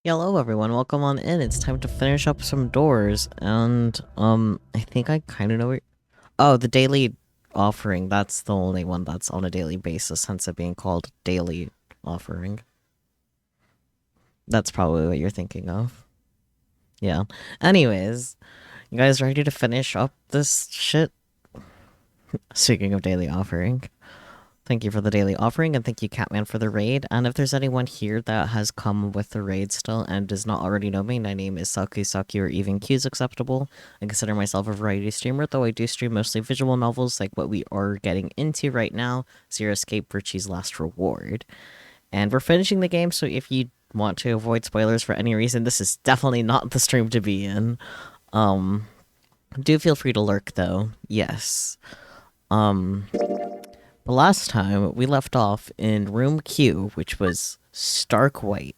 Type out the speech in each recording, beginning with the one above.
Hello everyone, welcome on in. It's time to finish up some doors, and I think I kind of know where. Oh, the daily offering. That's the only one that's on a daily basis, hence it being called daily offering. That's probably what you're thinking of. Yeah. Anyways, you guys ready to finish up this shit? Speaking of daily offering. Thank you for the daily offering, and thank you, Catman, for the raid. And if there's anyone here that has come with the raid still and does not already know me, my name is Saki, or even Q is acceptable. I consider myself a variety streamer, though I do stream mostly visual novels like what we are getting into right now, Zero Escape Virtue's Last Reward. And we're finishing the game, so if you want to avoid spoilers for any reason, this is definitely not the stream to be in. Do feel free to lurk, though. Yes. The last time we left off in room Q, which was stark white.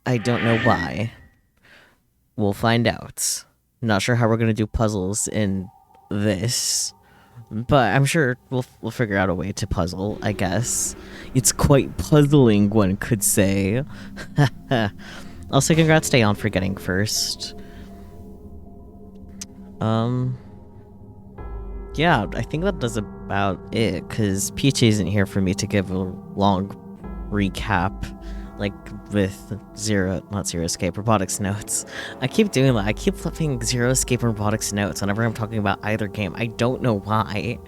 I don't know why. We'll find out. Not sure how we're gonna do puzzles in this, but I'm sure we'll figure out a way to puzzle, I guess. It's quite puzzling, one could say. Also, congrats to Aeon for getting first. Yeah, I think that does about it, because Peach isn't here for me to give a long recap, like with not Zero Escape, Robotics Notes. I keep doing that. I keep flipping Zero Escape and Robotics Notes whenever I'm talking about either game. I don't know why.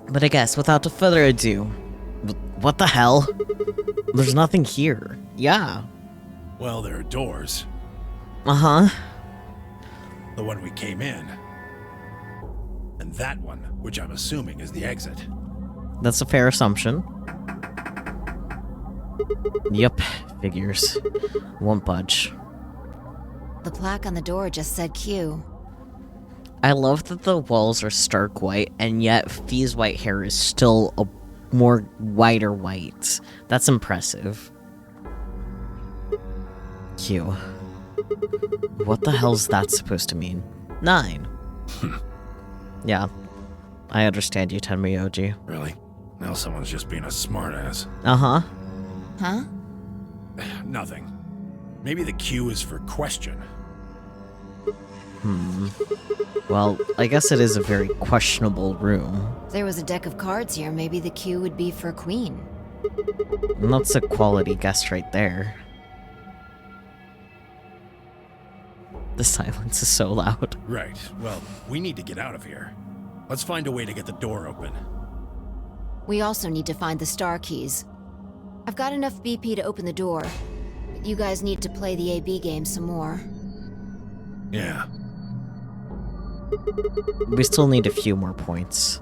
But I guess, without further ado, what the hell? There's nothing here. Yeah. Well, there are doors. Uh-huh. The one we came in. And that one, which I'm assuming is the exit. That's a fair assumption. Yep, figures. Won't budge. The plaque on the door just said Q. I love that the walls are stark white, and yet Fee's white hair is still a more whiter white. That's impressive. Q. What the hell's that supposed to mean? 9. Yeah. I understand you, Tenryoji. Really? Now someone's just being a smartass. Uh-huh. Huh? Nothing. Maybe the Q is for question. Well, I guess it is a very questionable room. If there was a deck of cards here, maybe the Q would be for queen. And that's a quality guess right there. The silence is so loud. Right. Well, we need to get out of here. Let's find a way to get the door open. We also need to find the star keys. I've got enough BP to open the door, but you guys need to play the AB game some more. Yeah. We still need a few more points.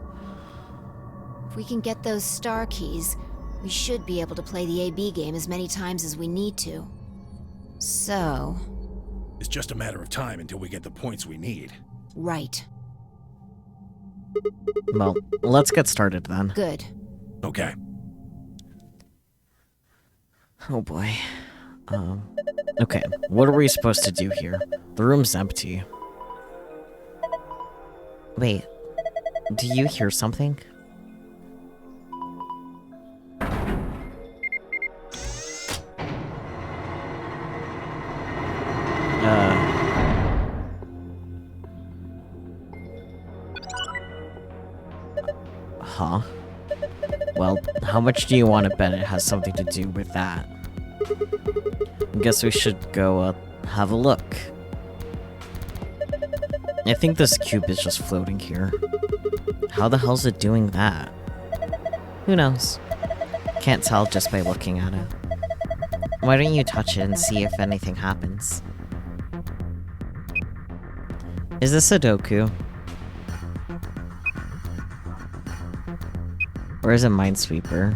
If we can get those star keys, we should be able to play the AB game as many times as we need to. So... It's just a matter of time until we get the points we need. Right. Well, let's get started then. Good. Okay. Oh boy. Okay, what are we supposed to do here? The room's empty. Wait, do you hear something? Huh? Well, how much do you want to bet it has something to do with that? I guess we should go, have a look. I think this cube is just floating here. How the hell's it doing that? Who knows? Can't tell just by looking at it. Why don't you touch it and see if anything happens? Is this Sudoku? Or is it Minesweeper?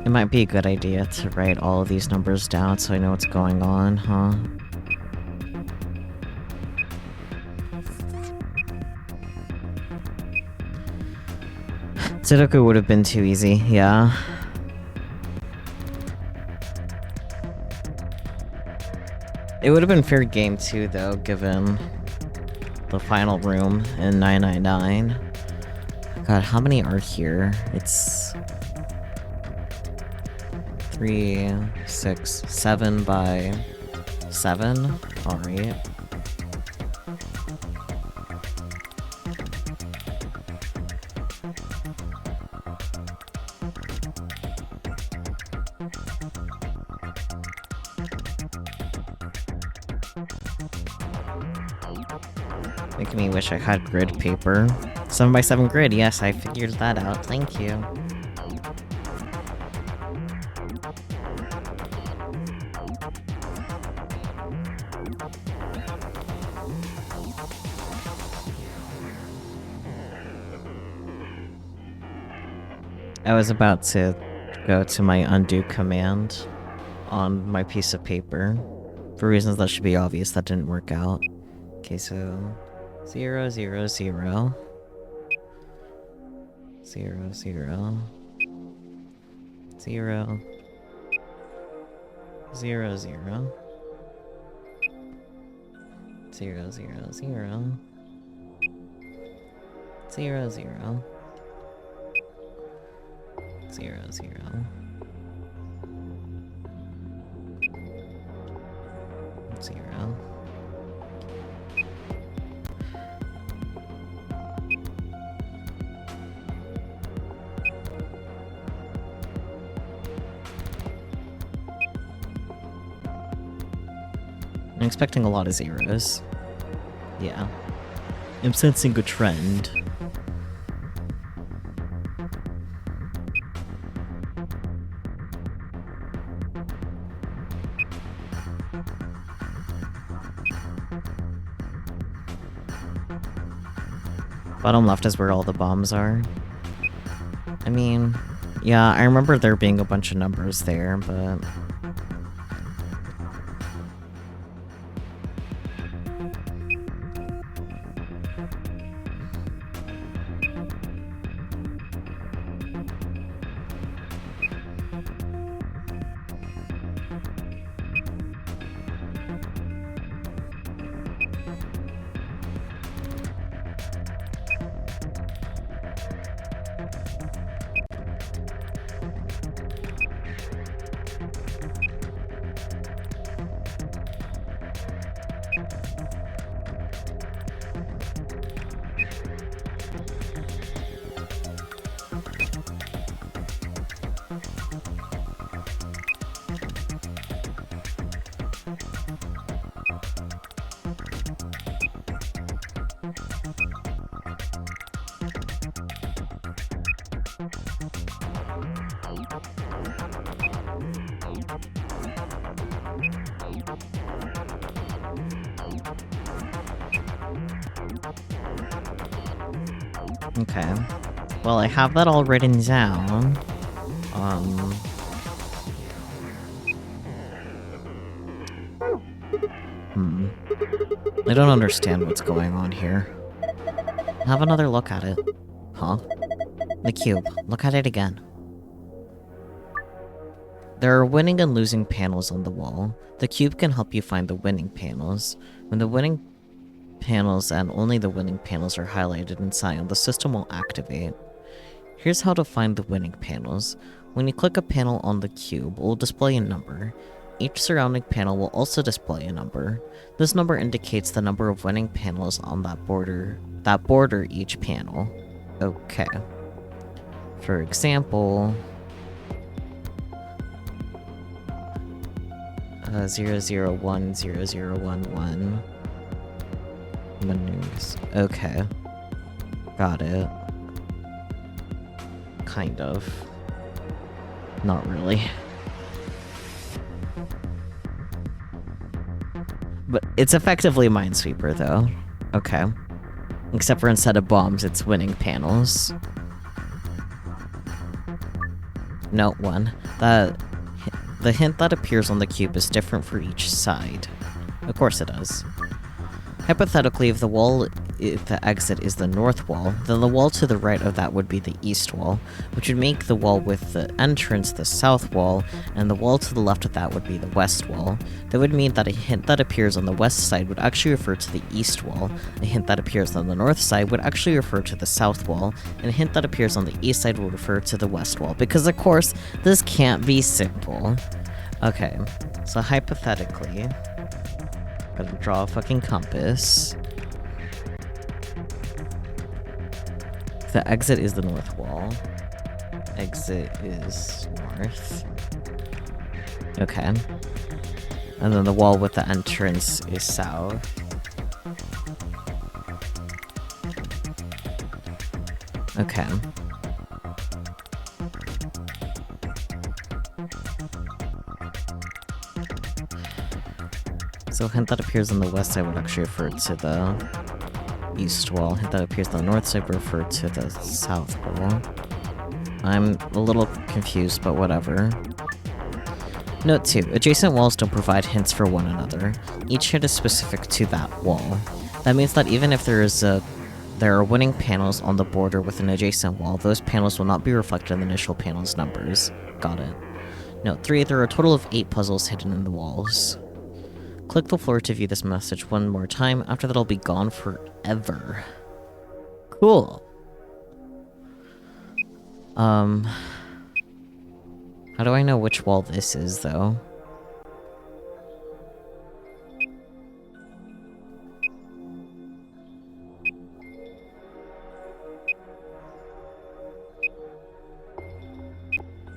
It might be a good idea to write all of these numbers down so I know what's going on, huh? Sudoku would have been too easy, yeah. It would have been fair game too, though, given the final room in 999. God, how many are here? It's 3, 6, 7 by 7. All right. Making me wish I had grid paper. 7 by 7 grid, yes, I figured that out. Thank you. I was about to go to my undo command on my piece of paper. For reasons that should be obvious, that didn't work out. Okay, so 0, 0, 0. 0, 0. 0. 0, 0. 0, 0, 0. 0, 0. 0, 0. 0. I'm expecting a lot of zeros. Yeah. I'm sensing a trend. Bottom left is where all the bombs are. I mean, yeah, I remember there being a bunch of numbers there, but... Okay. Well, I have that all written down. I don't understand what's going on here. Have another look at it. Huh? The cube. Look at it again. There are winning and losing panels on the wall. The cube can help you find the winning panels. When the winning panels and only the winning panels are highlighted in cyan, the system will activate. Here's how to find the winning panels. When you click a panel on the cube, it will display a number. Each surrounding panel will also display a number. This number indicates the number of winning panels on that border each panel. Okay. For example, 001, 0011. Menus. Okay. Got it. Kind of. Not really. But it's effectively Minesweeper, though. Okay. Except for instead of bombs, it's winning panels. Note 1. The hint that appears on the cube is different for each side. Of course it does. Hypothetically, if the wall if the exit is the north wall, then the wall to the right of that would be the east wall, which would make the wall with the entrance the south wall, and the wall to the left of that would be the west wall. That would mean that a hint that appears on the west side would actually refer to the east wall, a hint that appears on the north side would actually refer to the south wall, and a hint that appears on the east side will refer to the west wall, because of course, this can't be simple. Okay, so hypothetically, I'm gonna draw a fucking compass. The exit is the north wall. Exit is north. Okay. And then the wall with the entrance is south. Okay. So hint that appears on the west side would actually refer to the east wall. Hint that appears on the north side would refer to the south wall. I'm a little confused, but whatever. Note 2. Adjacent walls don't provide hints for one another. Each hint is specific to that wall. That means that even if there are winning panels on the border with an adjacent wall, those panels will not be reflected in the initial panel's numbers. Got it. Note 3. There are a total of 8 puzzles hidden in the walls. Click the floor to view this message one more time. After that, it'll be gone forever. Cool. How do I know which wall this is, though?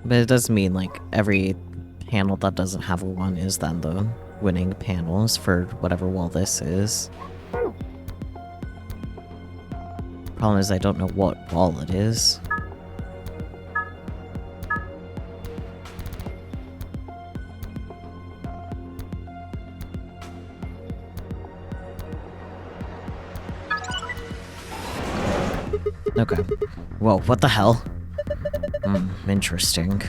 But it does mean, like, every panel that doesn't have a 1 is then the winning panels for whatever wall this is. Problem is I don't know what wall it is. Okay. Whoa, what the hell? Interesting.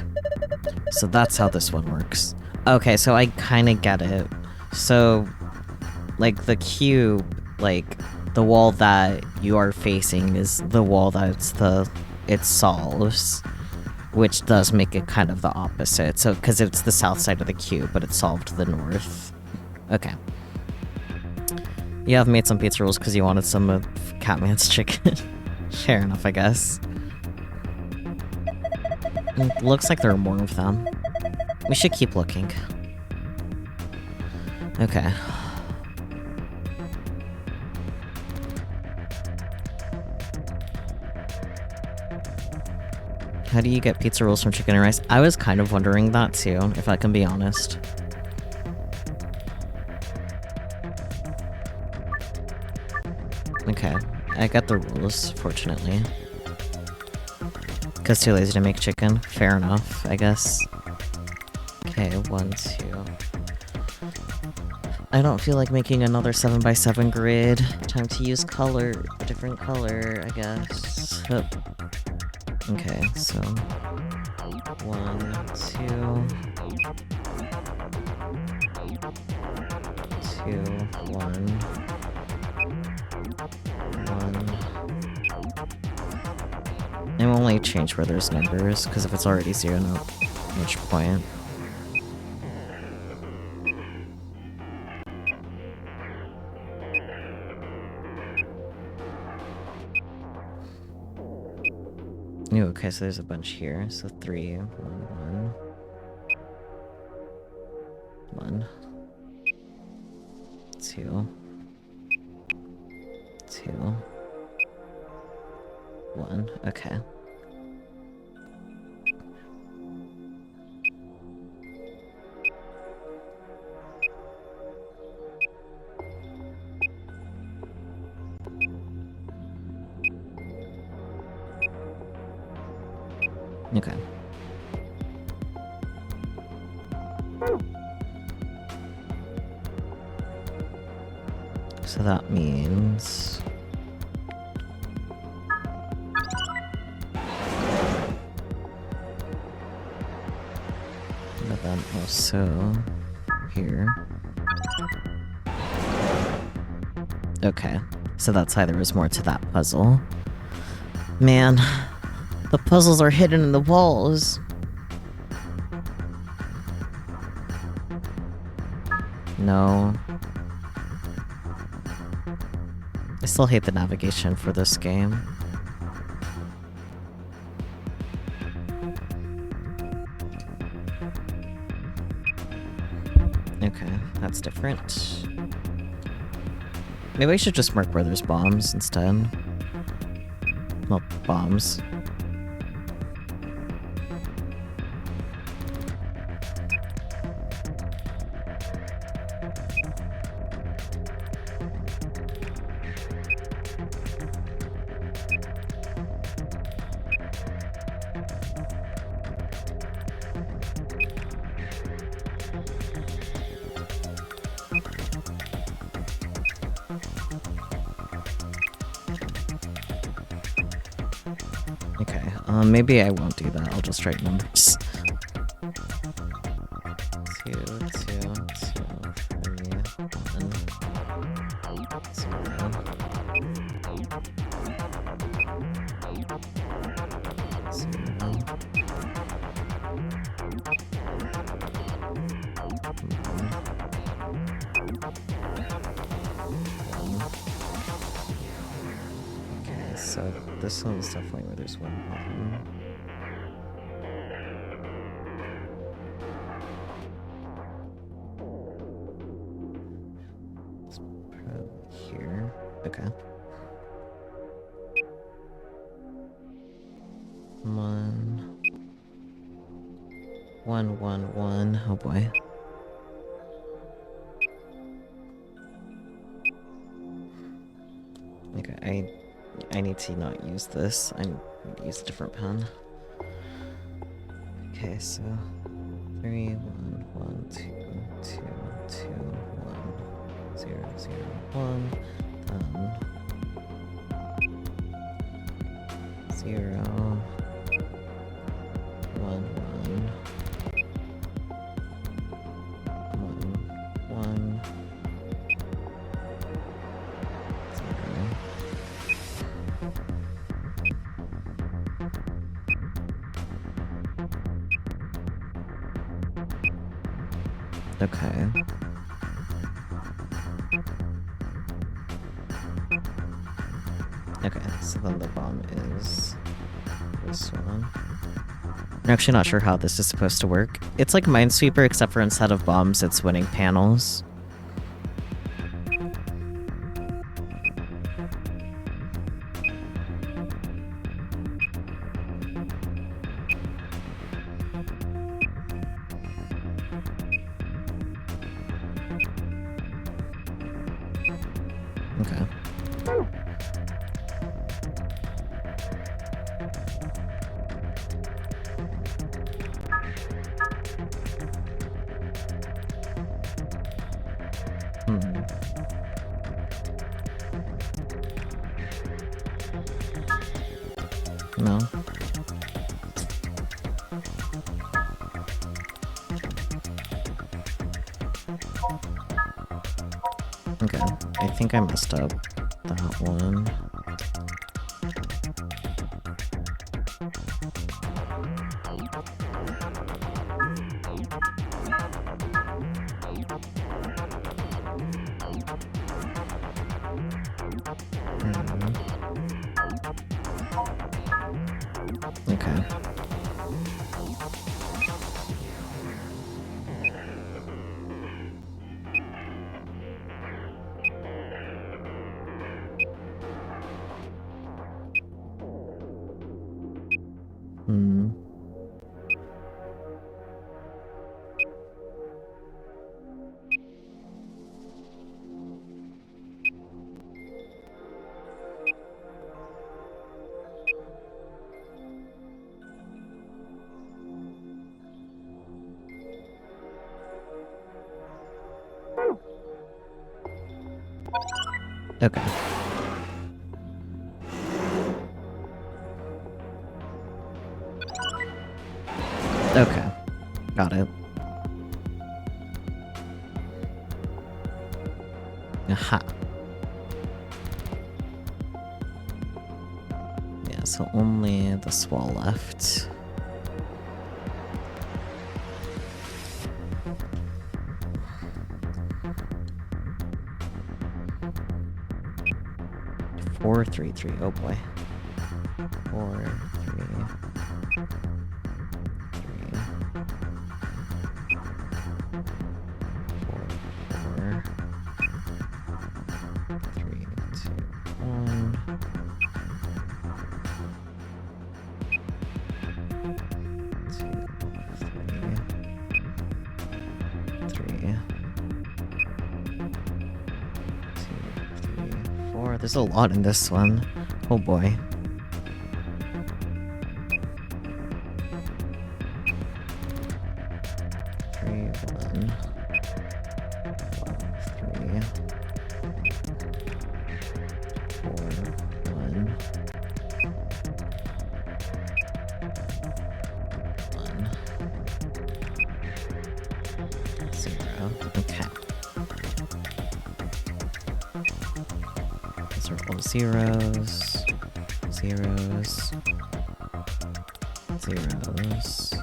So that's how this one works. Okay, so I kinda get it. So, like, the cube, like, the wall that you are facing is the wall that it solves, which does make it kind of the opposite. So, because it's the south side of the cube, but it solved the north. Okay. You have made some pizza rolls because you wanted some of Catman's chicken. Fair enough, I guess. It looks like there are more of them. We should keep looking. Okay. How do you get pizza rolls from chicken and rice? I was kind of wondering that too, if I can be honest. Okay, I got the rules, fortunately. Because too lazy to make chicken. Fair enough, I guess. Okay, 1, 2. I don't feel like making another 7x7 grid. Time to use color, a different color, I guess. Okay, so 1, 2, 2, 1, 1. I will only change where there's numbers, because if it's already 0, no much point. Ooh, okay, so there's a bunch here. So 3, 1, 1, 1, 2, 2, 1. Okay. Okay. So that means... But then also... here. Okay. So that's why there was more to that puzzle. Man, the puzzles are hidden in the walls. No. I still hate the navigation for this game. Okay, that's different. Maybe I should just mark where there's bombs instead. Well, bombs. Okay, maybe I won't do that. I'll just write numbers. 2, 2, 2, 3, 1, 0. Okay, so this one's definitely where there's one button. Let's put it here. Okay. 1, 1, 1, 1. Oh boy. Okay, I need to not use this. I need to use a different pen. Okay, so 3, 1, 1, 2, 2, 2, 1, 0, 0, 1, 0, 1, 1, 1, 1. Okay. Okay, so then the bomb is this one. I'm actually not sure how this is supposed to work. It's like Minesweeper, except for instead of bombs, it's winning panels. Okay. No. Okay, I think I messed up that one. Okay. Okay. Okay. Got it. Aha. Yeah, so only this wall left. Four, three, three. Oh boy. 4, 3, 3. 4, 4. 3, 2, 1. 2, 3, 3. 2, 3, 4. There's a lot in this one. Oh boy. 3, 1. 3. 4, 1. 1. 0. Okay. These are all zeros. Zeros. Zeros.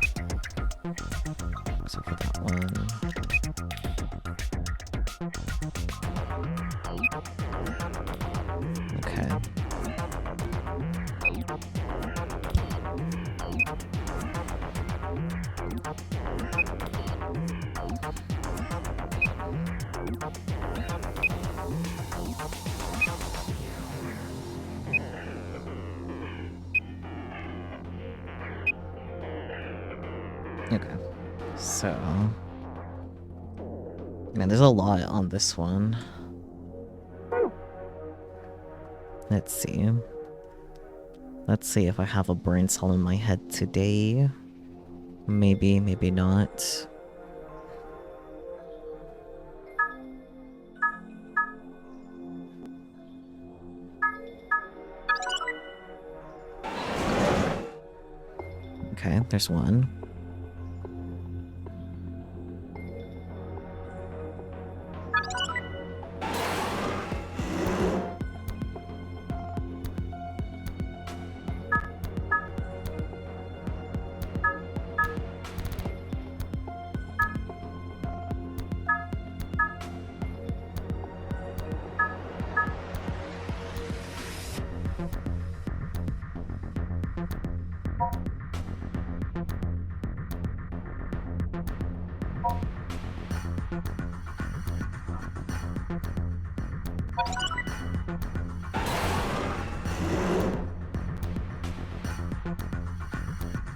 Except for that one. Okay. Okay. So... Man, there's a lot on this one. Let's see. Let's see if I have a brain cell in my head today. Maybe, maybe not. Okay, there's one.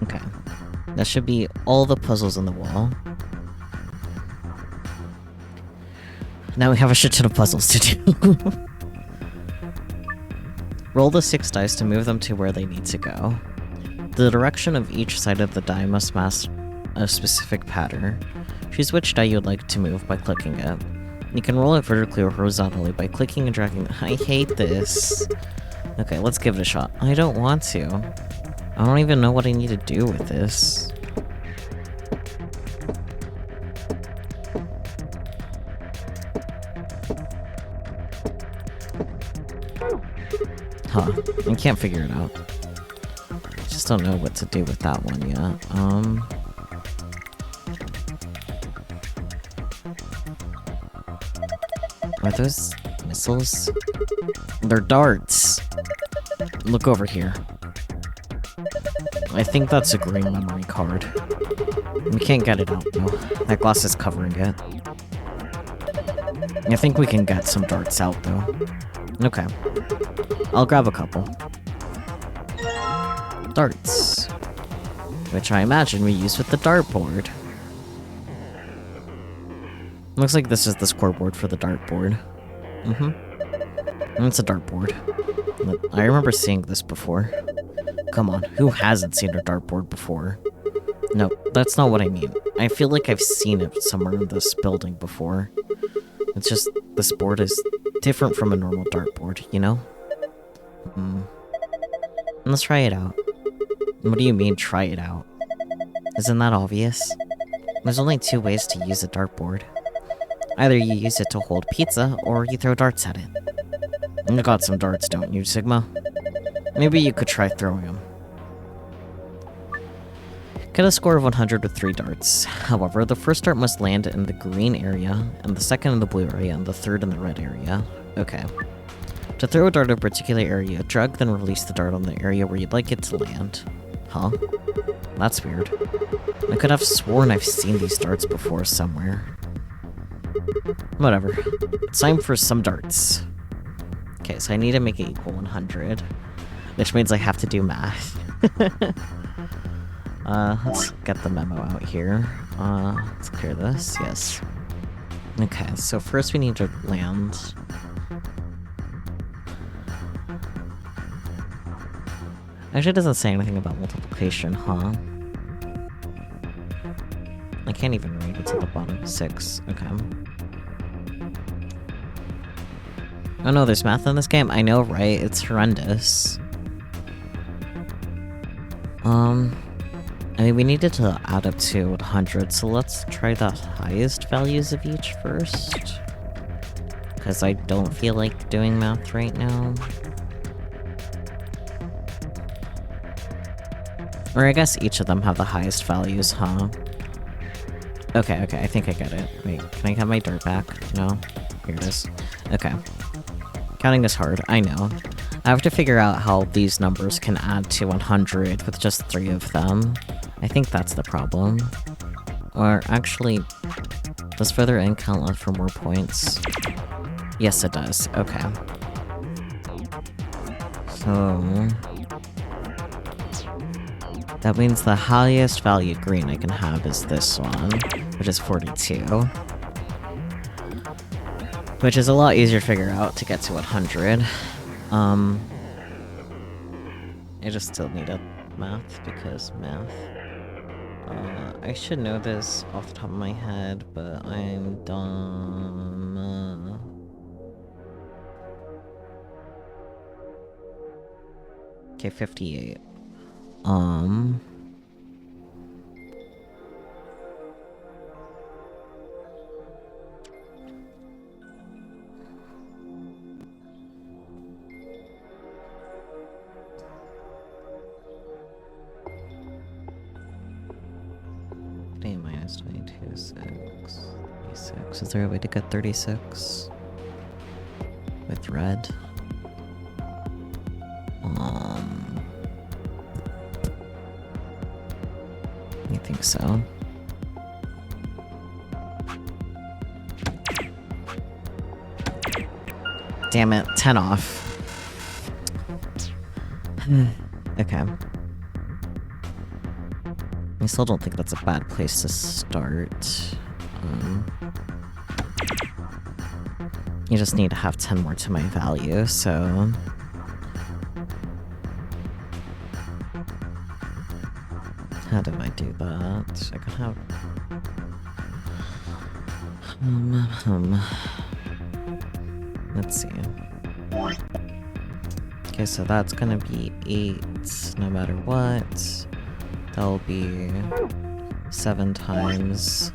Okay. That should be all the puzzles on the wall. Now we have a shit ton of puzzles to do. Roll the 6 dice to move them to where they need to go. The direction of each side of the die must match a specific pattern. Choose which die you would like to move by clicking it. You can roll it vertically or horizontally by clicking and dragging. I hate this. Okay, let's give it a shot. I don't want to. I don't even know what I need to do with this. Huh. I can't figure it out. I just don't know what to do with that one yet. Are those missiles? They're darts. Look over here. I think that's a green memory card. We can't get it out though. That glass is covering it. I think we can get some darts out though. Okay. I'll grab a couple. Darts. Which I imagine we use with the dartboard. Looks like this is the scoreboard for the dartboard. And it's a dartboard. I remember seeing this before. Come on, who hasn't seen a dartboard before? No, that's not what I mean. I feel like I've seen it somewhere in this building before. It's just, this board is different from a normal dartboard, you know? Let's try it out. What do you mean, try it out? Isn't that obvious? There's only 2 ways to use a dartboard. Either you use it to hold pizza, or you throw darts at it. You got some darts, don't you, Sigma? Maybe you could try throwing them. Get a score of 100 with 3 darts. However, the first dart must land in the green area, and the second in the blue area, and the third in the red area. Okay. To throw a dart at a particular area, drag then release the dart on the area where you'd like it to land. Huh? That's weird. I could have sworn I've seen these darts before somewhere. Whatever. It's time for some darts. Okay, so I need to make it equal 100, which means I have to do math. Let's get the memo out here. Let's clear this, yes. Okay, so first we need to land. Actually, it doesn't say anything about multiplication, huh? I can't even read what's at the bottom. 6, okay. Oh no, there's math in this game? I know, right? It's horrendous. I mean, we needed to add up to 100, so let's try the highest values of each first. Because I don't feel like doing math right now. Or I guess each of them have the highest values, huh? Okay, I think I get it. Wait, can I have my dart back? No? Here it is. Okay. Counting is hard, I know. I have to figure out how these numbers can add to 100 with just 3 of them. I think that's the problem. Or actually, does further in count left for more points? Yes, it does. Okay. So... that means the highest valued green I can have is this one, which is 42. Which is a lot easier to figure out to get to 100. I just still need a math, because math. I should know this off the top of my head, but I'm dumb. Okay, 58. A minus 22, 6, 36. Is there a way to get 36? With red? I think so. Damn it, 10 off. Okay. I still don't think that's a bad place to start. You just need to have 10 more to my value, so... how do I do that? I could have... Let's see. Okay, so that's gonna be 8 no matter what. That'll be 7 times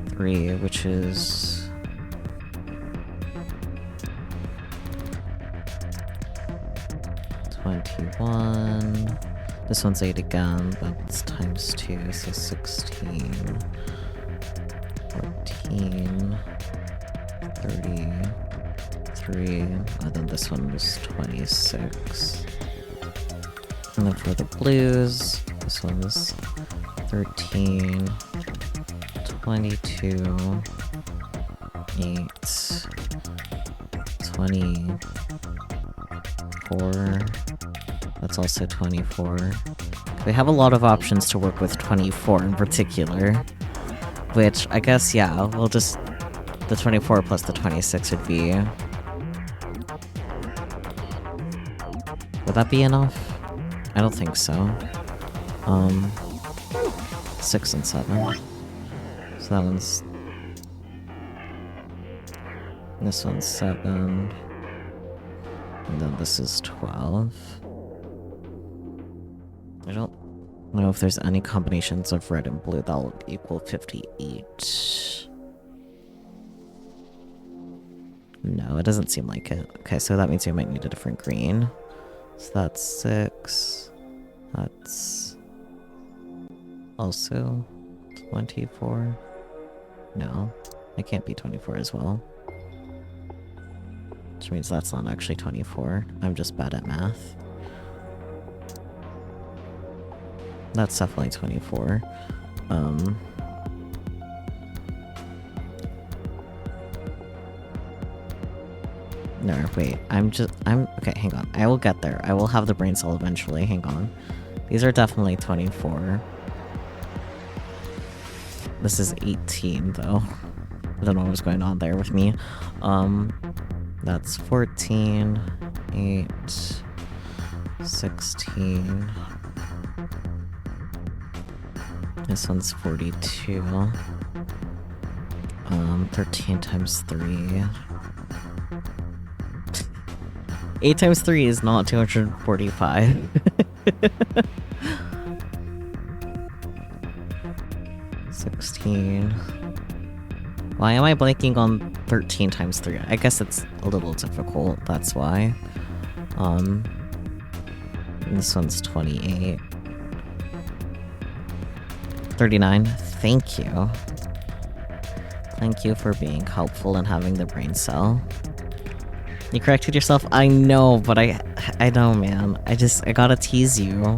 3, which is... 21. This one's 8 again, but it's times 2, so 16. 14. 33. And then this one was 26. And then for the blues, this one was 13. 22. 8. 24. That's also 24. We have a lot of options to work with 24 in particular. Which, I guess, yeah, we'll just... the 24 plus the 26 would be... would that be enough? I don't think so. 6 and 7. So that one's... this one's 7. And then this is 12. I don't know if there's any combinations of red and blue that'll equal 58. No, it doesn't seem like it. Okay, so that means we might need a different green. So that's 6. That's also 24. No, it can't be 24 as well. Which means that's not actually 24. I'm just bad at math. That's definitely 24. No, wait, okay, hang on. I will get there. I will have the brain cell eventually, hang on. These are definitely 24. This is 18, though. I don't know what was going on there with me. That's 14, 8, 16. This one's 42. 13 times 3. 8 times 3 is not 245. 16. Why am I blanking on 13 times 3? I guess it's a little difficult, that's why. This one's 28. 39. Thank you. Thank you for being helpful and having the brain cell. You corrected yourself? I know, but I know, man. I gotta tease you.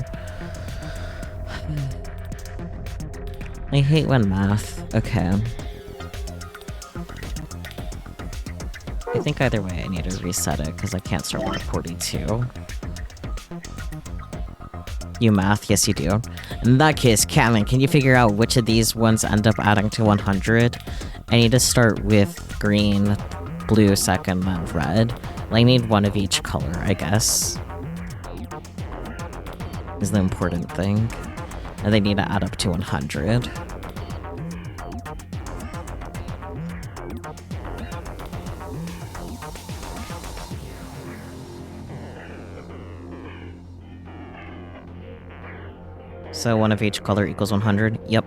I hate when math. Okay. I think either way I need to reset it, because I can't start with a 42. You math? Yes, you do. In that case, Kevin, can you figure out which of these ones end up adding to 100? I need to start with green, blue second, then red. I need one of each color, I guess. Is the important thing. And they need to add up to 100. So one of each color equals 100? Yep.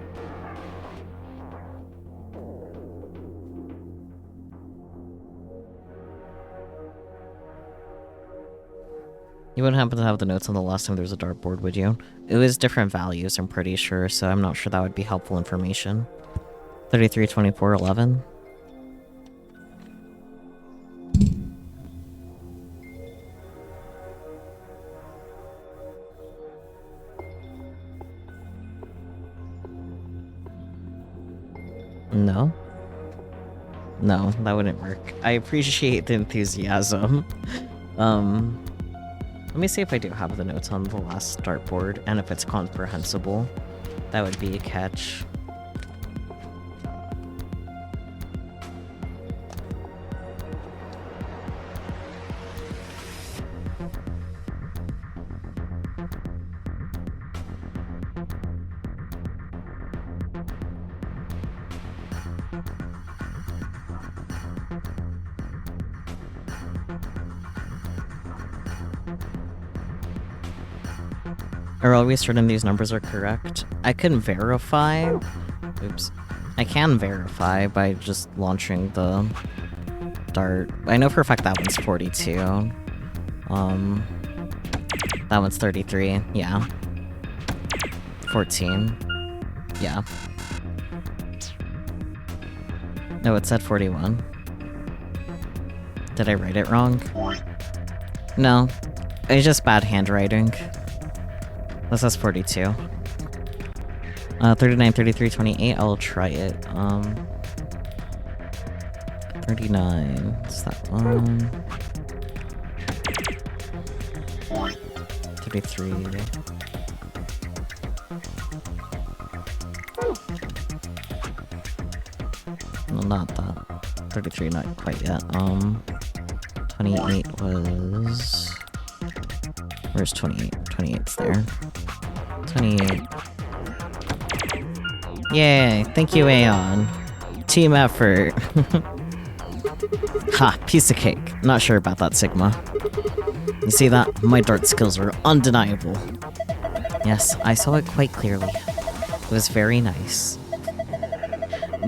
You wouldn't happen to have the notes on the last time there was a dartboard, would you? It was different values, I'm pretty sure, so I'm not sure that would be helpful information. 33, 24, 11. No? No, that wouldn't work. I appreciate the enthusiasm. Let me see if I do have the notes on the last dartboard, and if it's comprehensible. That would be a catch. Are always certain these numbers are correct? I can verify. Oops. I can verify by just launching the dart. I know for a fact that one's 42. That one's 33. Yeah. 14. Yeah. No, it said 41. Did I write it wrong? No. It's just bad handwriting. This says 42. 39, 33, 28, I'll try it. 39, is that one? 33. No, not that. 33, not quite yet. 28 was... Where's 28? 28's there. 28. Yay, thank you, Aeon. Team effort. Ha, piece of cake. Not sure about that, Sigma. You see that? My dart skills are undeniable. Yes, I saw it quite clearly. It was very nice.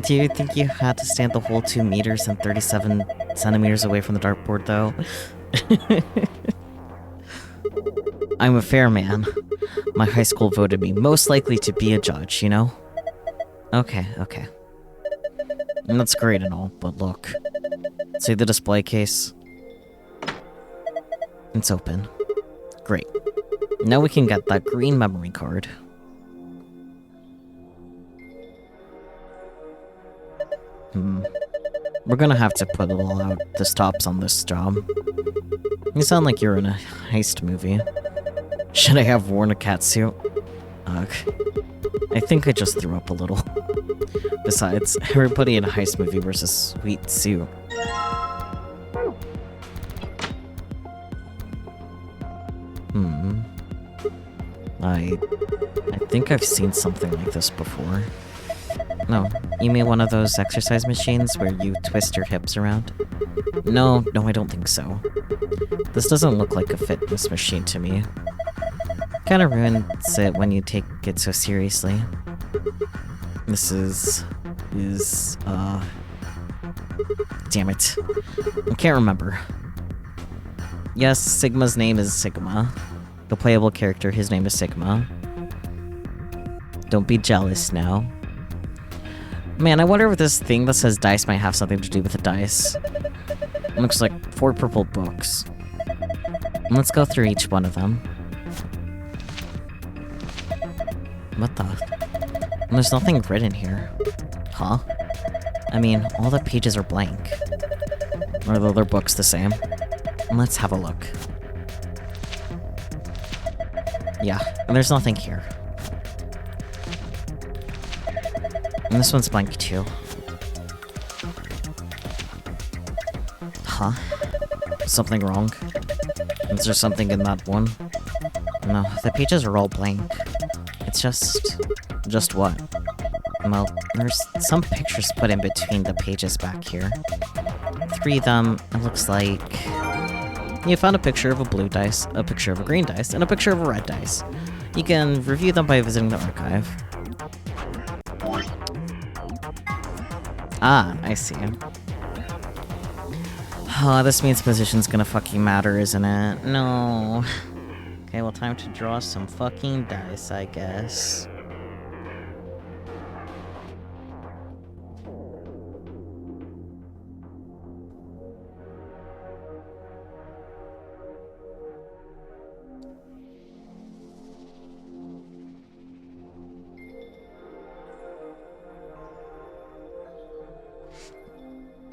Do you think you had to stand the whole 2 meters and 37 centimeters away from the dartboard, though? I'm a fair man. My high school voted me most likely to be a judge, you know? Okay. And that's great and all, but look. See the display case? It's open. Great. Now we can get that green memory card. We're gonna have to put it all out the stops on this job. You sound like you're in a heist movie. Should I have worn a catsuit? Ugh. I think I just threw up a little. Besides, everybody in a heist movie wears a sweet suit. I think I've seen something like this before. No, you mean one of those exercise machines where you twist your hips around? No, I don't think so. This doesn't look like a fitness machine to me. Kinda ruins it when you take it so seriously. This is... Damn it. I can't remember. Yes, Sigma's name is Sigma. The playable character, his name is Sigma. Don't be jealous now. Man, I wonder if this thing that says dice might have something to do with the dice. It looks like 4 purple books. Let's go through each one of them. What the? There's nothing written here. Huh? I mean, all the pages are blank. Are the other books the same? Let's have a look. Yeah, and there's nothing here. And this one's blank too. Huh? Something wrong? Is there something in that one? No, the pages are all blank. It's just... Just what? Well, there's some pictures put in between the pages back here. 3 of them, it looks like... You found a picture of a blue dice, a picture of a green dice, and a picture of a red dice. You can review them by visiting the archive. Ah, I see. Oh, this means position's gonna fucking matter, isn't it? No. Okay, well, time to draw some fucking dice, I guess.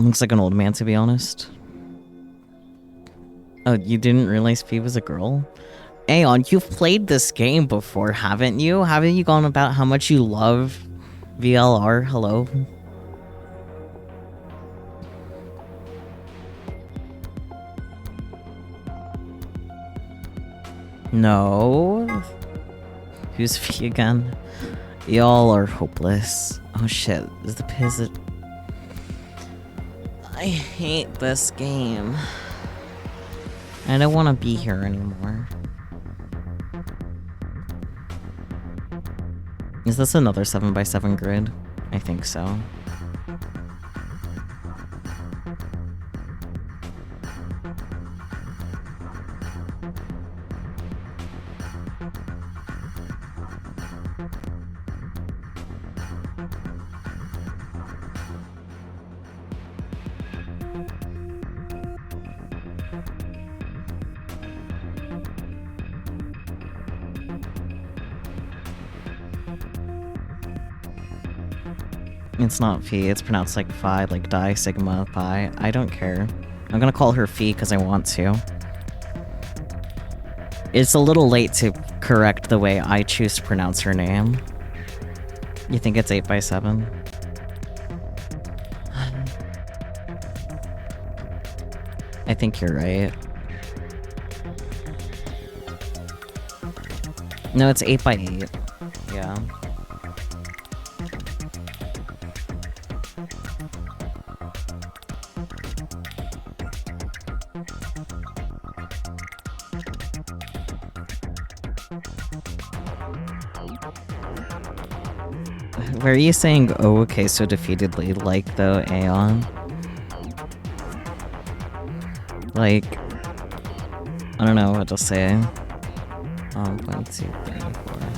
Looks like an old man, to be honest. Oh, you didn't realize P was a girl? Aeon, you've played this game before, haven't you? Haven't you gone about how much you love VLR? Hello? No? Who's V again? Y'all are hopeless. Oh shit, is it... I hate this game. I don't want to be here anymore. Is this another 7x7 grid? I think so. It's not Phi, it's pronounced like Phi, like Di, Sigma, Pi. I don't care. I'm gonna call her Phi because I want to. It's a little late to correct the way I choose to pronounce her name. You think it's 8x7? I think you're right. No, it's 8x8. Yeah. Where are you saying, oh, okay, so defeatedly, like, though, Aeon? Like, I don't know what to say. 1, 2, 3, 4, 5.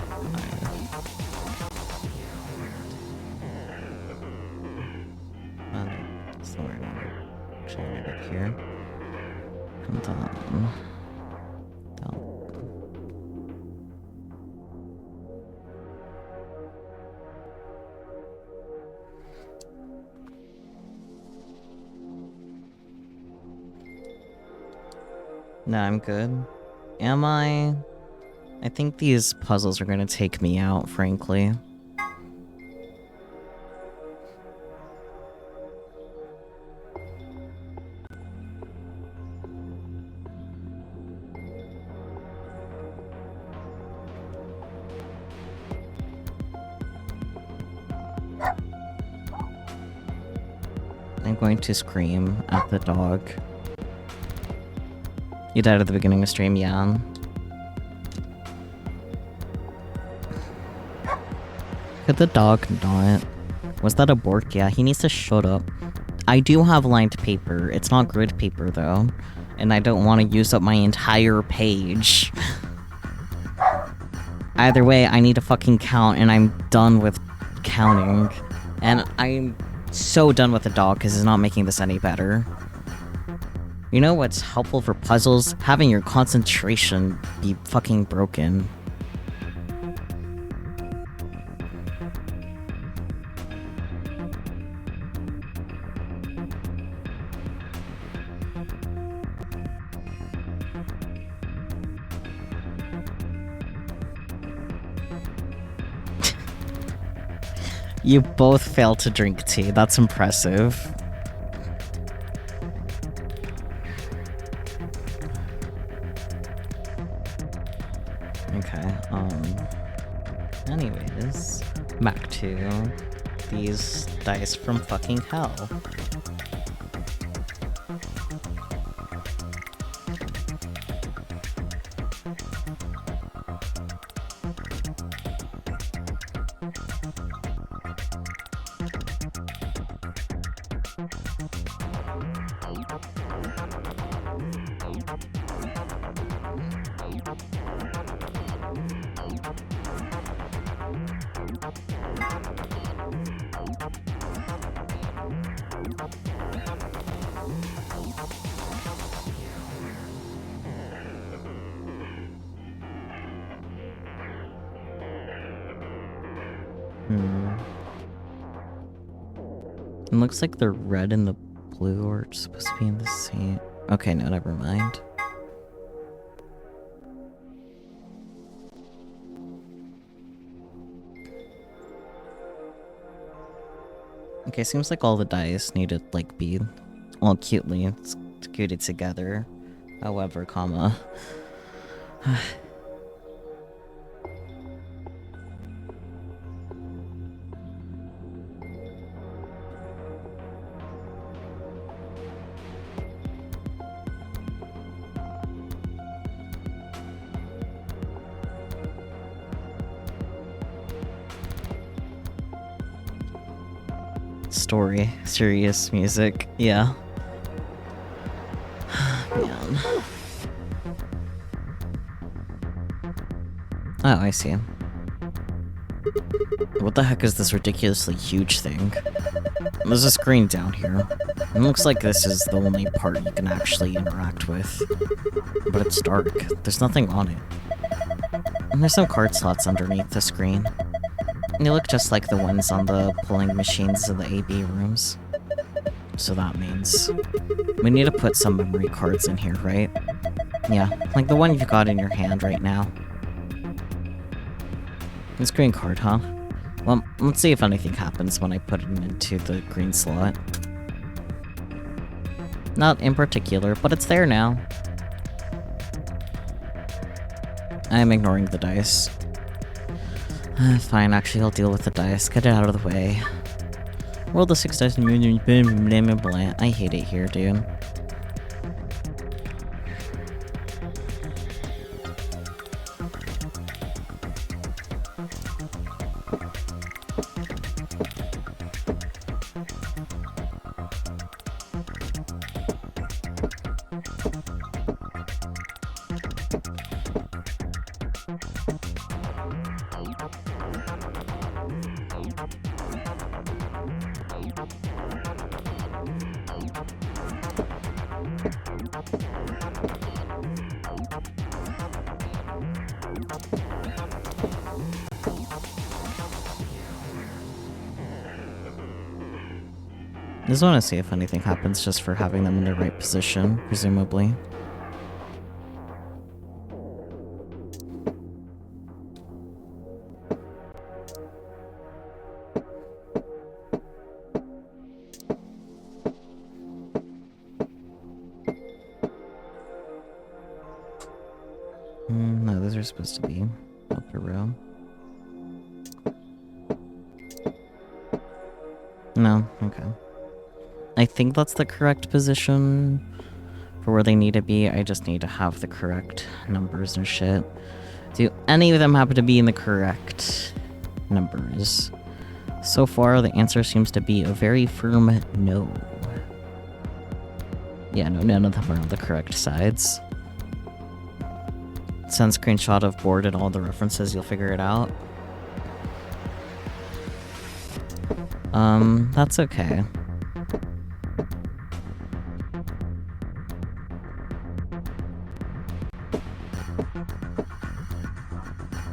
That's the right one. Actually, right up here. And down. No, I'm good. Am I? I think these puzzles are gonna take me out, frankly. I'm going to scream at the dog. You died at the beginning of stream, yeah. Could the dog not? Was that a bork? Yeah, he needs to shut up. I do have lined paper. It's not grid paper, though. And I don't want to use up my entire page. Either way, I need to fucking count, and I'm done with counting. And I'm so done with the dog, because it's not making this any better. You know what's helpful for puzzles? Having your concentration be fucking broken. You both failed to drink tea. That's impressive. Okay, anyways, back to these dice from fucking hell. It looks like the red and the blue are supposed to be in the same... Okay, no, never mind. Okay, seems like all the dice need to, like, be all cutely executed together. However, comma... Story, serious music, yeah. Man. Oh, I see. What the heck is this ridiculously huge thing? There's a screen down here. It looks like this is the only part you can actually interact with. But it's dark. There's nothing on it. And there's some card slots underneath the screen. They look just like the ones on the pulling machines in the AB rooms. So that means we need to put some memory cards in here, right? Yeah, like the one you've got in your hand right now. This green card, huh? Well, let's see if anything happens when I put it into the green slot. Not in particular, but it's there now. I'm ignoring the dice. Fine, actually, I'll deal with the dice. Get it out of the way. Roll the 6 dice. I hate it here, dude. Just want to see if anything happens just for having them in the right position, presumably. No, those are supposed to be upper row. No, okay. I think that's the correct position for where they need to be. I just need to have the correct numbers and shit. Do any of them happen to be in the correct numbers? So far, the answer seems to be a very firm no. Yeah, no, none of them are on the correct sides. Send screenshot of board and all the references, you'll figure it out. That's okay.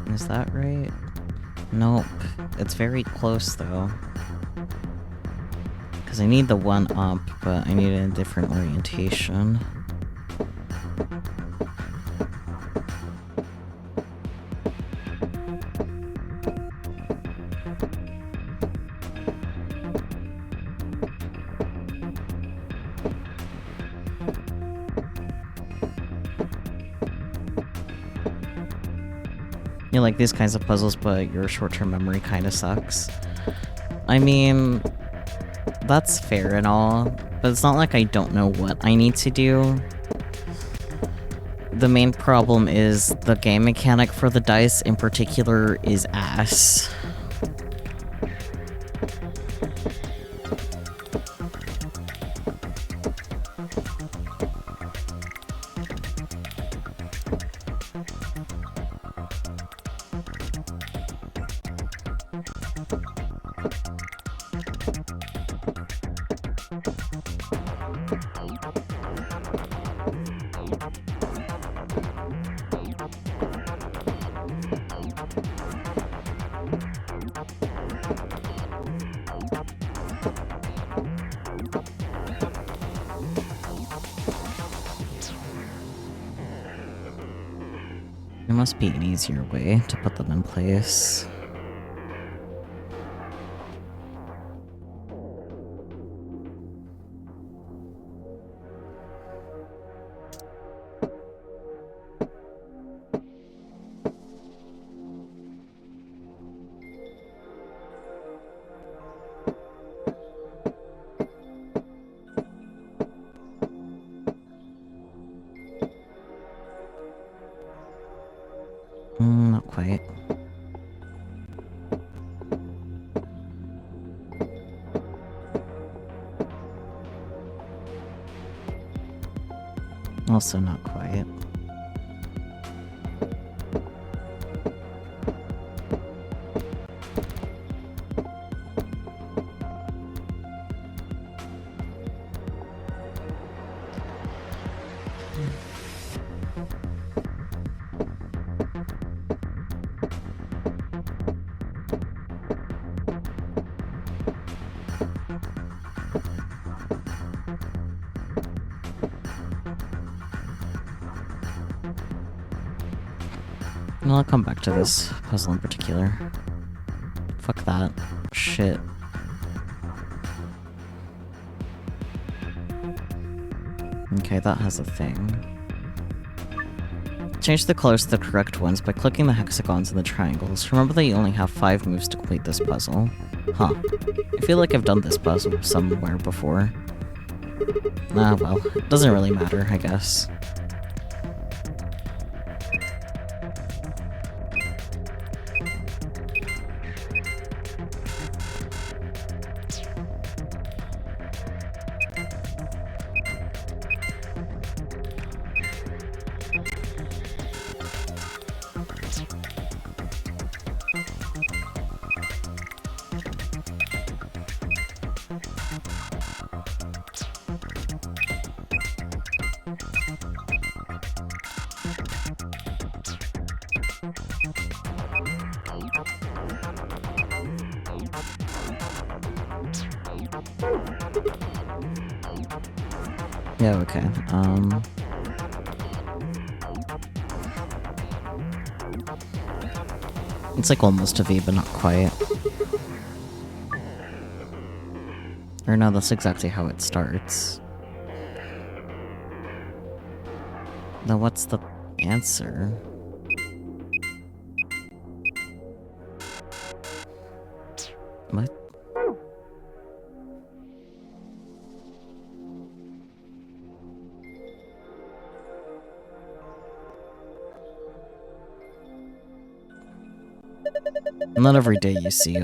Is that right? Nope. It's very close, though. Because I need the one up, but I need it in a different orientation. You like these kinds of puzzles, but your short-term memory kind of sucks. I mean, that's fair and all, but it's not like I don't know what I need to do. The main problem is the game mechanic for the dice in particular is ass. There must be an easier way to put them in place. Not quite. Also not quite. Well, I'll come back to this puzzle in particular. Fuck that. Shit. Okay, that has a thing. Change the colors to the correct ones by clicking the hexagons and the triangles. Remember that you only have 5 moves to complete this puzzle. Huh. I feel like I've done this puzzle somewhere before. Ah, well, it doesn't really matter, I guess. Yeah, okay. It's like almost a V, but not quite. Or no, that's exactly how it starts. Now what's the answer? What? Not every day you see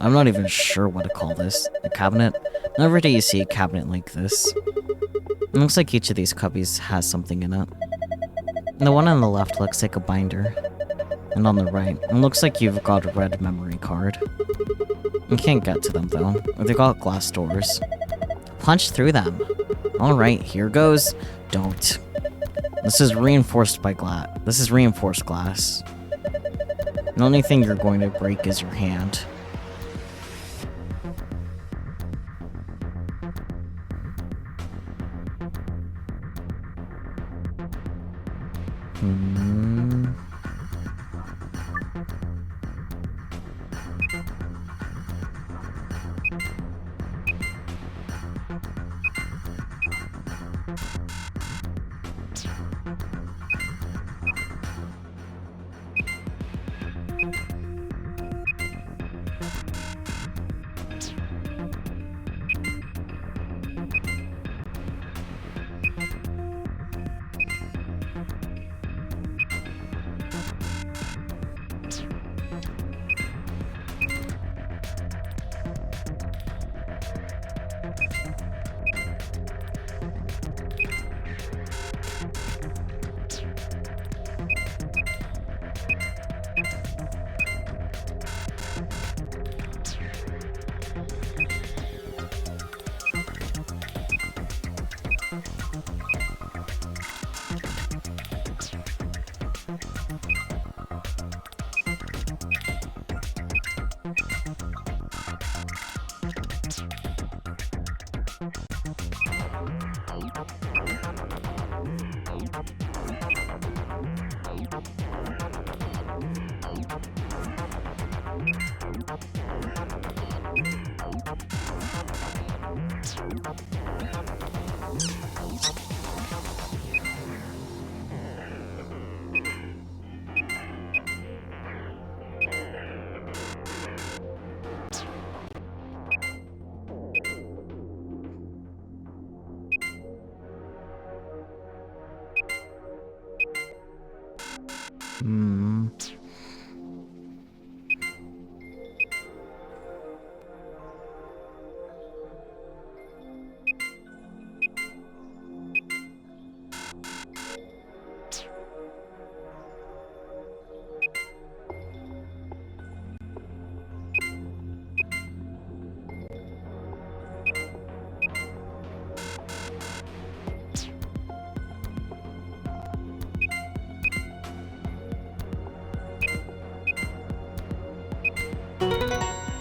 I'm not even sure what to call this. A cabinet? Not every day you see a cabinet like this. It looks like each of these cubbies has something in it. And the one on the left looks like a binder. And on the right, it looks like you've got a red memory card. You can't get to them though. They got glass doors. Punch through them. Alright, here goes. Don't. This is reinforced by glass. This is reinforced glass. The only thing you're going to break is your hand.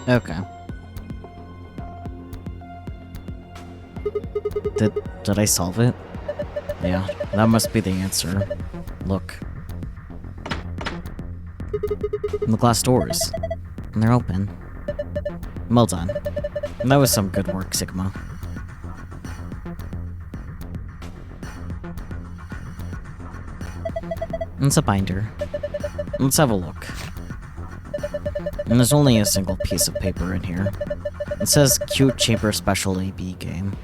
Okay. Did I solve it? Yeah, that must be the answer. Look. And the glass doors. And they're open. Well done. That was some good work, Sigma. And it's a binder. Let's have a look. And there's only a single piece of paper in here. It says Q Chamber Special AB game.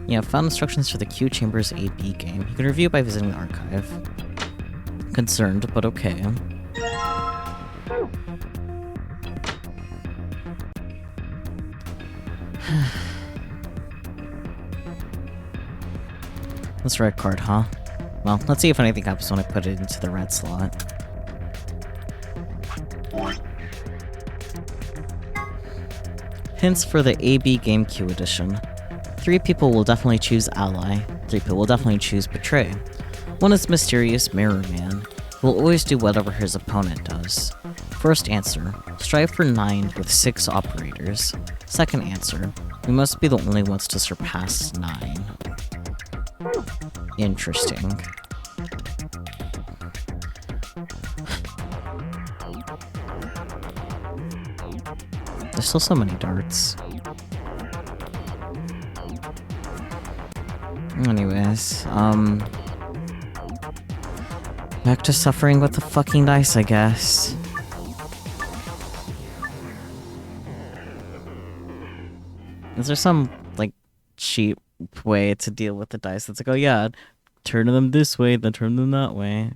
Yeah, found instructions for the Q Chambers AB game. You can review it by visiting the archive. Concerned, but okay. That's a red card, huh? Well, let's see if anything happens when I put it into the red slot. Hints for the AB Game Q edition. 3 people will definitely choose Ally. 3 people will definitely choose Betray. One is Mysterious Mirror Man, who will always do whatever his opponent does. First answer, strive for 9 with 6 operators. Second answer, we must be the only ones to surpass 9. Interesting. There's still so many darts. Anyways, back to suffering with the fucking dice, I guess. Is there some, like, cheap way to deal with the dice that's like, oh yeah, turn them this way, then turn them that way?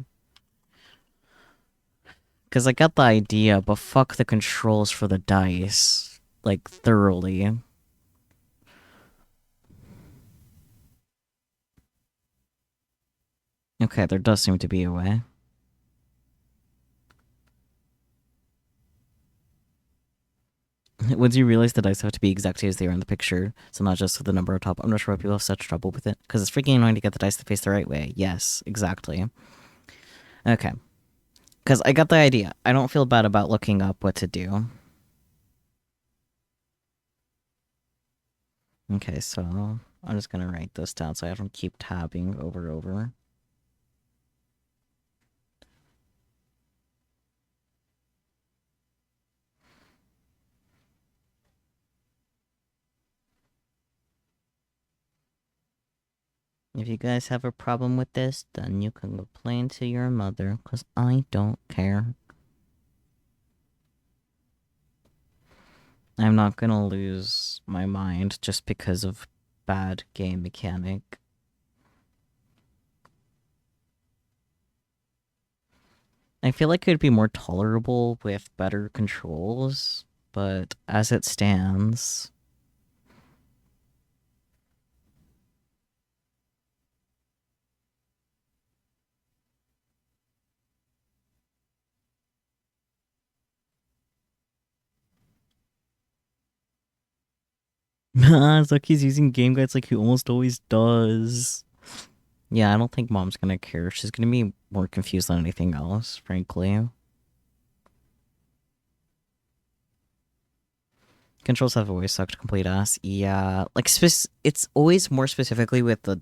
Because I got the idea, but fuck the controls for the dice, like, thoroughly. Okay, there does seem to be a way. Once you realize the dice have to be exactly as they are in the picture, so not just with the number on top, I'm not sure why people have such trouble with it. Because it's freaking annoying to get the dice to face the right way. Yes, exactly. Okay. Because I got the idea. I don't feel bad about looking up what to do. Okay, so I'm just gonna write this down so I don't keep tabbing over and over. If you guys have a problem with this, then you can complain to your mother, because I don't care. I'm not gonna lose my mind just because of bad game mechanic. I feel like it would be more tolerable with better controls, but as it stands... Zucky's using game guides like he almost always does. Yeah, I don't think mom's gonna care. She's gonna be more confused than anything else, frankly. Controls have always sucked complete ass. Yeah, like, it's always more specifically with the...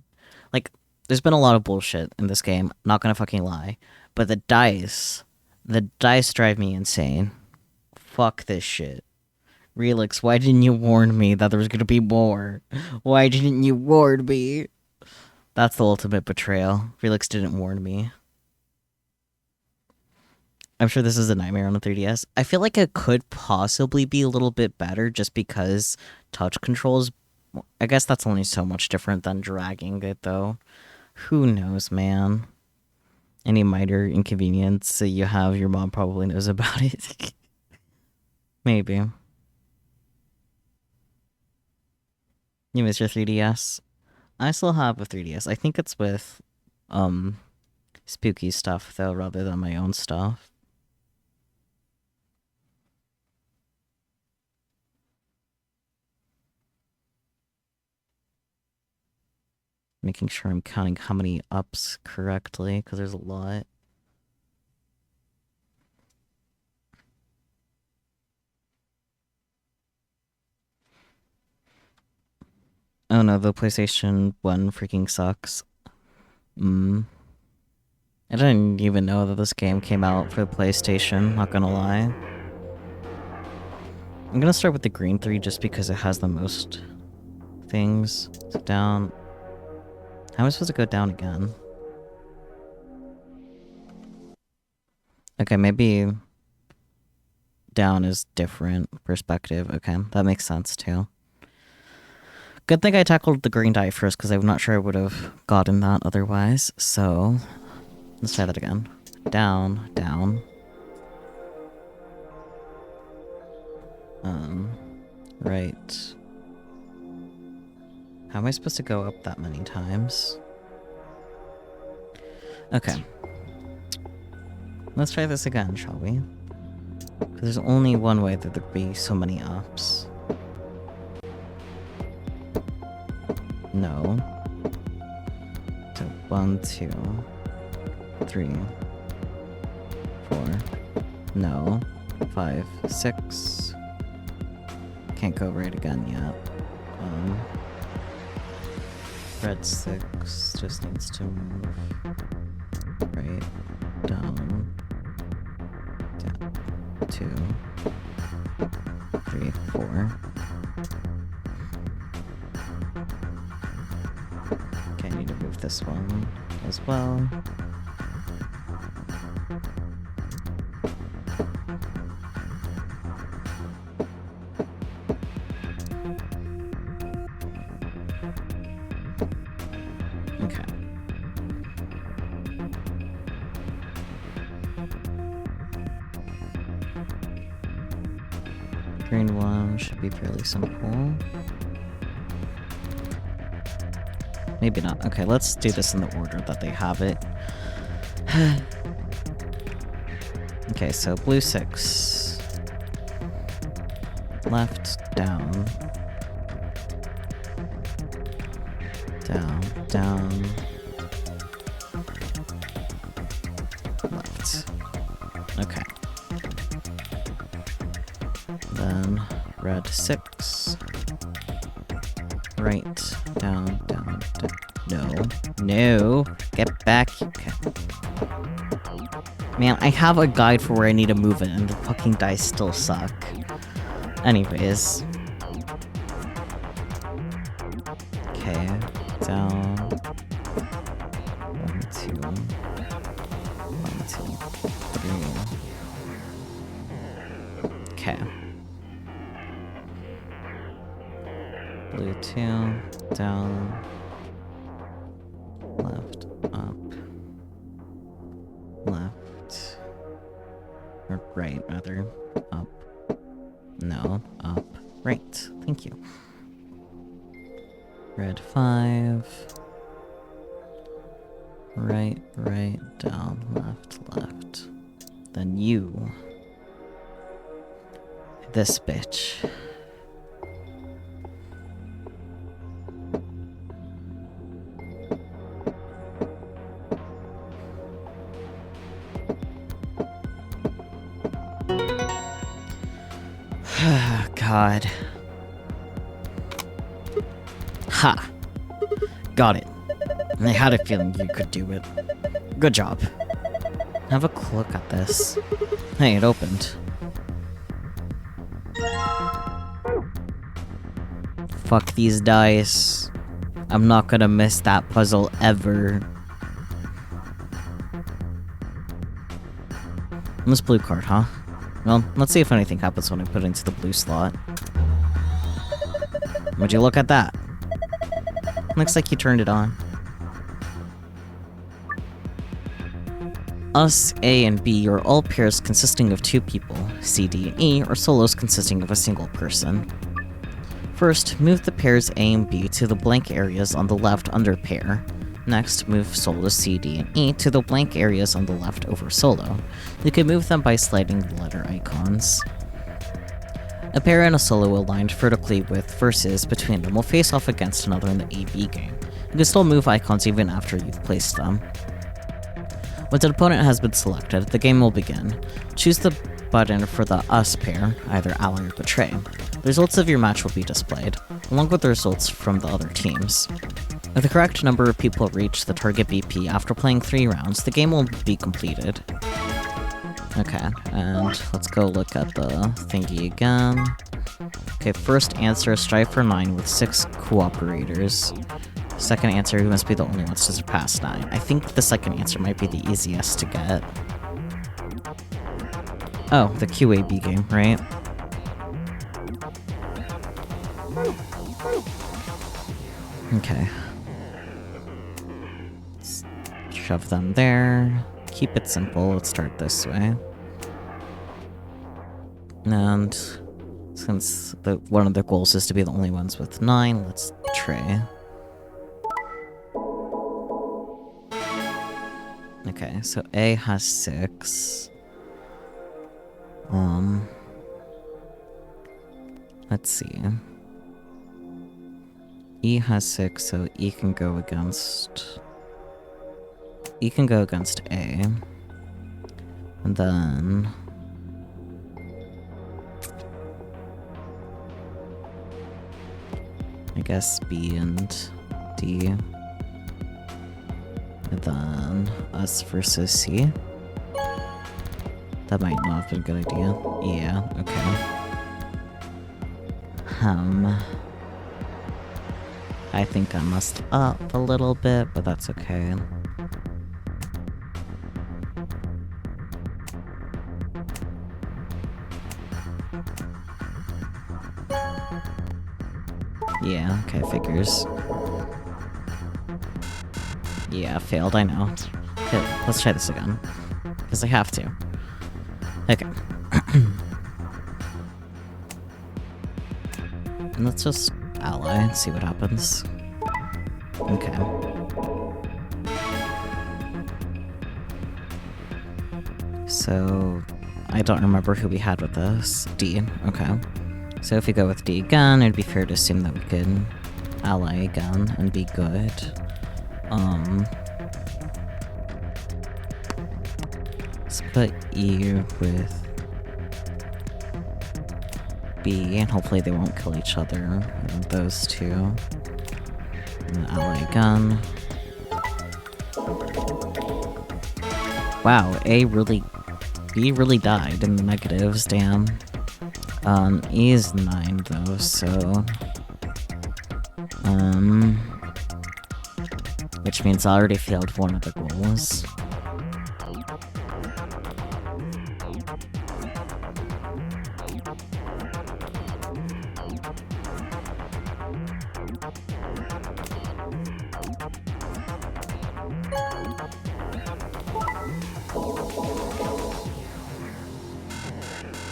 Like, there's been a lot of bullshit in this game, not gonna fucking lie. But the dice drive me insane. Fuck this shit. Relix, why didn't you warn me that there was gonna be more? Why didn't you warn me? That's the ultimate betrayal. Relix didn't warn me. I'm sure this is a nightmare on the 3DS. I feel like it could possibly be a little bit better just because touch controls... I guess that's only so much different than dragging it, though. Who knows, man? Any minor inconvenience that you have, your mom probably knows about it. Maybe. You miss your 3DS? I still have a 3DS. I think it's with, spooky stuff, though, rather than my own stuff. Making sure I'm counting how many ups correctly, because there's a lot. Oh no, the PlayStation 1 freaking sucks. I didn't even know that this game came out for the PlayStation, not gonna lie. I'm gonna start with the green 3 just because it has the most things. So down. How am I supposed to go down again? Okay, maybe down is different perspective. Okay, that makes sense too. Good thing I tackled the green die first, because I'm not sure I would have gotten that otherwise. So, let's try that again. Down, down. Right. How am I supposed to go up that many times? Okay. Let's try this again, shall we? Because there's only one way that there'd be so many ups. No. So 1, 2, 3, 4. No. 5, 6. Can't go right again yet. Red 6 just needs to move right, down, 2, 3, 4. Okay, I need to move this one as well. Okay. Green one should be fairly simple. Maybe not. Okay, let's do this in the order that they have it. Okay, so blue 6. Left, down. Down, down. Left. Okay. Then red 6. Right, down, down, down. No. No. Get back. Okay. Man, I have a guide for where I need to move it, and the fucking dice still suck. Anyways. Okay. Down. 1, 2. 1, 2, 3. Okay. Blue 2. Down. Left. Up. Left. Or right, rather. Up. No. Up. Right. Thank you. Red 5. Right, right, down, left, left. Then you. This bitch. God. Ha! Got it. I had a feeling you could do it. Good job. Have a look at this. Hey, it opened. Fuck these dice. I'm not gonna miss that puzzle ever. This blue card, huh? Well, let's see if anything happens when I put it into the blue slot. Would you look at that? Looks like you turned it on. Us, A, and B are all pairs consisting of 2 people. C, D, and E are solos consisting of a single person. First, move the pairs A and B to the blank areas on the left under pair. Next, move solos C, D, and E to the blank areas on the left over solo. You can move them by sliding the letter icons. A pair and a solo aligned vertically with verses between them will face off against another in the AB game. You can still move icons even after you've placed them. Once an opponent has been selected, the game will begin. Choose the button for the Us pair, either Ally or Betray. The results of your match will be displayed, along with the results from the other teams. If the correct number of people reach the target BP after playing 3 rounds, the game will be completed. Okay, and let's go look at the thingy again. Okay, first answer, strive for 9 with 6 cooperators. Second answer, who must be the only ones to surpass 9. I think the second answer might be the easiest to get. Oh, the QAB game, right? Okay. Let's shove them there. Keep it simple. Let's start this way. And since one of the goals is to be the only ones with 9, let's try. Okay, so A has 6. Let's see. E has 6, so E can go against A. And then I guess B and D. And then us versus C. That might not have been a good idea. Yeah, okay. I think I messed up a little bit, but that's okay. Yeah, okay, figures. Yeah, failed, I know. Okay, let's try this again. Because I have to. Okay. And let's just ally and see what happens. Okay. So, I don't remember who we had with us. D, okay. So if we go with D again, it'd be fair to assume that we could ally again and be good. Let's put E with B, and hopefully they won't kill each other. Those two. And then ally again. Wow, B really died in the negatives, damn. E is 9 though, so... which means I already failed one of the goals.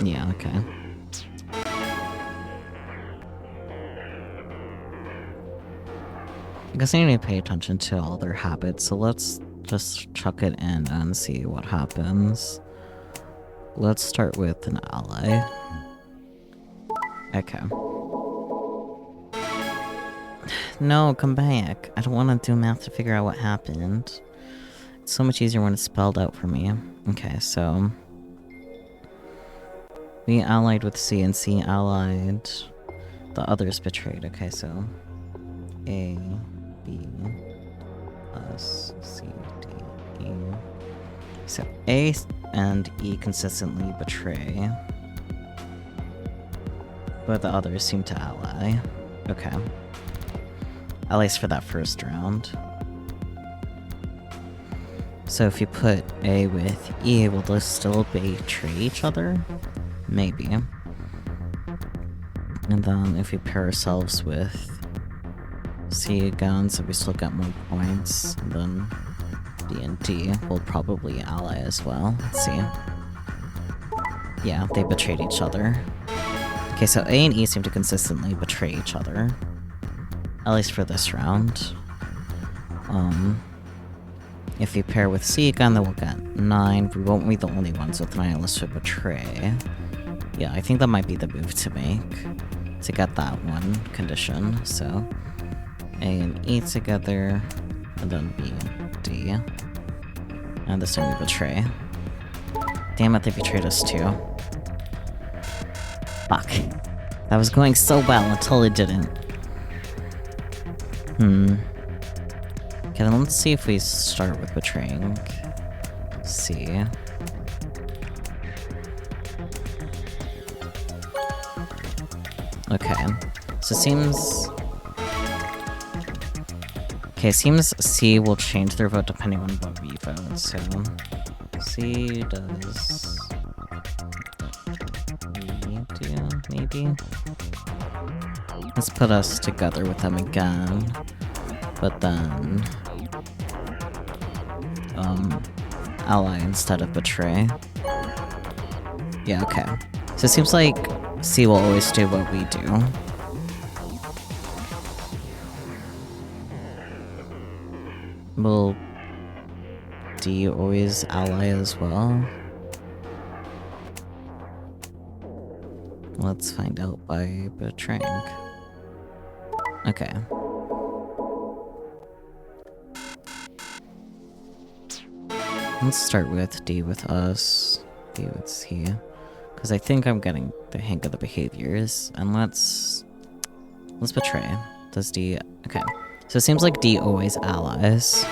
Yeah, okay. I guess I need to pay attention to all their habits, so let's just chuck it in and see what happens. Let's start with an ally. Okay. No, come back. I don't want to do math to figure out what happened. It's so much easier when it's spelled out for me. Okay, so... we allied with C, and C allied... the others betrayed. Okay, so... A... B... us... C... D... E... So A and E consistently betray. But the others seem to ally. Okay. At least for that first round. So if you put A with E, will they still betray each other? Maybe. And then if we pair ourselves with C again, so we still get more points, and then B and D will probably ally as well. Let's see. Yeah, they betrayed each other. Okay, so A and E seem to consistently betray each other. At least for this round. If we pair with C again, then we'll get 9. We won't be the only ones with 9 unless we betray. Yeah, I think that might be the move to make. To get that one condition, so... A and E together, and then B and D. And this time we betray. Damn it, they betrayed us too. Fuck. That was going so well until it didn't. Okay, then let's see if we start with betraying C. Okay, so it seems... okay, seems C will change their vote depending on what we vote, so... C does... we do, maybe? Let's put us together with them again. But then... ally instead of betray. Yeah, okay. So it seems like C will always do what we do. Will D always ally as well? Let's find out by betraying. Okay. Let's start with D with us, D with C, because I think I'm getting the hang of the behaviors, and let's betray. Does D... okay. So it seems like D always allies.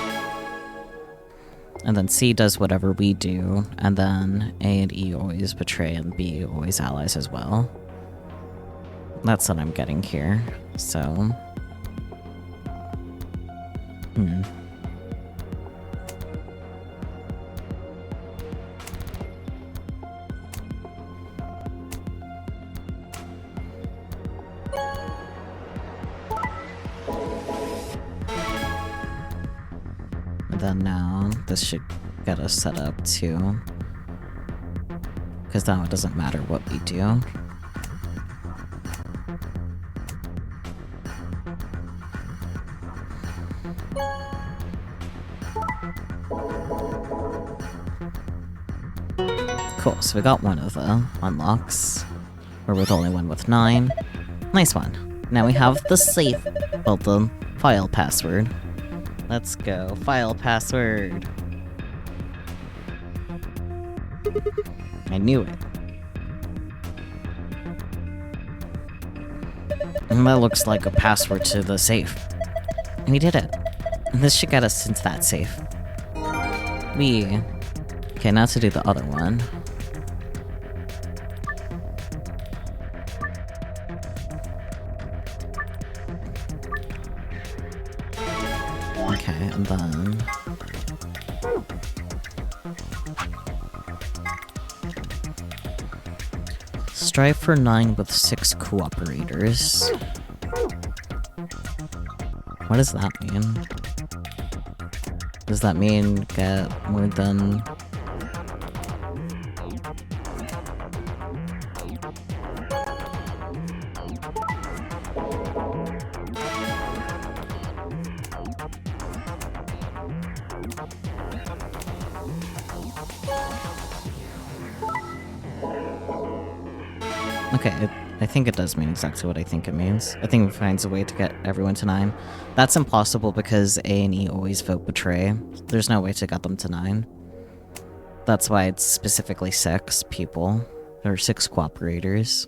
And then C does whatever we do, and then A and E always betray, and B always allies as well. That's what I'm getting here, so... And then now, this should get us set up too. Because now it doesn't matter what we do. Cool, so we got one of the unlocks. We're with only one with 9. Nice one. Now we have the safe, well, the file password. Let's go. File password. I knew it. And that looks like a password to the safe. And we did it. And this should get us into that safe. Okay, now to do the other one. Okay, and then... Strive for 9 with 6 cooperators. What does that mean? Does that mean get more than... Okay, I think it does mean exactly what I think it means. I think it finds a way to get everyone to 9. That's impossible because A and E always vote betray. There's no way to get them to 9. That's why it's specifically 6 people. There are 6 cooperators.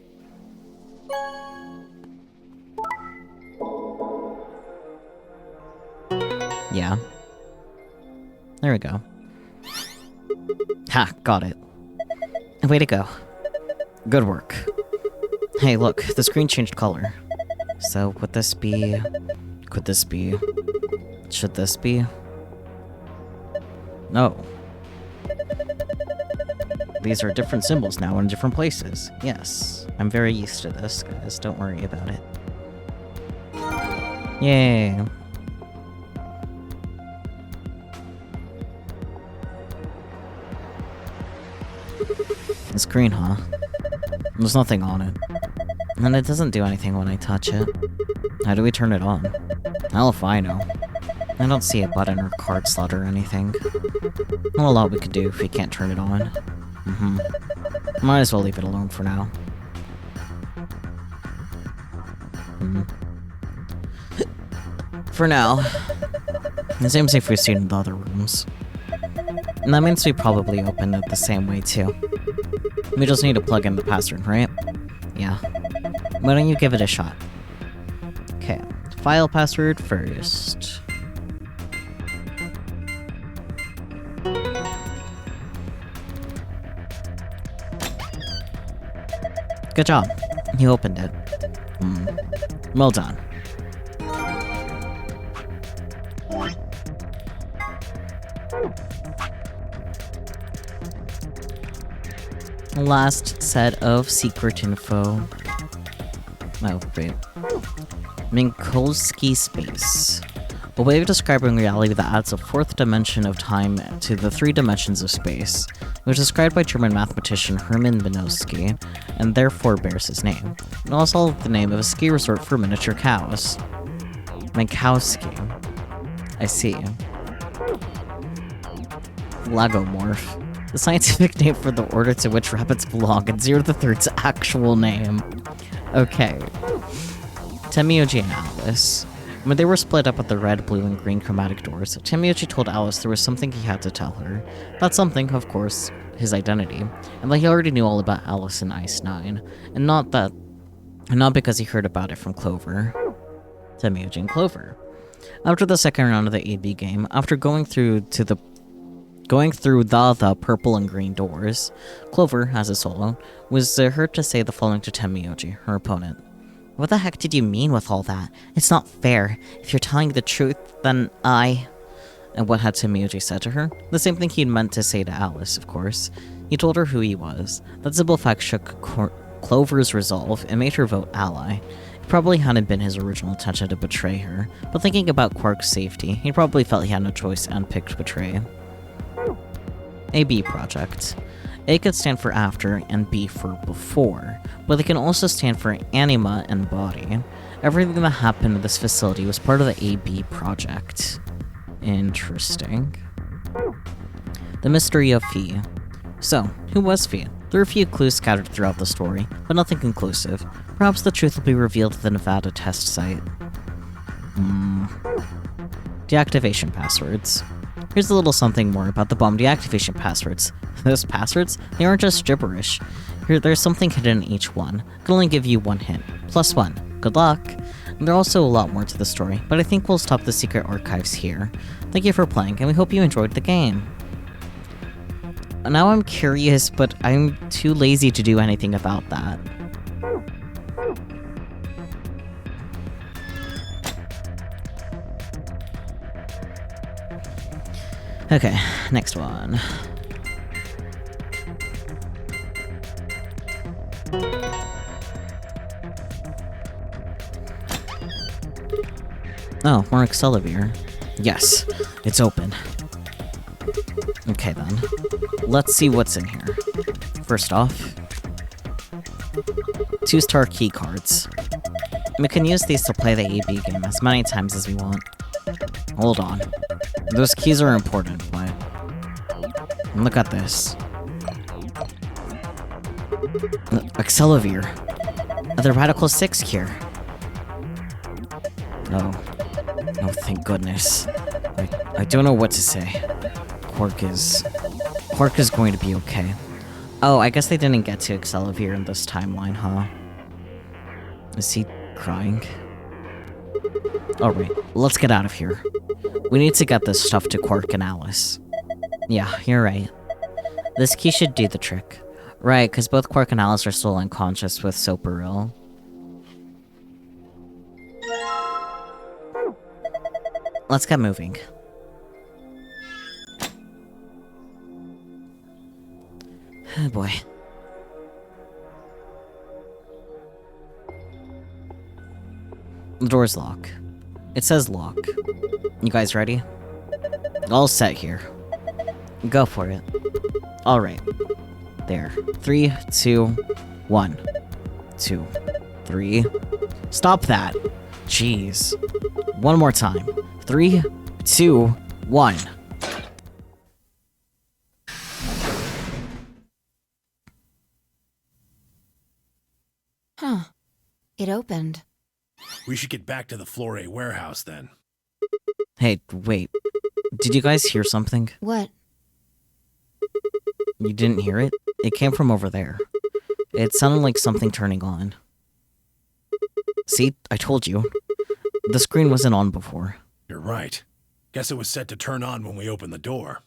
Yeah. There we go. Ha! Got it. Way to go. Good work. Hey, look, the screen changed color. So, would this be... Could this be... Should this be... No. These are different symbols now in different places. Yes. I'm very used to this, guys. Don't worry about it. Yay. It's green, huh? There's nothing on it. And it doesn't do anything when I touch it. How do we turn it on? Hell if I know. I don't see a button or card slot or anything. Not a lot we could do if we can't turn it on. Might as well leave it alone for now. For now. The same safe we've seen in the other rooms. And that means we probably opened it the same way too. We just need to plug in the password, right? Yeah. Why don't you give it a shot? Okay. File password first. Good job. You opened it. Well done. Last set of secret info. Oh, wait. Minkowski space. A way of describing reality that adds a 4th dimension of time to the 3 dimensions of space. It was described by German mathematician Hermann Minkowski, and therefore bears his name. It also the name of a ski resort for miniature cows. Minkowski. I see. Lagomorph. The scientific name for the order to which rabbits belong, and 0 to 3's actual name. Okay. Temioji and Alice. When they were split up at the red, blue, and green chromatic doors, Temioji told Alice there was something he had to tell her. That something, of course, his identity, and that he already knew all about Alice and Ice 9, and not because he heard about it from Clover. Temioji and Clover. After the second round of the AB game, after going through the purple and green doors, Clover, as a solo, was heard to say the following to Tenmyoji, her opponent. What the heck did you mean with all that? It's not fair. If you're telling the truth, then I... And what had Tenmyoji said to her? The same thing he'd meant to say to Alice, of course. He told her who he was. That simple fact shook Clover's resolve and made her vote ally. It probably hadn't been his original intention to betray her, but thinking about Quark's safety, he probably felt he had no choice and picked betray. AB project. A could stand for after and B for before, but they can also stand for anima and body. Everything that happened in this facility was part of the AB project. Interesting. The mystery of Fee. So, who was Fee? There are a few clues scattered throughout the story, but nothing conclusive. Perhaps the truth will be revealed at the Nevada test site. Deactivation passwords. Here's a little something more about the bomb deactivation passwords. Those passwords, they aren't just gibberish. There's something hidden in each one. I can only give you one hint. +1. Good luck. And there are also a lot more to the story, but I think we'll stop the secret archives here. Thank you for playing, and we hope you enjoyed the game. Now I'm curious, but I'm too lazy to do anything about that. Okay, next one. Oh, more Accelavir. Yes, it's open. Okay then. Let's see what's in here. First off, 2-star key cards. We can use these to play the AB game as many times as we want. Hold on. Those keys are important, but... Look at this. Accelavir. The Radical 6 cure. Oh. Oh, thank goodness. I don't know what to say. Quark is going to be okay. Oh, I guess they didn't get to Accelavir in this timeline, huh? Is he crying? Alright, let's get out of here. We need to get this stuff to Quark and Alice. Yeah, you're right. This key should do the trick. Right, because both Quark and Alice are still unconscious with Soparil. Let's get moving. Oh boy. The door's locked. It says lock. You guys ready? All set here. Go for it. Alright. There. 3, 2, 1. 2, 3. Stop that! Jeez. One more time. 3, 2, 1. Huh. It opened. We should get back to the Flore warehouse then. Hey, wait. Did you guys hear something? What? You didn't hear it? It came from over there. It sounded like something turning on. See? I told you. The screen wasn't on before. You're right. Guess it was set to turn on when we opened the door.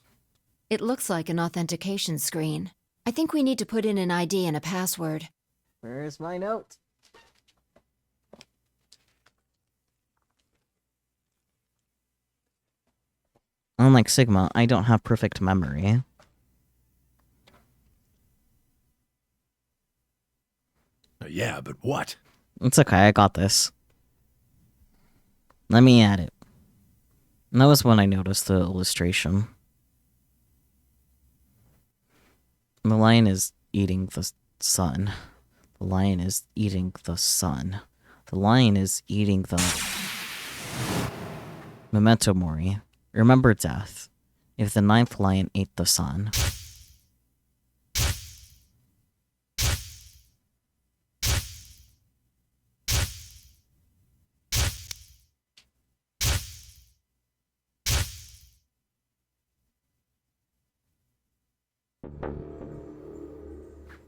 It looks like an authentication screen. I think we need to put in an ID and a password. Where's my note? Unlike Sigma, I don't have perfect memory. Yeah, but what? It's okay, I got this. Let me add it. That was when I noticed the illustration. The lion is eating the sun. The lion is eating the sun. The lion is eating the... Memento Mori. Remember death. If the 9th lion ate the sun.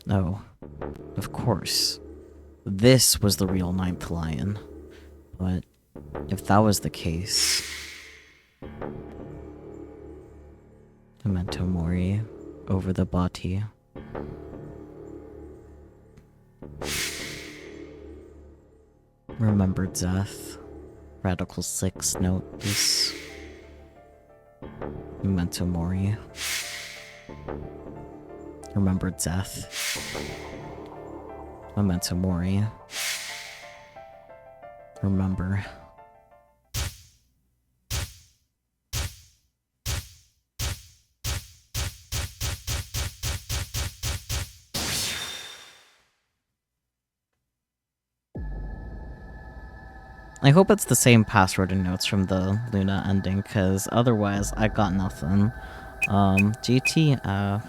Oh, of course. This was the real 9th lion. But If that was the case... Memento Mori over the body. Remember death. Radical 6 notes. Memento Mori. Remember death. Memento Mori. Remember. I hope it's the same password and notes from the Luna ending, because otherwise I got nothing. GTF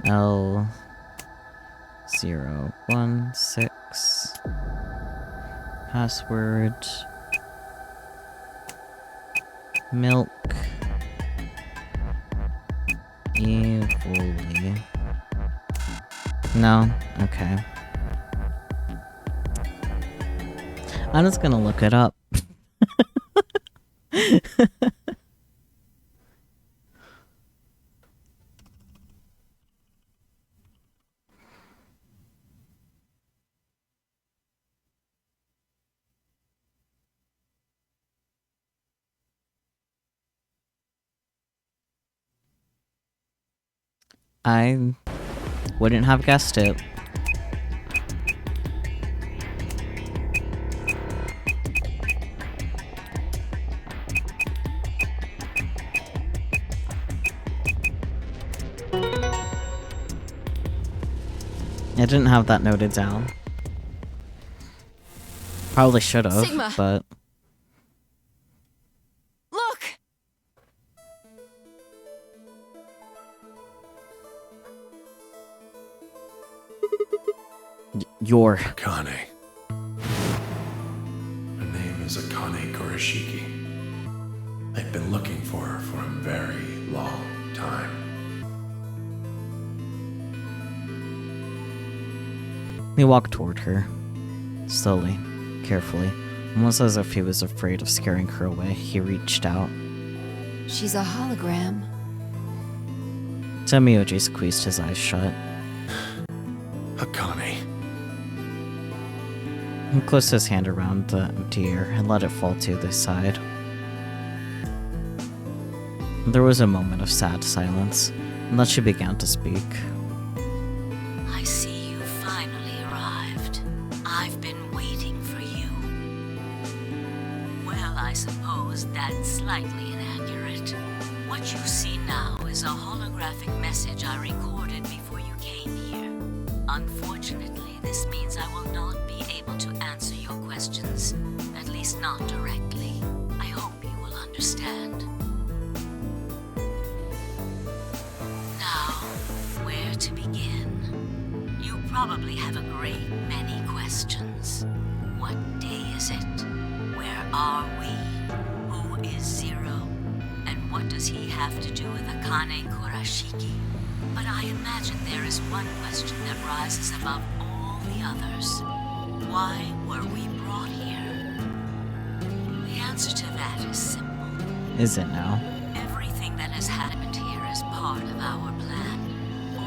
L 016 password milk evilly. No? Okay. I'm just gonna look it up. I wouldn't have guessed it. I didn't have that noted down. Probably should have, Sigma. but... Look! Your... Akane. Her name is Akane Kurashiki. I've been looking for her for a very long time. He walked toward her. Slowly, carefully, almost as if he was afraid of scaring her away. He reached out. She's a hologram. Temioji squeezed his eyes shut. Akane. He closed his hand around the empty air and let it fall to the side. There was a moment of sad silence, and then she began to speak. I see you finally arrived. I've been waiting for you. Well, I suppose that's slightly inaccurate. What you see now is a holographic message I recorded before you came here. Unfortunately, this means I will not be able to answer your questions, at least not directly. I hope you will understand. Now, where to begin? You probably have a great many questions. What day is it? Where are we? Who is Zero? And what does he have to do with Akane Kurashiki? But I imagine there is one question that rises above all the others. Why were we brought here? The answer to that is simple. Is it now? Everything that has happened here is part of our plan.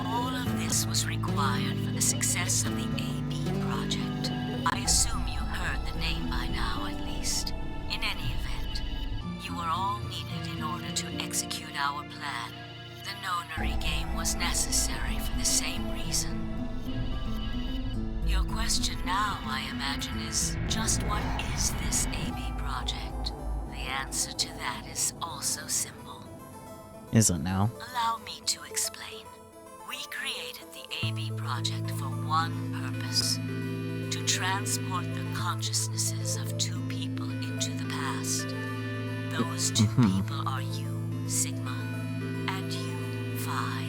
All of this was required for the success of the AB project. I assume you heard the name by now, at least. In any event, you are all needed in order to execute our plan. The nonary game was necessary for the same reason. Your question now, I imagine, is just what is this AB project? The answer to that is also simple. Is it now? Allow me to explain. We created the AB project for one purpose: to transport the consciousnesses of two people into the past. Those two people are you, Sigma, and you, Phi.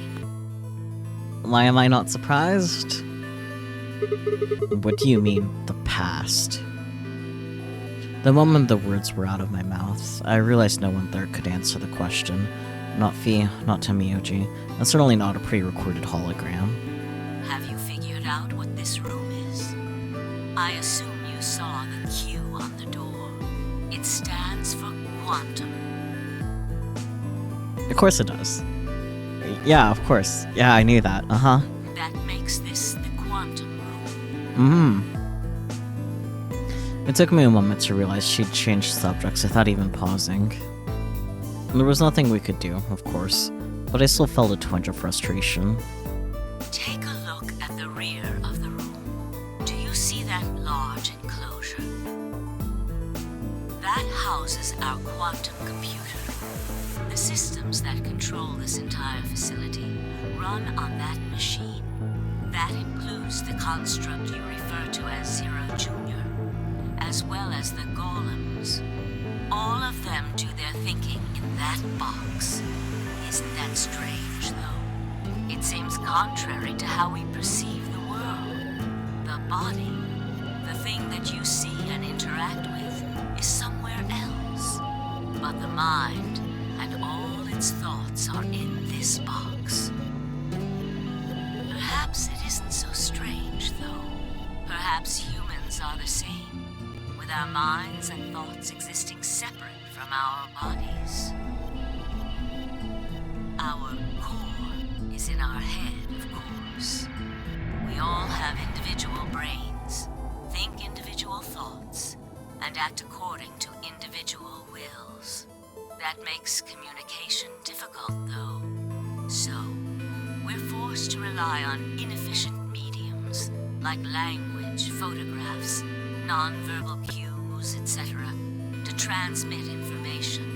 Why am I not surprised? What do you mean, the past? The moment the words were out of my mouth, I realized no one there could answer the question. Not Fi, not Temioji, and certainly not a pre-recorded hologram. Have you figured out what this room is? I assume you saw the Q on the door. It stands for quantum. Of course it does. Yeah, of course. Yeah, I knew that. Uh-huh. That makes this the quantum room. It took me a moment to realize she'd changed subjects without even pausing. There was nothing we could do, of course, but I still felt a twinge of frustration. Take a look at the rear of the room. Do you see that large enclosure? That houses our quantum computer. The systems that control this entire facility run on that machine. That includes the construct you refer to as Zero Junior, as well as the golems. All of them do their thinking in that box. Isn't that strange, though? It seems contrary to how we perceive the world. The body, the thing that you see and interact with, is somewhere else. But the mind and all its thoughts are in this box. Perhaps it isn't so strange, though. Perhaps humans are the same, with our minds and thoughts existing separate from our bodies. Our core is in our head, of course. We all have individual brains, think individual thoughts, and act according to individual wills. That makes communication difficult, though. So, we're forced to rely on inefficient mediums, like language, photographs, non-verbal cues, etc., to transmit information.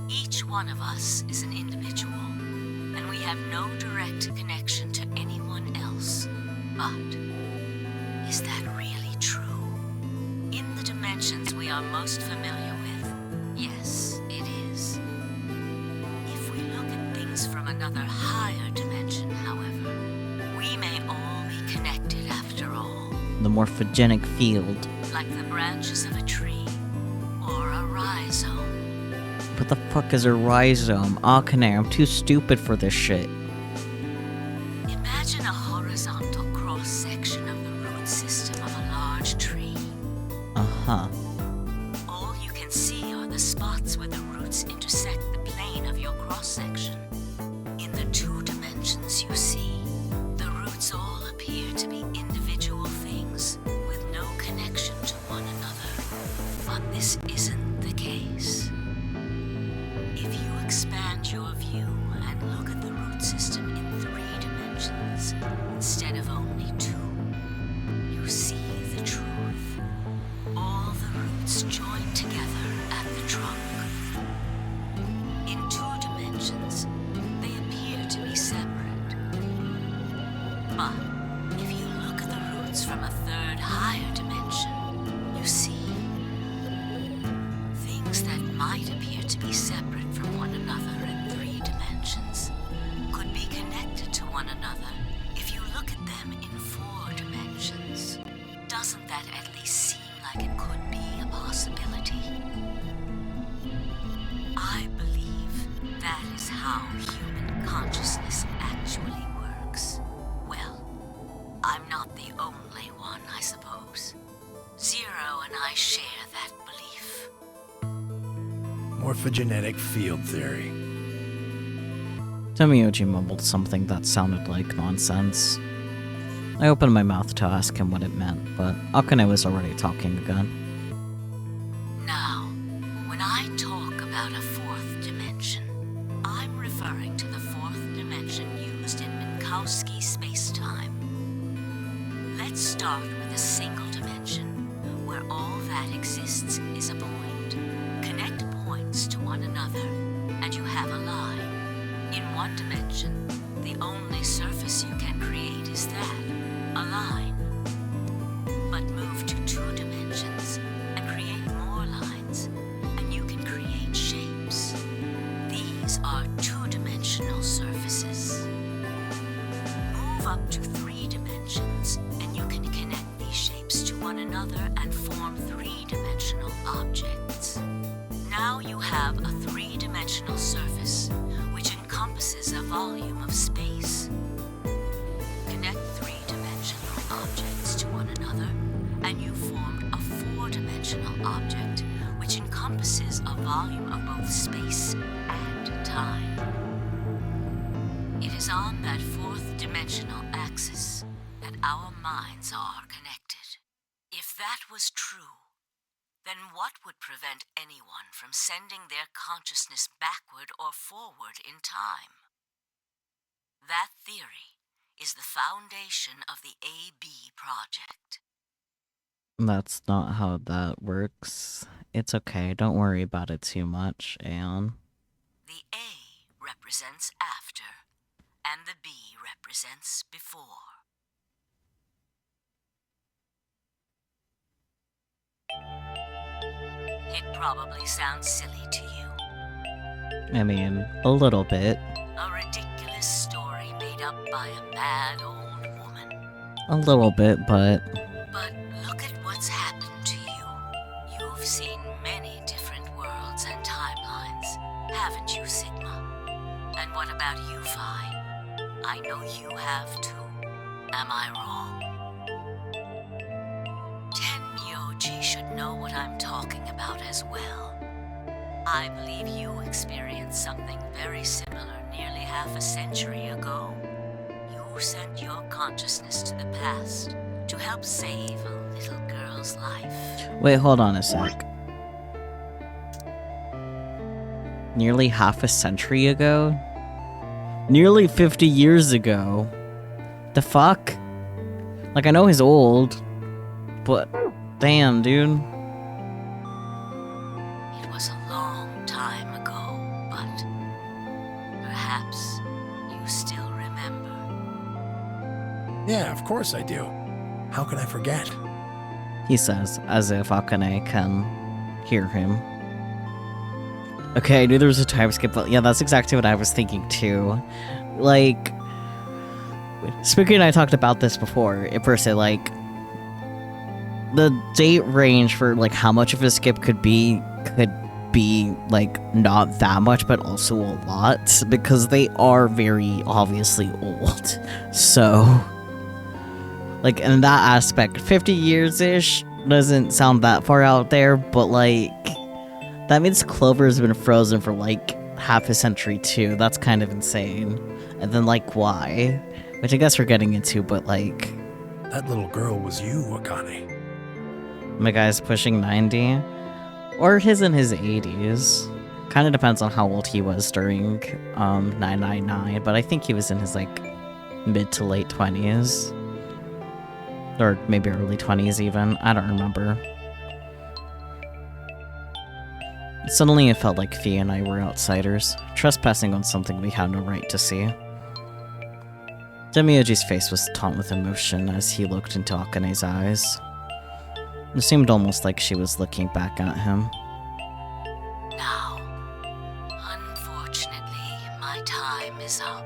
Each one of us is an individual, and we have no direct connection to anyone else. But, is that really true? In the dimensions we are most familiar with, yes, it is. If we look at things from another higher dimension, however, we may all be connected after all. The morphogenic field. Like the branches of a tree, or a rhizome. What the fuck is a rhizome? Akane, I'm too stupid for this shit. Imagine a horizontal cross-section of the root system of a large tree. Uh-huh. All you can see are the spots where the roots intersect the plane of your cross-section. In the 2 dimensions you see, the roots all appear to be individual things with no connection to one another. But this isn't the case. If you expand your view and look at the root system in 3 dimensions instead of only 2, you see the truth. All the roots join together at the trunk. In 2 dimensions, they appear to be separate. But if you look at the roots from a 3rd higher dimension, you see things that might appear to be separate from one another in 3 dimensions could be connected to one another if you look at them in 4 dimensions. Doesn't that at least seem like it could be a possibility? I believe that is how human consciousness actually works. Well, I'm not the only one, I suppose. Zero and I share that belief. Morphogenetic field theory. Tomiyoji mumbled something that sounded like nonsense. I opened my mouth to ask him what it meant, but Akane was already talking again. Now, when I talk about a 4th dimension, I'm referring to the 4th dimension used in Minkowski space-time. Let's start with a single dimension, where all that exists is a point. Connect points to one another, and you have a line. In 1 dimension, the only surface you can create is that, a line. But move to 2 dimensions and create more lines, and you can create shapes. These are 2-dimensional surfaces. Move up to 3 dimensions, and you can connect these shapes to one another and form 3-dimensional objects. Now you have a 3-dimensional surface, which encompasses a volume of space. Connect 3-dimensional objects to one another, and you volume of both space and time. It is on that fourth dimensional axis that our minds are connected. If that was true, then what would prevent anyone from sending their consciousness backward or forward in time? That theory is the foundation of the AB project. That's not how that works. It's okay, don't worry about it too much, Aeon. The A represents after, and the B represents before. It probably sounds silly to you. I mean, a little bit. A ridiculous story made up by a mad old woman. A little bit, but... But look at what's happened to you. You've seen many different worlds and timelines, haven't you, Sigma? And what about you, Phi? I know you have too. Am I wrong? Tenmyoji should know what I'm talking about as well. I believe you experienced something very similar nearly half a century ago. You sent your consciousness to the past to help save a little girl's life. Wait, hold on a sec. Nearly half a century ago? Nearly 50 years ago? The fuck? Like, I know he's old, but damn, dude. It was a long time ago, but perhaps you still remember. Yeah, of course I do. How could I forget? He says, as if Akane can hear him. Okay, I knew there was a time skip, but yeah, that's exactly what I was thinking too. Like, Spooky and I talked about this before, per se, like, the date range for, like, how much of a skip could be, like, not that much, but also a lot, because they are very obviously old. So, like, in that aspect, 50 years-ish doesn't sound that far out there, but, like, that means Clover's been frozen for, like, half a century, too. That's kind of insane. And then, like, why? Which I guess we're getting into, but, like... That little girl was you, Akane. My guy's pushing 90. Or he's in his 80s. Kind of depends on how old he was during 999, but I think he was in his, like, mid to late 20s. Or maybe early 20s even. I don't remember. Suddenly it felt like Fia and I were outsiders, trespassing on something we had no right to see. Demioji's face was taut with emotion as he looked into Akane's eyes. It seemed almost like she was looking back at him. Now, unfortunately, my time is up.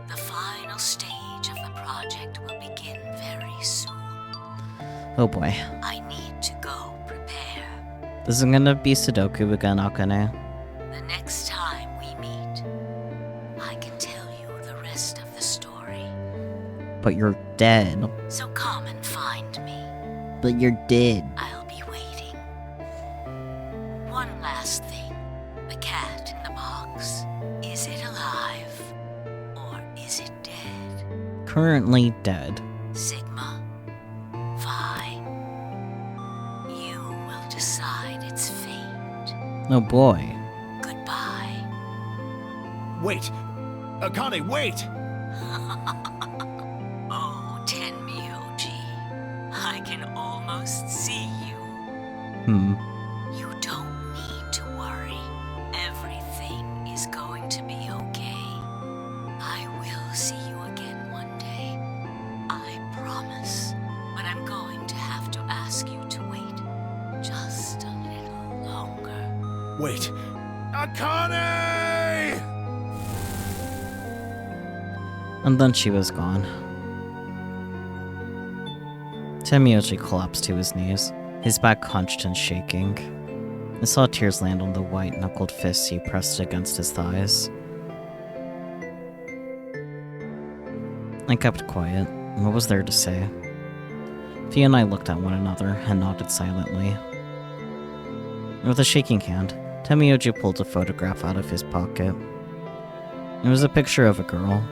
The final stage of the project will begin very soon. Oh boy. I need to go prepare. This is gonna be Sudoku again, Akane. The next time we meet, I can tell you the rest of the story. But you're dead. So come and find me. But you're dead. I'll be waiting. One last thing. The cat in the box. Is it alive? Or is it dead? Currently dead. Sigma. Phi. You will decide its fate. Oh boy. Goodbye. Wait! Akane, wait! Oh, Tenmyoji. I can almost see you. You don't need to worry. Everything is going to be okay. I will see you again one day. I promise. But I'm going to have to ask you to wait just a little longer. Wait! Akane! And then she was gone. Temioji collapsed to his knees, his back hunched and shaking. I saw tears land on the white-knuckled fists he pressed against his thighs. I kept quiet. What was there to say? Fia and I looked at one another and nodded silently. With a shaking hand, Temioji pulled a photograph out of his pocket. It was a picture of a girl.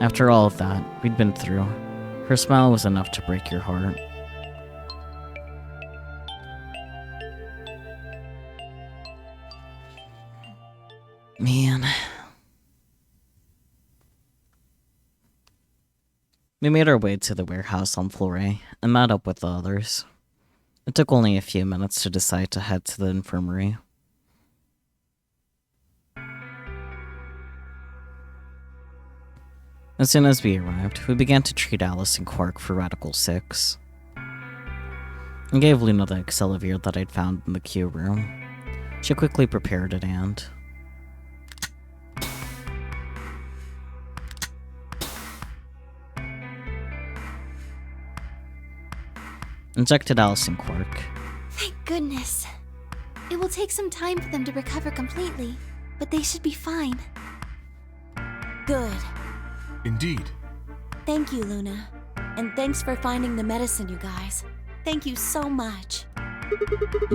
After all of that we'd been through, her smile was enough to break your heart. Man. We made our way to the warehouse on Flore and met up with the others. It took only a few minutes to decide to head to the infirmary. As soon as we arrived, we began to treat Alice and Quark for Radical 6. I gave Luna the Accelavir that I'd found in the queue room. She quickly prepared it and... injected Alice and Quark. Thank goodness. It will take some time for them to recover completely, but they should be fine. Good. Indeed. Thank you, Luna. And thanks for finding the medicine, you guys. Thank you so much.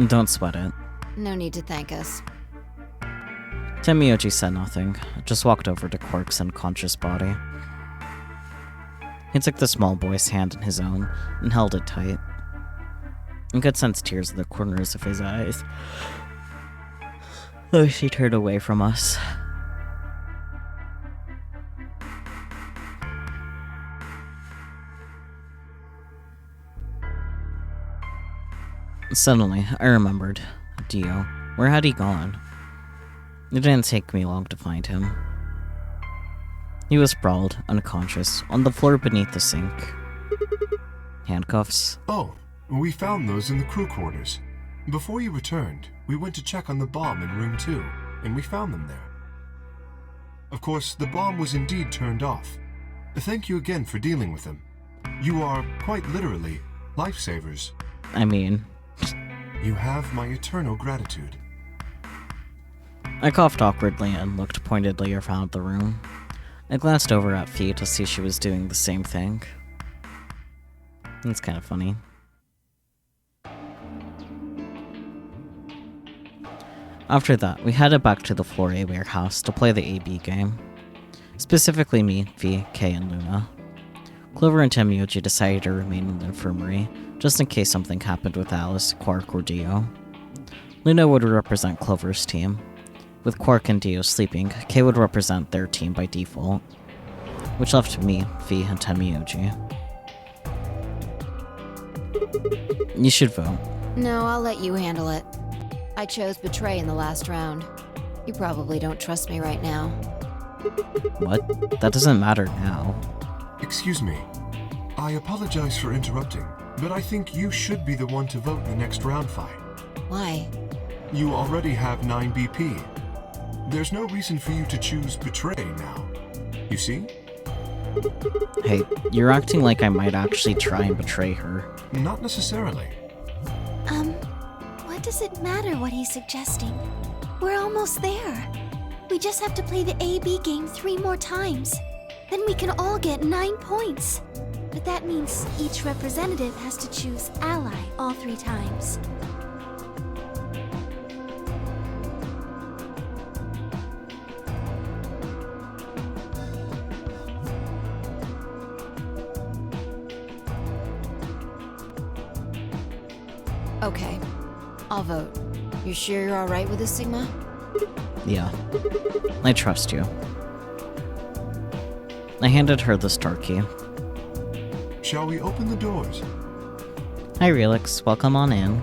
Don't sweat it. No need to thank us. Temioji said nothing, just walked over to Quark's unconscious body. He took the small boy's hand in his own and held it tight. You could sense tears in the corners of his eyes. Oh, she turned away from us. Suddenly, I remembered. Dio. Where had he gone? It didn't take me long to find him. He was sprawled, unconscious, on the floor beneath the sink. Handcuffs. Oh, we found those in the crew quarters. Before you returned, we went to check on the bomb in room 2, and we found them there. Of course, the bomb was indeed turned off. Thank you again for dealing with them. You are, quite literally, lifesavers. I mean... You have my eternal gratitude. I coughed awkwardly and looked pointedly around the room. I glanced over at Fee to see she was doing the same thing. It's kind of funny. After that, we headed back to the Flore warehouse to play the AB game. Specifically me, Fee, Kay, and Luna. Clover and Temioji decided to remain in the infirmary, just in case something happened with Alice, Quark, or Dio. Luna would represent Clover's team. With Quark and Dio sleeping, Kay would represent their team by default, which left me, Fee, and Temioji. You should vote. No, I'll let you handle it. I chose Betray in the last round. You probably don't trust me right now. What? That doesn't matter now. Excuse me. I apologize for interrupting, but I think you should be the one to vote in the next round fight. Why? You already have 9 BP. There's no reason for you to choose Betray now. You see? Hey, you're acting like I might actually try and betray her. Not necessarily. What does it matter what he's suggesting? We're almost there. We just have to play the AB game 3 more times. Then we can all get 9 points. But that means each representative has to choose ally all 3 times. Okay, I'll vote. You sure you're alright with this, Sigma? Yeah. I trust you. I handed her the star key. Shall we open the doors? Hi, Relix. Welcome on in.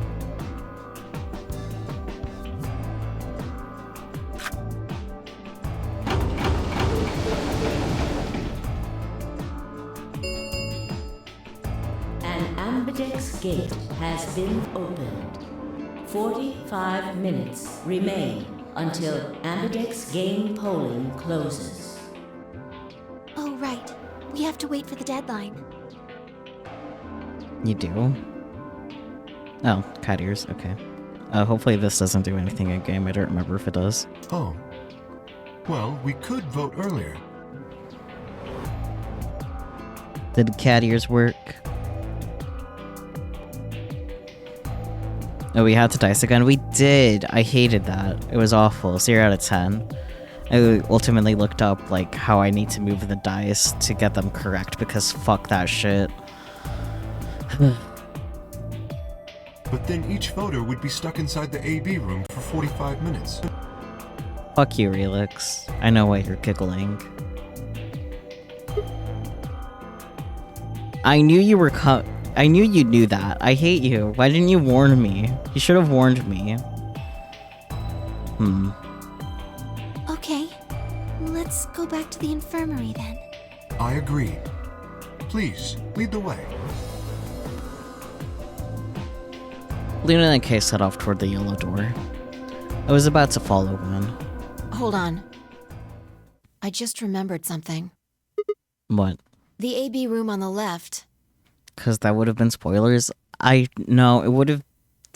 An ambidex gate has been opened. 45 minutes remain until ambidex game polling closes. Oh, right. We have to wait for the deadline. You do? Oh, cat ears. Okay. Hopefully this doesn't do anything in game. I don't remember if it does. Oh. Well, we could vote earlier. Did cat ears work? Oh, we had to dice again? We did! I hated that. It was awful. 0 out of 10. I ultimately looked up, like, how I need to move the dice to get them correct, because fuck that shit. But then each voter would be stuck inside the AB room for 45 minutes. Fuck you, Relix. I know why you're giggling. I knew you were I knew you knew that. I hate you. Why didn't you warn me? You should have warned me. Okay, let's go back to the infirmary then. I agree. Please, lead the way. Luna and Kay set off toward the yellow door. I was about to follow one. Hold on. I just remembered something. What? The AB room on the left. Because that would have been spoilers? No, it would have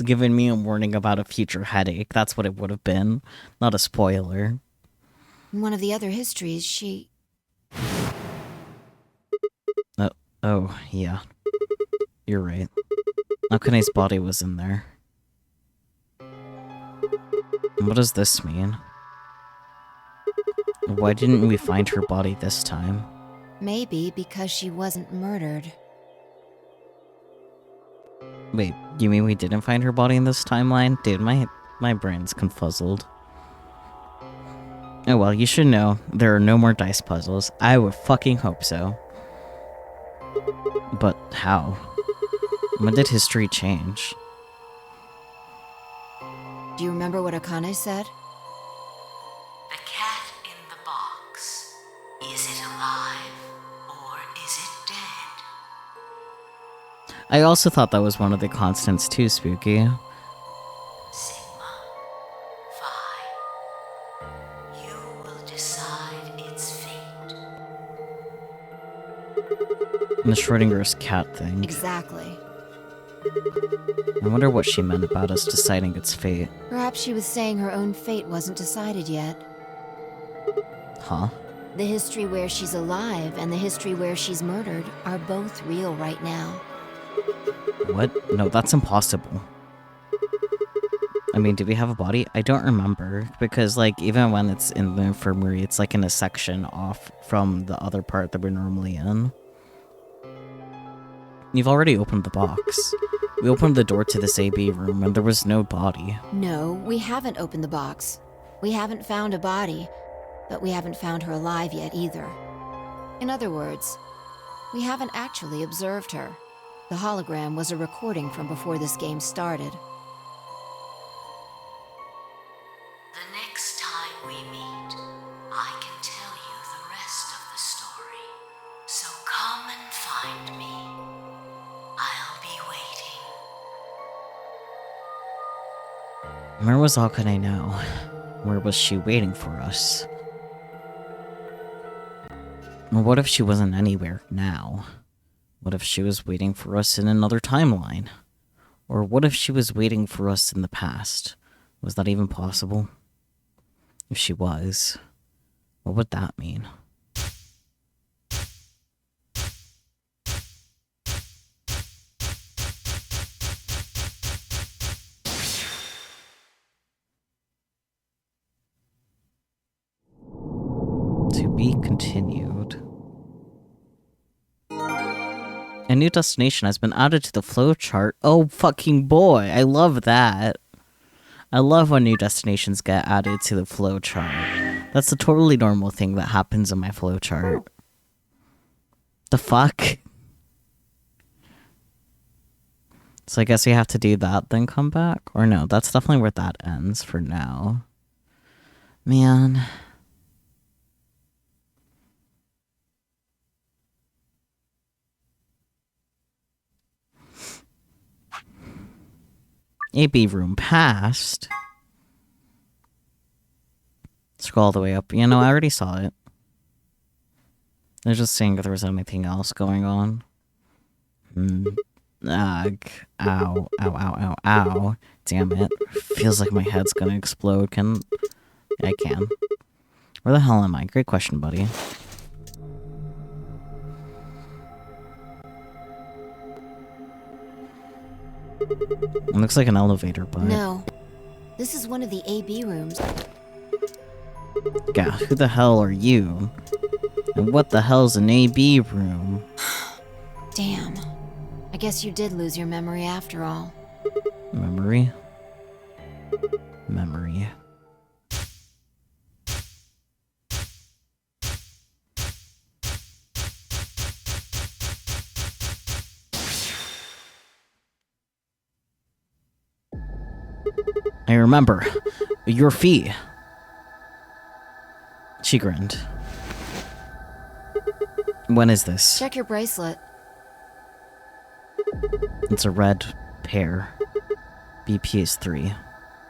given me a warning about a future headache. That's what it would have been. Not a spoiler. In one of the other histories, she... Oh, yeah. You're right. Akane's body was in there. What does this mean? Why didn't we find her body this time? Maybe because she wasn't murdered. Wait, you mean we didn't find her body in this timeline? Dude, my brain's confuzzled. Oh well, you should know, there are no more dice puzzles. I would fucking hope so. But how? When did history change? Do you remember what Akane said? The cat in the box. Is it alive or is it dead? I also thought that was one of the constants too, Spooky. Sigma. Phi. You will decide its fate. And the Schrodinger's cat thing. Exactly. I wonder what she meant about us deciding its fate. Perhaps she was saying her own fate wasn't decided yet. Huh? The history where she's alive and the history where she's murdered are both real right now. What? No, that's impossible. I mean, do we have a body? I don't remember, because, like, even when it's in the infirmary, it's, like, in a section off from the other part that we're normally in. You've already opened the box. We opened the door to this AB room, and there was no body. No, we haven't opened the box. We haven't found a body, but we haven't found her alive yet either. In other words, we haven't actually observed her. The hologram was a recording from before this game started. The next time we meet, I can tell you the rest of the story. So come and find me. I'll be waiting. Where was Akane now? Where was she waiting for us? Or what if she wasn't anywhere now? What if she was waiting for us in another timeline? Or what if she was waiting for us in the past? Was that even possible? If she was, what would that mean? To be continued. A new destination has been added to the flowchart. Oh, fucking boy. I love that. I love when new destinations get added to the flowchart. That's a totally normal thing that happens in my flowchart. The fuck? So I guess we have to do that, then come back? Or no, that's definitely where that ends for now. Man. AB room passed. Scroll all the way up. You know, I already saw it. I was just seeing if there was anything else going on. Ugh. Ow. Ow, ow, ow, ow. Damn it. Feels like my head's gonna explode. I can. Where the hell am I? Great question, buddy. It looks like an elevator, but... No. This is one of the AB rooms. Yeah, who the hell are you? And what the hell's an AB room? Damn. I guess you did lose your memory after all. Memory? Memory. I remember. Your fee. She grinned. When is this? Check your bracelet. It's a red pair. BP is 3.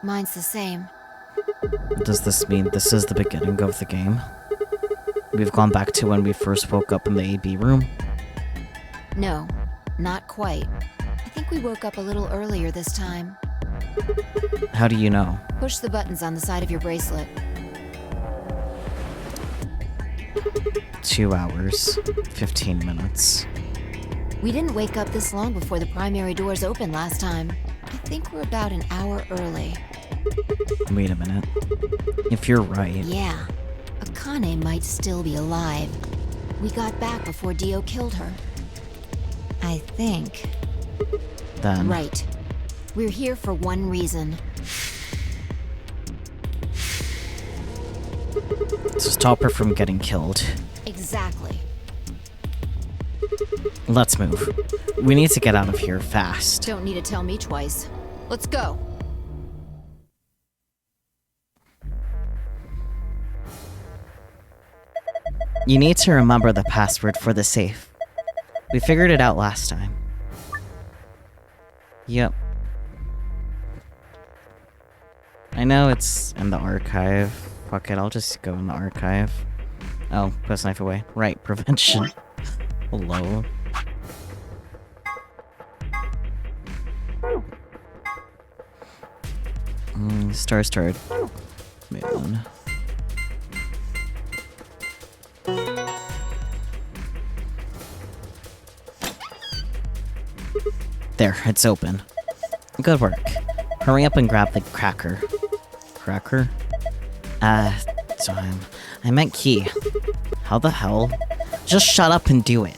Mine's the same. Does this mean this is the beginning of the game? We've gone back to when we first woke up in the AB room? No, not quite. I think we woke up a little earlier this time. How do you know? Push the buttons on the side of your bracelet. 2 hours, 15 minutes. We didn't wake up this long before the primary doors opened last time. I think we're about an hour early. Wait a minute. If you're right, Yeah, Akane might still be alive. We got back before Dio killed her. I think. then... Right. We're here for one reason. To stop her from getting killed. Exactly. Let's move. We need to get out of here fast. Don't need to tell me twice. Let's go. You need to remember the password for the safe. We figured it out last time. Yep. I know it's in the archive. Fuck it, I'll just go in the archive. Oh, put a knife away. Right, prevention. Hello. Starred. Wait on. There, it's open. Good work. Hurry up and grab the cracker. Cracker? Time. I meant key. How the hell? Just shut up and do it.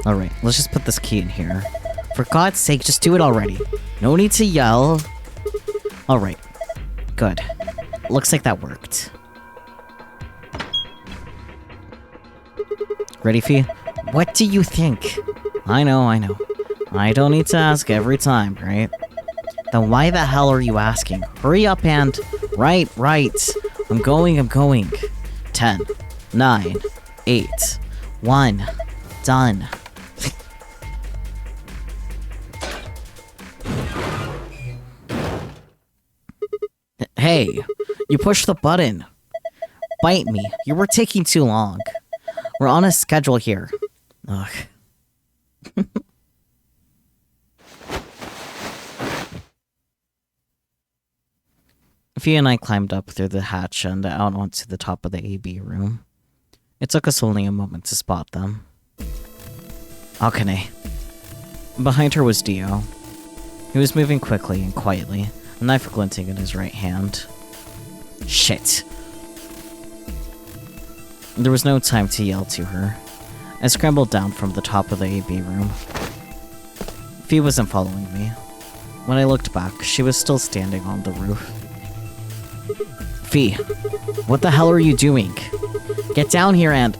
Alright, let's just put this key in here. For God's sake, just do it already. No need to yell. Alright. Good. Looks like that worked. Ready, Fee? What do you think? I know. I don't need to ask every time, right? Then why the hell are you asking? Hurry up and... Right. I'm going. 10, 9, 8, 1. Done. Hey, you pushed the button. Bite me. You were taking too long. We're on a schedule here. Ugh. Fia and I climbed up through the hatch and out onto the top of the AB room. It took us only a moment to spot them. Akane. Behind her was Dio. He was moving quickly and quietly, a knife glinting in his right hand. Shit. There was no time to yell to her. I scrambled down from the top of the AB room. Fee wasn't following me. When I looked back, she was still standing on the roof. Fee, what the hell are you doing? Get down here and...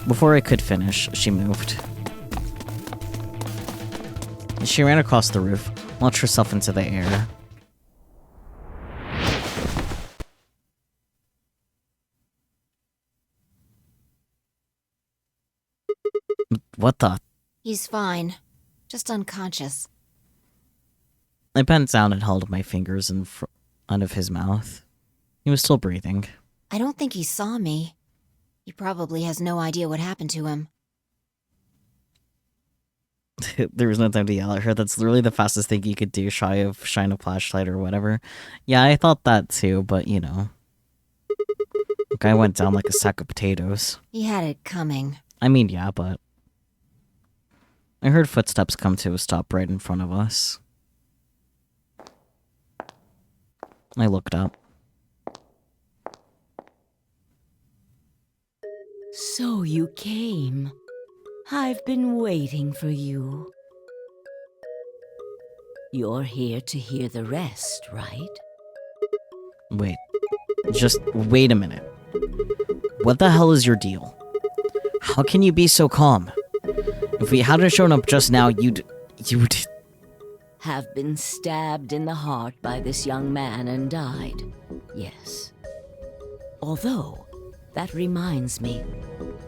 Before I could finish, she moved. She ran across the roof, launched herself into the air. What the? He's fine. Just unconscious. I bent down and held my fingers in front of his mouth. He was still breathing. I don't think he saw me. He probably has no idea what happened to him. There was no time to yell at her. That's literally the fastest thing you could do, shy of shine a flashlight or whatever. Yeah, I thought that too, but you know. Guy went down like a sack of potatoes. He had it coming. I mean, yeah, but... I heard footsteps come to a stop right in front of us. I looked up. So you came. I've been waiting for you. You're here to hear the rest, right? Wait. Just wait a minute. What the hell is your deal? How can you be so calm? If we hadn't shown up just now, you'd... Have been stabbed in the heart by this young man and died. Yes. Although, that reminds me,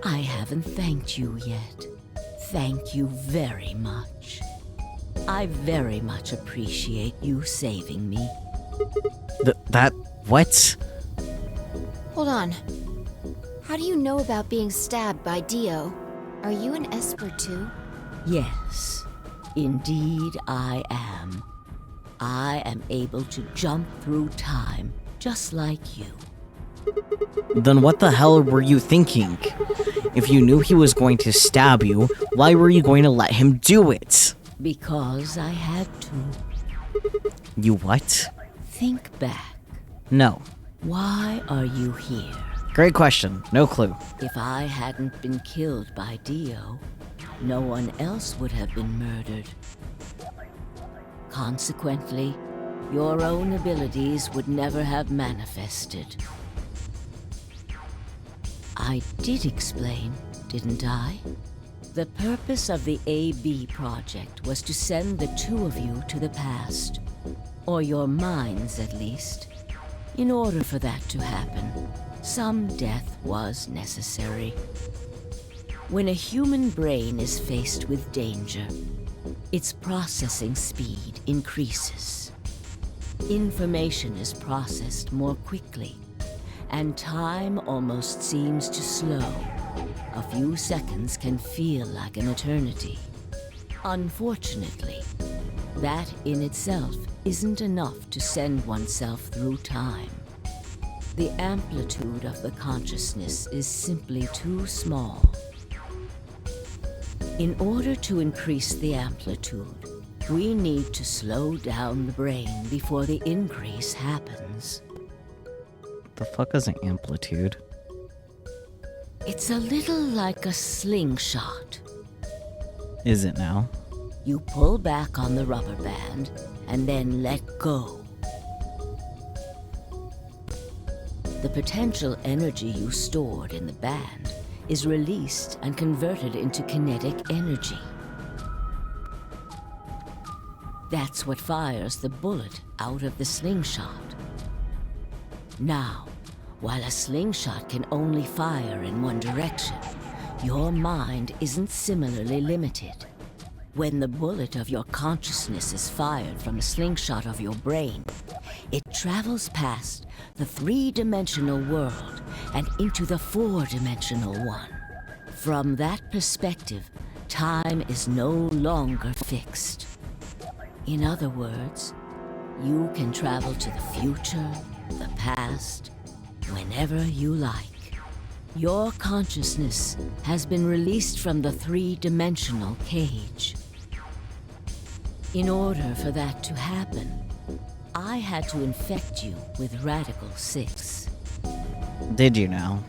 I haven't thanked you yet. Thank you very much. I very much appreciate you saving me. That... what? Hold on. How do you know about being stabbed by Dio? Are you an Esper too? Yes, indeed I am. I am able to jump through time, just like you. Then what the hell were you thinking? If you knew he was going to stab you, why were you going to let him do it? Because I had to. You what? Think back. No. Why are you here? Great question. No clue. If I hadn't been killed by Dio, no one else would have been murdered. Consequently, your own abilities would never have manifested. I did explain, didn't I? The purpose of the AB project was to send the two of you to the past, or your minds at least. In order for that to happen, some death was necessary. When a human brain is faced with danger, its processing speed increases. Information is processed more quickly, and time almost seems to slow. A few seconds can feel like an eternity. Unfortunately, that in itself isn't enough to send oneself through time. The amplitude of the consciousness is simply too small. In order to increase the amplitude, we need to slow down the brain before the increase happens. The fuck is an amplitude? It's a little like a slingshot. Is it now? You pull back on the rubber band and then let go. The potential energy you stored in the band is released and converted into kinetic energy. That's what fires the bullet out of the slingshot. Now, while a slingshot can only fire in one direction, your mind isn't similarly limited. When the bullet of your consciousness is fired from the slingshot of your brain, it travels past the three-dimensional world and into the four-dimensional one. From that perspective, time is no longer fixed. In other words, you can travel to the future, the past, whenever you like. Your consciousness has been released from the three-dimensional cage. In order for that to happen, I had to infect you with Radical 6. Did you now?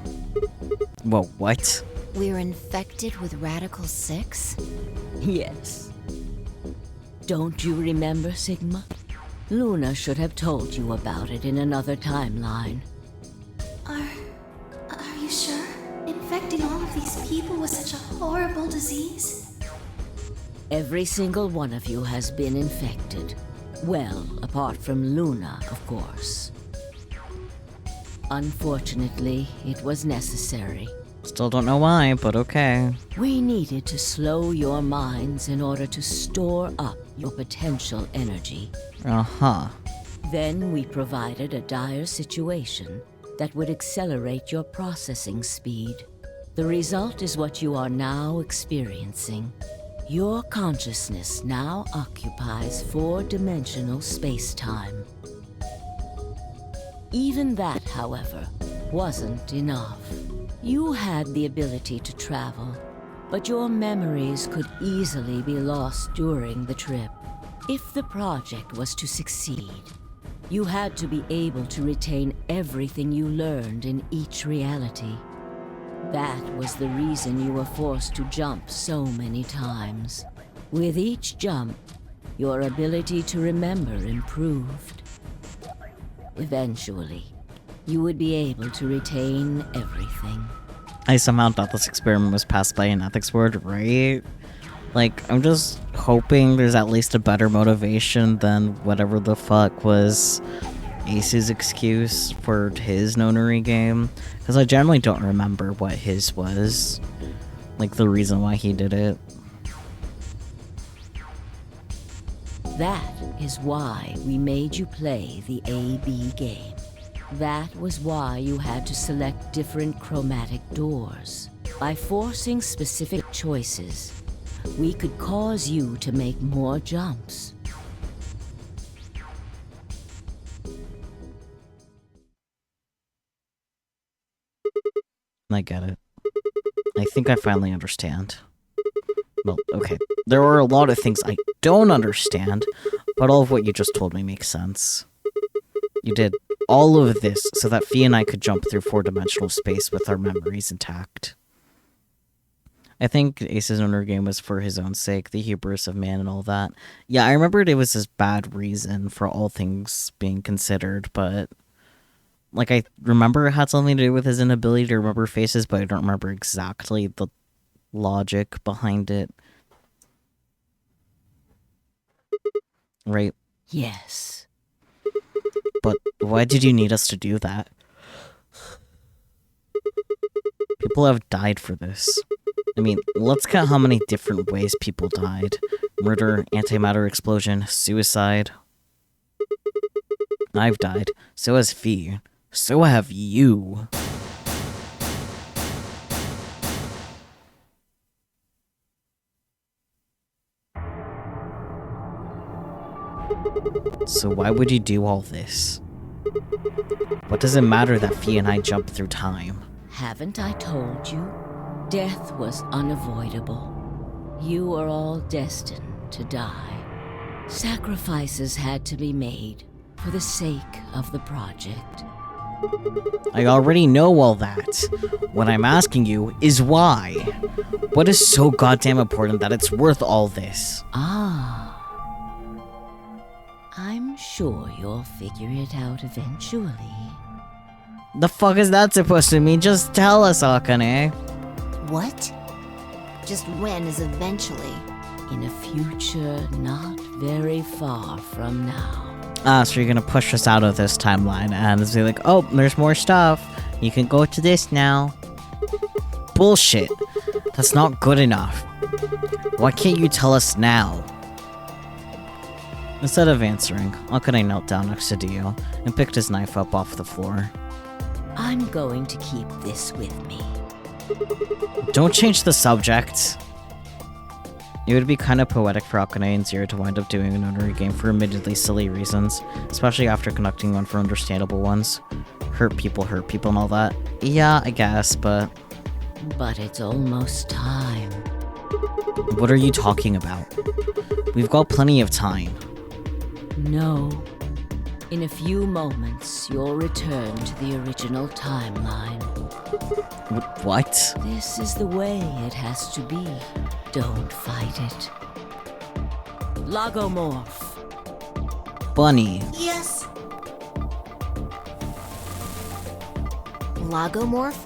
Well, what? We're infected with Radical 6? Yes. Don't you remember, Sigma? Luna should have told you about it in another timeline. Are you sure? Infecting all of these people with such a horrible disease? Every single one of you has been infected. Well, apart from Luna, of course. Unfortunately, it was necessary. Still don't know why, but okay. We needed to slow your minds in order to store up your potential energy. Uh-huh. Then we provided a dire situation that would accelerate your processing speed. The result is what you are now experiencing. Your consciousness now occupies four-dimensional space-time. Even that, however, wasn't enough. You had the ability to travel, but your memories could easily be lost during the trip. If the project was to succeed, you had to be able to retain everything you learned in each reality. That was the reason you were forced to jump so many times. With each jump, your ability to remember improved. Eventually, you would be able to retain everything. I somehow thought this experiment was passed by an ethics board, right? Like, I'm just hoping there's at least a better motivation than whatever the fuck was Ace's excuse for his nonary game. Because I generally don't remember what his was. Like, the reason why he did it. That is why we made you play the A-B game. That was why you had to select different chromatic doors. By forcing specific choices, we could cause you to make more jumps. I get it. I think I finally understand. Well, okay. There are a lot of things I don't understand, but all of what you just told me makes sense. You did all of this so that Fee and I could jump through 4-dimensional space with our memories intact. I think Ace's owner game was for his own sake, the hubris of man and all that. Yeah, I remembered it was his bad reason for all things being considered, but... Like, I remember it had something to do with his inability to remember faces, but I don't remember exactly the logic behind it. Right? Yes. But why did you need us to do that? People have died for this. I mean, let's count how many different ways people died. Murder, antimatter explosion, suicide. I've died. So has Fee. So have you. So why would you do all this? What does it matter that Fee and I jump through time? Haven't I told you? Death was unavoidable. You are all destined to die. Sacrifices had to be made for the sake of the project. I already know all that. What I'm asking you is why? What is so goddamn important that it's worth all this? Ah. I'm sure you'll figure it out eventually. The fuck is that supposed to mean? Just tell us, Akane. What? Just when is eventually? In a future not very far from now. Ah, so you're gonna push us out of this timeline and it's be like, oh, there's more stuff. You can go to this now. Bullshit. That's not good enough. Why can't you tell us now? Instead of answering, Akane knelt down next to Dio and picked his knife up off the floor. I'm going to keep this with me. Don't change the subject. It would be kind of poetic for Akane and Zero to wind up doing an honorary game for admittedly silly reasons, especially after conducting one for understandable ones. Hurt people and all that. Yeah, I guess, but... But it's almost time. What are you talking about? We've got plenty of time. No. In a few moments, you'll return to the original timeline. What? This is the way it has to be. Don't fight it. Logomorph. Bunny. Yes. Logomorph?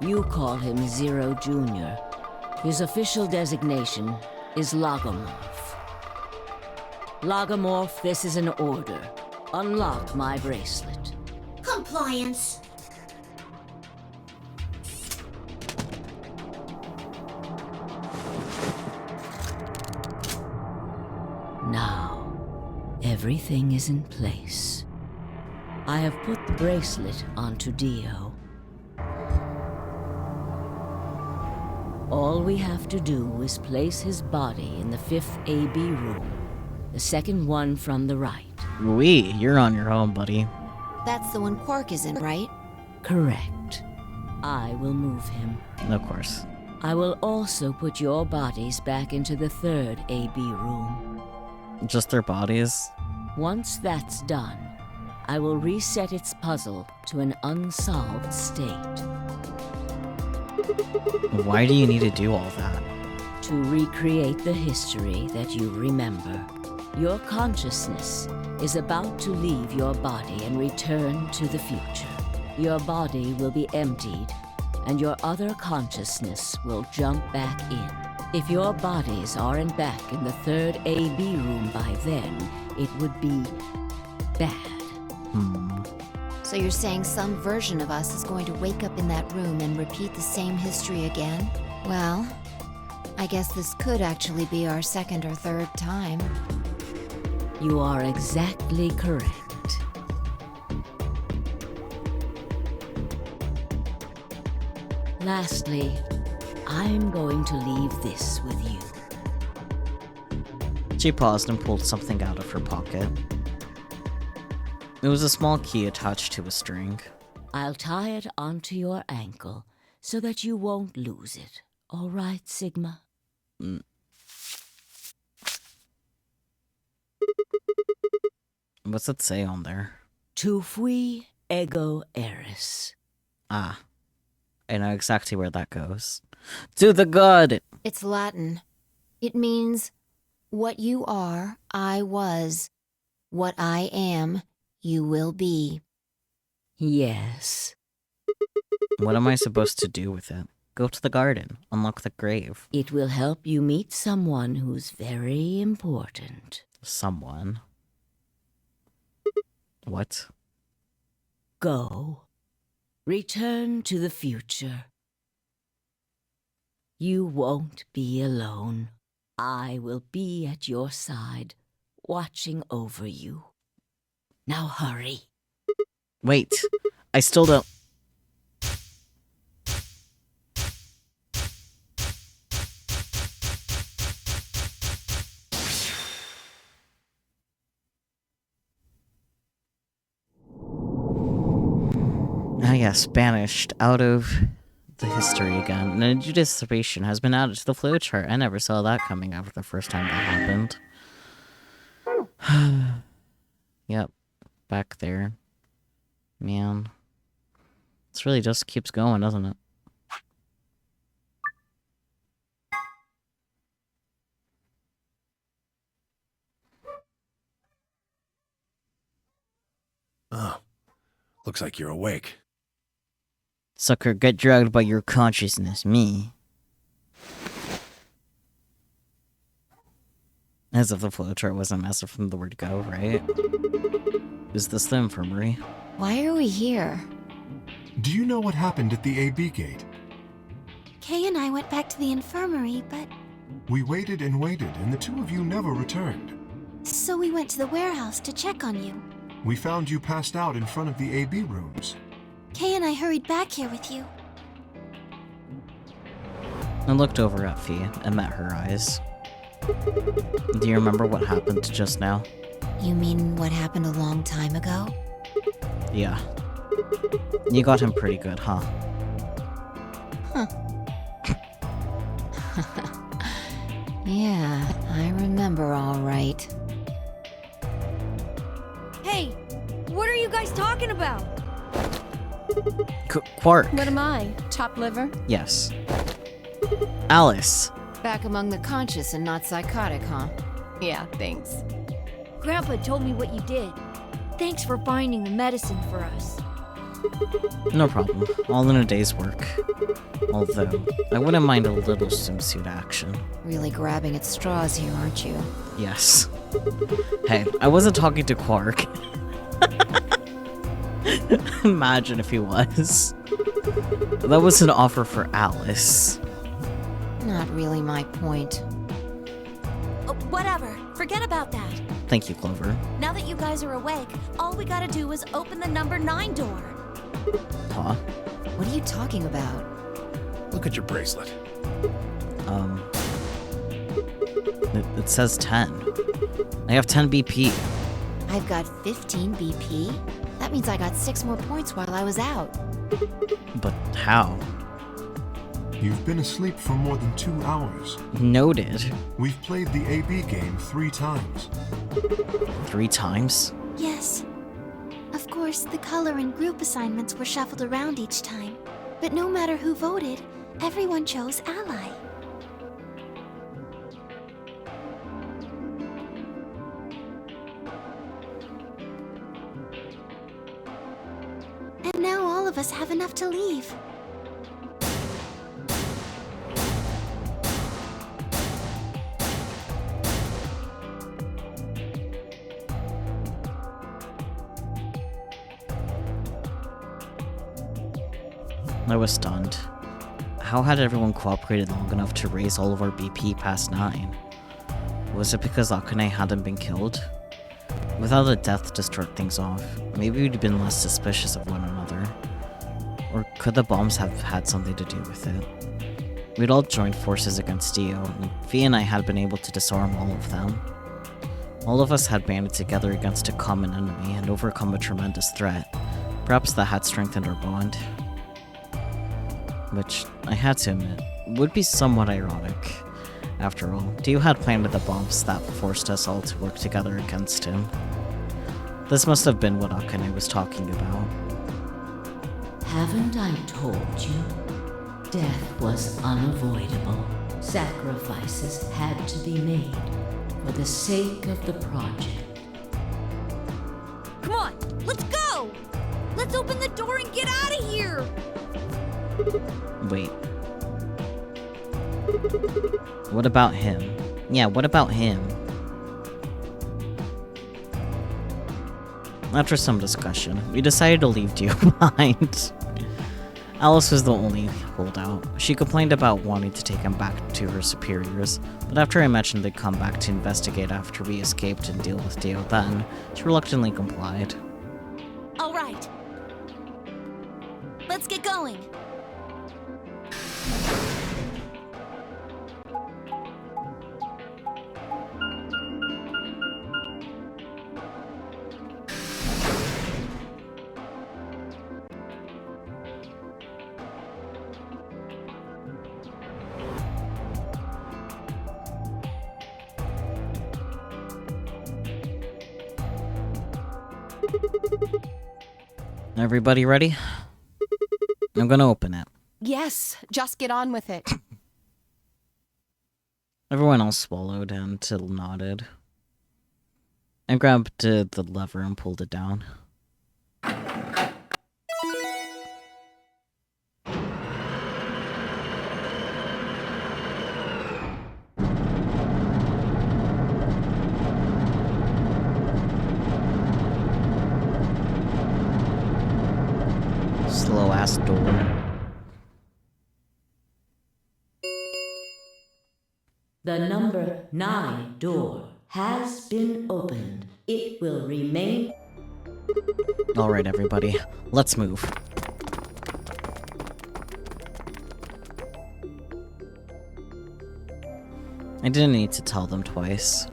You call him Zero Jr. His official designation is Logomorph. Logomorph, this is an order. Unlock my bracelet. Compliance. Now, everything is in place. I have put the bracelet onto Dio. All we have to do is place his body in the 5th AB room, the second one from the right. You're on your own, buddy. That's the one Quark is in, right? Correct. I will move him. Of course. I will also put your bodies back into the third AB room. Just their bodies? Once that's done, I will reset its puzzle to an unsolved state. Why do you need to do all that? To recreate the history that you remember. Your consciousness is about to leave your body and return to the future. Your body will be emptied, and your other consciousness will jump back in. If your bodies aren't back in the third AB room by then, it would be bad. So you're saying some version of us is going to wake up in that room and repeat the same history again? Well, I guess this could actually be our second or third time. You are exactly correct. Lastly, I'm going to leave this with you. She paused and pulled something out of her pocket. It was a small key attached to a string. I'll tie it onto your ankle so that you won't lose it. All right, Sigma? What's it say on there? Tu fui ego eris. Ah. I know exactly where that goes. To the god! It's Latin. It means, what you are, I was. What I am, you will be. Yes. What am I supposed to do with it? Go to the garden. Unlock the grave. It will help you meet someone who's very important. Someone. What? Go. Return to the future. You won't be alone. I will be at your side, watching over you. Now hurry. Wait. I still don't... Ah yes, banished out of the history again. An anticipation has been added to the flowchart. I never saw that coming after the first time that happened. Yep, back there. Man. This really just keeps going, doesn't it? Oh, looks like you're awake. Sucker, get dragged by your consciousness, me. As if the flowchart wasn't massive from the word go, right? Is this the infirmary? Why are we here? Do you know what happened at the AB gate? Kay and I went back to the infirmary, but... We waited and waited, and the two of you never returned. So we went to the warehouse to check on you. We found you passed out in front of the AB rooms. Kay and I hurried back here with you. I looked over at Fee and met her eyes. Do you remember what happened just now? You mean what happened a long time ago? Yeah. You got him pretty good, huh? Yeah, I remember all right. Hey, what are you guys talking about? Quark. What am I? Chopped liver? Yes. Alice. Back among the conscious and not psychotic, huh? Yeah, thanks. Grandpa told me what you did. Thanks for finding the medicine for us. No problem. All in a day's work. Although, I wouldn't mind a little swimsuit action. Really grabbing at straws here, aren't you? Yes. Hey, I wasn't talking to Quark. Imagine if he was. That was an offer for Alice. Not really my point. Whatever. Forget about that. Thank you, Clover. Now that you guys are awake, all we gotta do is open the number 9 door. Huh? What are you talking about? Look at your bracelet. It says 10. I have 10 BP. I've got 15 BP? That means I got 6 more points while I was out. But how? You've been asleep for more than 2 hours. Noted. We've played the AB game 3 times. 3 times? Yes. Of course, the color and group assignments were shuffled around each time. But no matter who voted, everyone chose Ally. And now all of us have enough to leave. I was stunned. How had everyone cooperated long enough to raise all of our BP past 9? Was it because Akane hadn't been killed? Without a death to start things off, maybe we'd been less suspicious of one another. Or could the bombs have had something to do with it? We'd all joined forces against Dio, and V and I had been able to disarm all of them. All of us had banded together against a common enemy and overcome a tremendous threat. Perhaps that had strengthened our bond. Which, I had to admit, would be somewhat ironic. After all, Dio had planted the bombs that forced us all to work together against him. This must have been what Akane was talking about. Haven't I told you? Death was unavoidable. Sacrifices had to be made for the sake of the project. Come on, let's go! Let's open the door and get out of here! Wait. What about him? Yeah, what about him? After some discussion, we decided to leave Dio behind. Alice was the only holdout. She complained about wanting to take him back to her superiors, but after I mentioned they'd come back to investigate after we escaped and deal with Dio then, she reluctantly complied. All right. Let's get going. Everybody ready? I'm gonna open it. Yes, just get on with it. Everyone else swallowed and nodded. I grabbed the lever and pulled it down. Slow ass door. The number 9 door has been opened. It will remain. Alright, everybody, let's move. I didn't need to tell them twice.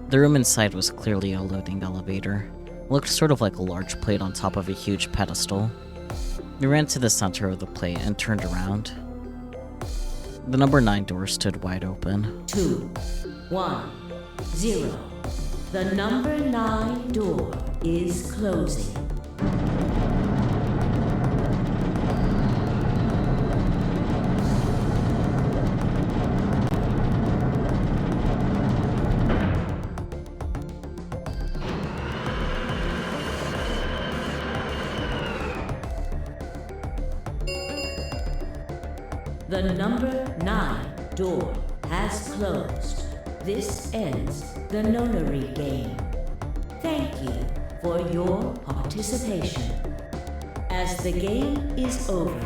The room inside was clearly a loading elevator. It looked sort of like a large plate on top of a huge pedestal. We ran to the center of the plate and turned around. The number 9 door stood wide open. 2, 1, 0. The number 9 door is closing. The number 9 door has closed. This ends the nonary game. Thank you for your participation. As the game is over,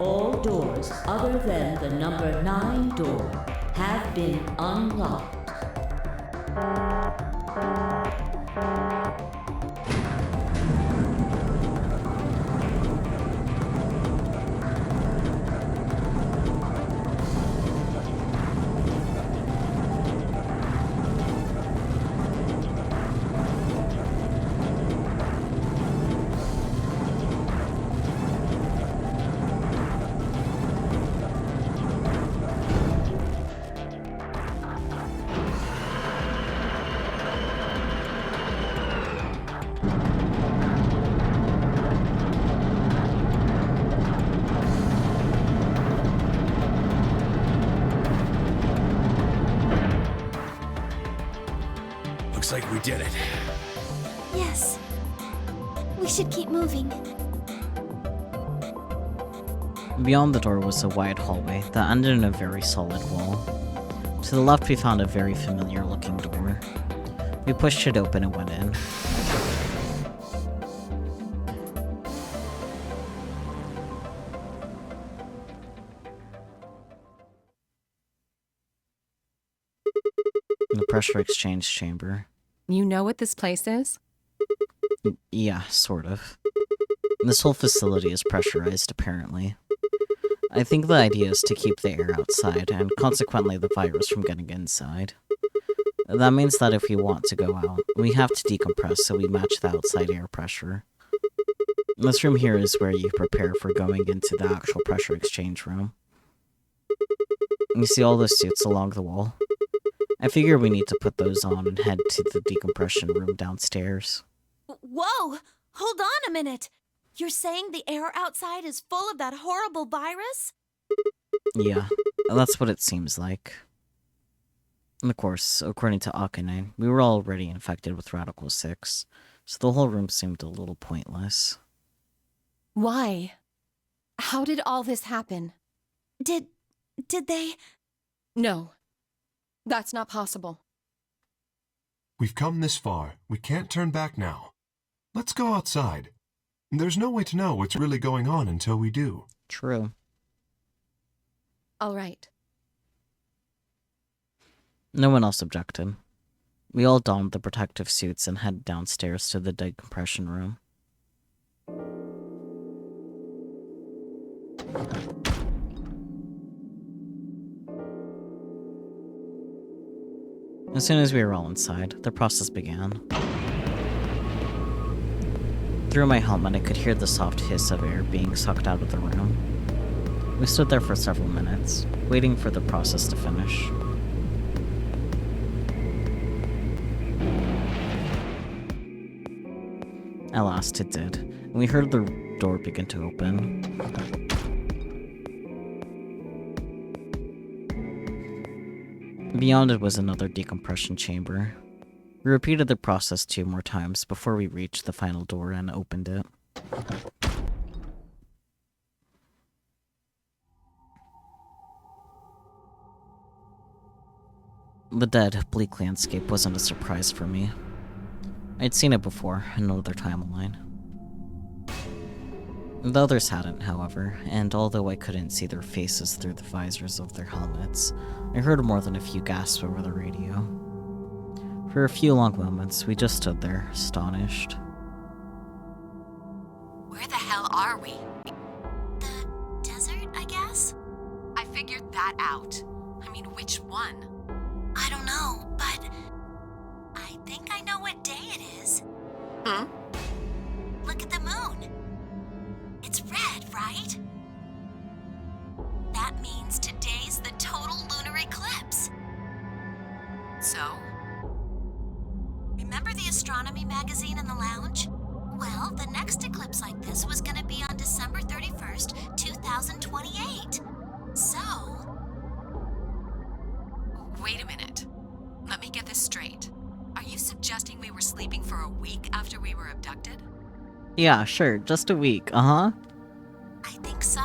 all doors other than the number 9 door have been unlocked. Looks like we did it. Yes. We should keep moving. Beyond the door was a wide hallway that ended in a very solid wall. To the left, we found a very familiar-looking door. We pushed it open and went in. The pressure exchange chamber. You know what this place is? Yeah, sort of. This whole facility is pressurized, apparently. I think the idea is to keep the air outside, and consequently the virus from getting inside. That means that if we want to go out, we have to decompress so we match the outside air pressure. This room here is where you prepare for going into the actual pressure exchange room. You see all those suits along the wall? I figure we need to put those on and head to the decompression room downstairs. Whoa! Hold on a minute! You're saying the air outside is full of that horrible virus? Yeah, that's what it seems like. And of course, according to Akane, we were already infected with Radical 6, so the whole room seemed a little pointless. Why? How did all this happen? Did they... No. That's not possible. We've come this far. We can't turn back now. Let's go outside. There's no way to know what's really going on until we do. True. All right. No one else objected. We all donned the protective suits and headed downstairs to the decompression room. As soon as we were all inside, the process began. Through my helmet, I could hear the soft hiss of air being sucked out of the room. We stood there for several minutes, waiting for the process to finish. At last, it did, and we heard the door begin to open. Beyond it was another decompression chamber. We repeated the process 2 more times before we reached the final door and opened it. The dead, bleak landscape wasn't a surprise for me. I'd seen it before in another timeline. The others hadn't, however, and although I couldn't see their faces through the visors of their helmets, I heard more than a few gasps over the radio. For a few long moments, we just stood there, astonished. Where the hell are we? The desert, I guess? I figured that out. I mean, which one? I don't know, but I think I know what day it is. Hmm? Look at the moon. It's red, right? That means today's the total lunar eclipse. So? Remember the astronomy magazine in the lounge? Well, the next eclipse like this was gonna be on December 31st, 2028. So... Wait a minute. Let me get this straight. Are you suggesting we were sleeping for a week after we were abducted? Yeah, sure, just a week, uh-huh. I think so.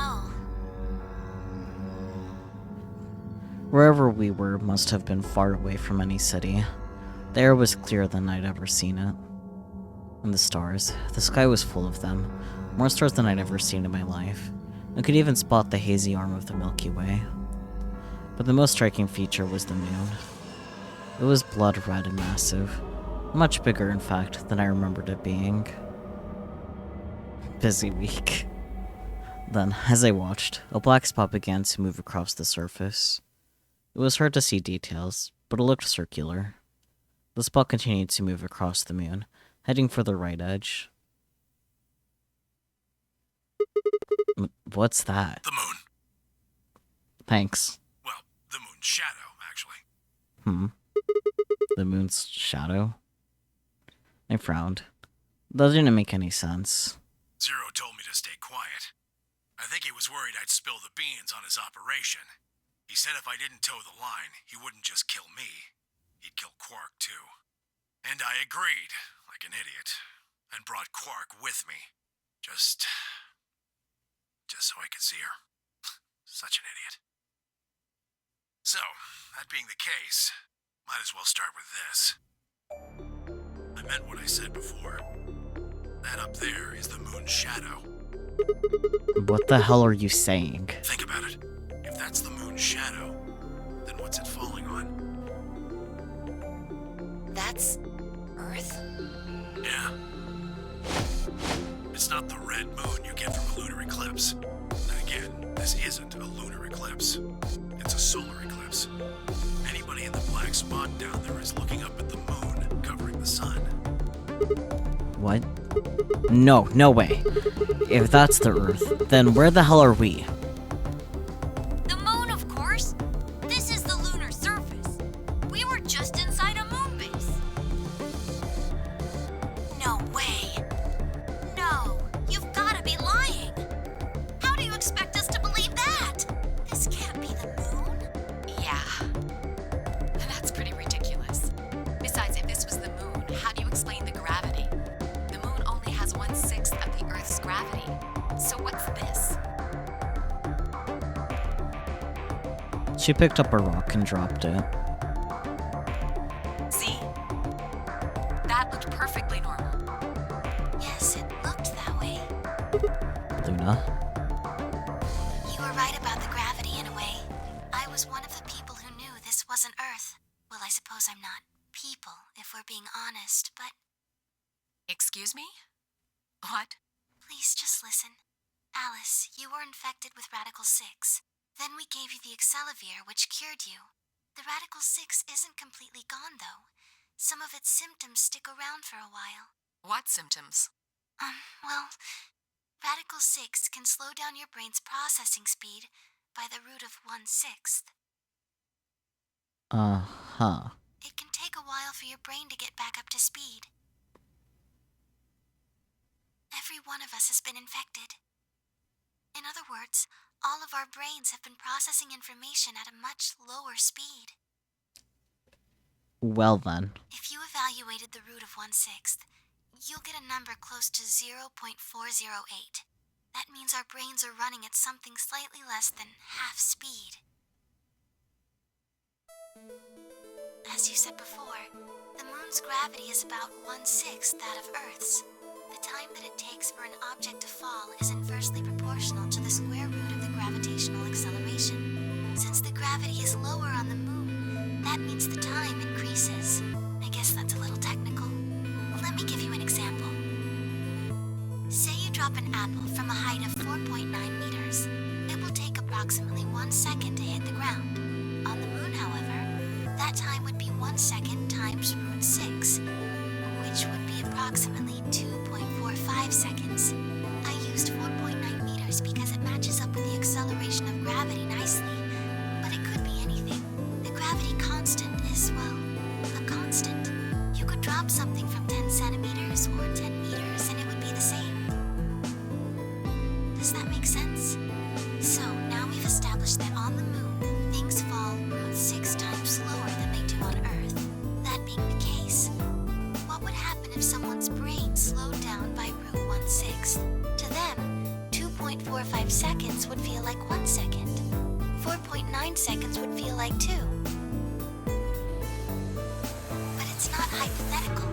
Wherever we were must have been far away from any city. The air was clearer than I'd ever seen it. And the stars, the sky was full of them, more stars than I'd ever seen in my life. I could even spot the hazy arm of the Milky Way. But the most striking feature was the moon. It was blood red and massive, much bigger in fact than I remembered it being. Busy week. Then, as I watched, a black spot began to move across the surface. It was hard to see details, but it looked circular. The spot continued to move across the moon, heading for the right edge. What's that? The moon. Thanks. Well, the moon's shadow, actually. The moon's shadow? I frowned. That didn't make any sense. Zero told me to stay quiet. I think he was worried I'd spill the beans on his operation. He said if I didn't toe the line, he wouldn't just kill me. He'd kill Quark, too. And I agreed, like an idiot, and brought Quark with me. Just so I could see her. Such an idiot. So, that being the case, might as well start with this. I meant what I said before. That up there is the moon's shadow. What the hell are you saying? Think about it. If that's the moon's shadow, then what's it falling on? That's Earth? Yeah. It's not the red moon you get from a lunar eclipse. And again, this isn't a lunar eclipse. It's a solar eclipse. Anybody in the black spot down there is looking up at the moon, covering the sun. What? No way. If that's the Earth, then where the hell are we? The moon, of course. This is the lunar surface. We were just inside a moon base. No way. No, you've gotta be lying. How do you expect us to believe that? This can't be the moon. Yeah. That's pretty ridiculous. Besides, if this was the moon, how do you explain the gravity? The moon only has 1/6 of the Earth's gravity. So what's this? She picked up a rock and dropped it. See? That looked perfectly normal. Yes, it looked that way. Luna? You were right about the gravity in a way. I was one of the people who knew this wasn't Earth. Well, I suppose I'm not people, if we're being honest, but Excuse me? What? please just listen. Alice, you were infected with Radical 6. Then we gave you the Accelevier, which cured you. The Radical 6 isn't completely gone, though. Some of its symptoms stick around for a while. What symptoms? Well, Radical 6 can slow down your brain's processing speed by the root of 1/6. Uh-huh. It can take a while for your brain to get back up to speed. Every one of us has been infected. In other words, all of our brains have been processing information at a much lower speed. Well then. If you evaluated the root of 1/6, you'll get a number close to 0.408. That means our brains are running at something slightly less than half speed. As you said before, the moon's gravity is about 1/6 that of Earth's. The time that it takes for an object to fall is inversely proportional to the square root of the gravitational acceleration. Since the gravity is lower on the moon, that means the time increases. I guess that's a little technical. Let me give you an example. Say you drop an apple from a height of 4.9 meters. It will take approximately 1 second to hit the ground. On the moon, however, that time would be 1 second times root 6, which would be approximately 2.45 seconds. I used 4.9 meters because it matches up with the acceleration of gravity nicely, but it could be anything. The gravity constant is, well, a constant. You could drop something from 10 centimeters or 10 meters and it would be the same. Does that make sense? So now we've established that on the moon, things fall root 6 times slower than they do on Earth. That being the case, what would happen if someone's brain slowed down by root 1/6? To them, 2.45 seconds would feel like 1 second. 4.9 seconds would feel like 2. But it's not hypothetical.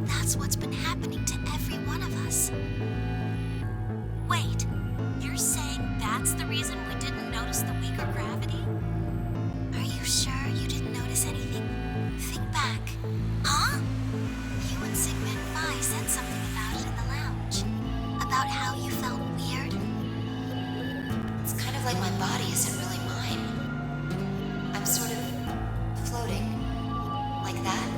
That's what's been happening to every one of us. Wait, you're saying that's the reason we didn't notice the weaker gravity? Are you sure you didn't notice anything? Think back. Huh? You and Sigma and Phi said something about it in the lounge. About how you felt weird. It's kind of like my body isn't really mine. I'm sort of floating. Like that.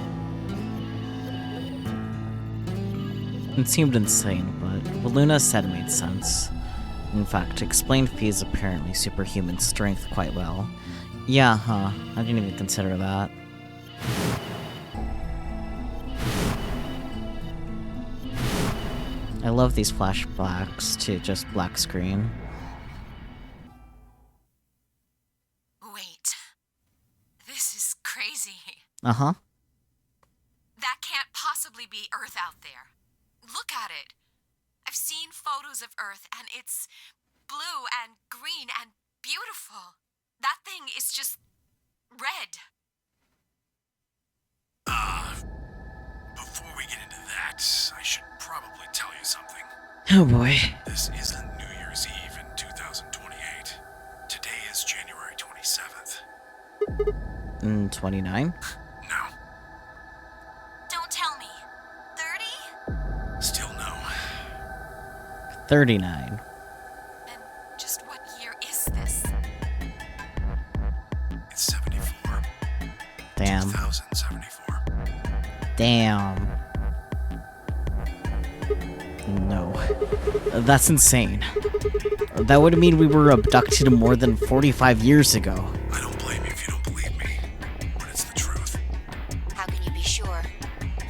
It seemed insane, but what Luna said made sense. In fact, explained Phi's apparently superhuman strength quite well. Yeah, huh. I didn't even consider that. I love these flashbacks to just black screen. Wait. This is crazy. Uh-huh. That can't possibly really be Earth out there. Look at it. I've seen photos of Earth, and it's blue and green and beautiful. That thing is just red. Before we get into that, I should probably tell you something. Oh boy. This isn't New Year's Eve in 2028. Today is January 27th. 29? No. Don't tell me. 30? Still no. 39. Then just what year is this? It's 74. Damn. 2074. Damn. No. That's insane. That would mean we were abducted more than 45 years ago. I don't blame you if you don't believe me, but it's the truth. How can you be sure?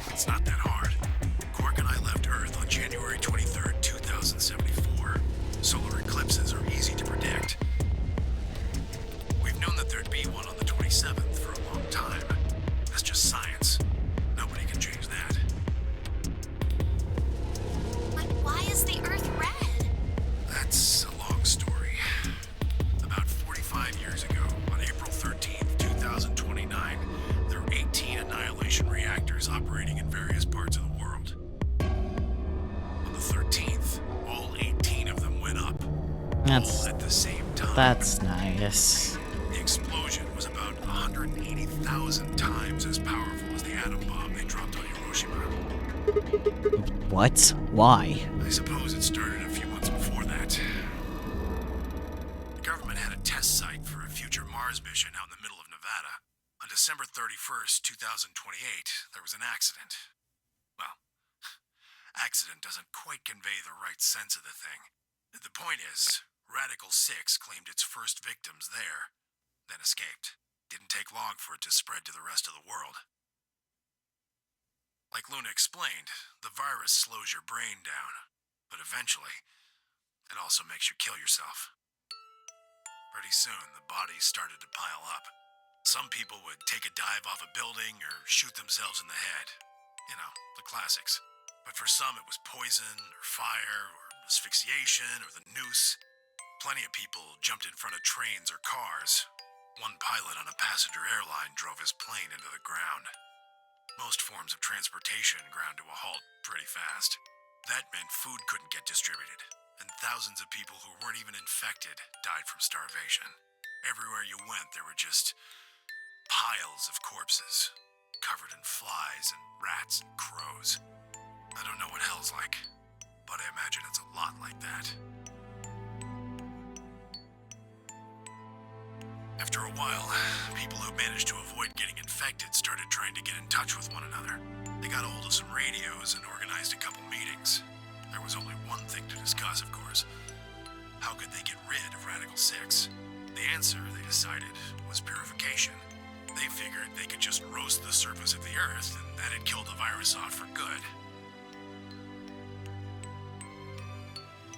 It's not that hard. Quark and I left Earth on January 23rd, 2074. Solar eclipses are easy to predict. We've known that there'd be one on the 27th for a long time. That's just science. Nobody can change that. But why is the Earth red? That's a long story. About 45 years ago, on April 13th, 2029, there were 18 annihilation reactors operating in various parts of the world. On the 13th, all 18 of them went up. That's All at the same time. that's nice. The explosion was about 180,000 times as powerful as the atom bomb they dropped on Hiroshima. What? Why? I suppose it started a few months before that. The government had a test site for a future Mars mission out in the middle of Nevada. On December 31st, 2028, there was an accident. Well, accident doesn't quite convey the right sense of the thing. The point is, Radical 6 claimed its first victims there, then escaped. Didn't take long for it to spread to the rest of the world. Like Luna explained, the virus slows your brain down, but eventually, it also makes you kill yourself. Pretty soon, the bodies started to pile up. Some people would take a dive off a building or shoot themselves in the head. You know, the classics. But for some, it was poison, or fire, or asphyxiation, or the noose. Plenty of people jumped in front of trains or cars. One pilot on a passenger airline drove his plane into the ground. Most forms of transportation ground to a halt pretty fast. That meant food couldn't get distributed, and thousands of people who weren't even infected died from starvation. Everywhere you went, there were just piles of corpses, covered in flies and rats and crows. I don't know what hell's like, but I imagine it's a lot like that. After a while, people who managed to avoid getting infected started trying to get in touch with one another. They got a hold of some radios and organized a couple meetings. There was only one thing to discuss, of course. How could they get rid of Radical 6? The answer, they decided, was purification. They figured they could just roast the surface of the Earth, and that'd kill the virus off for good.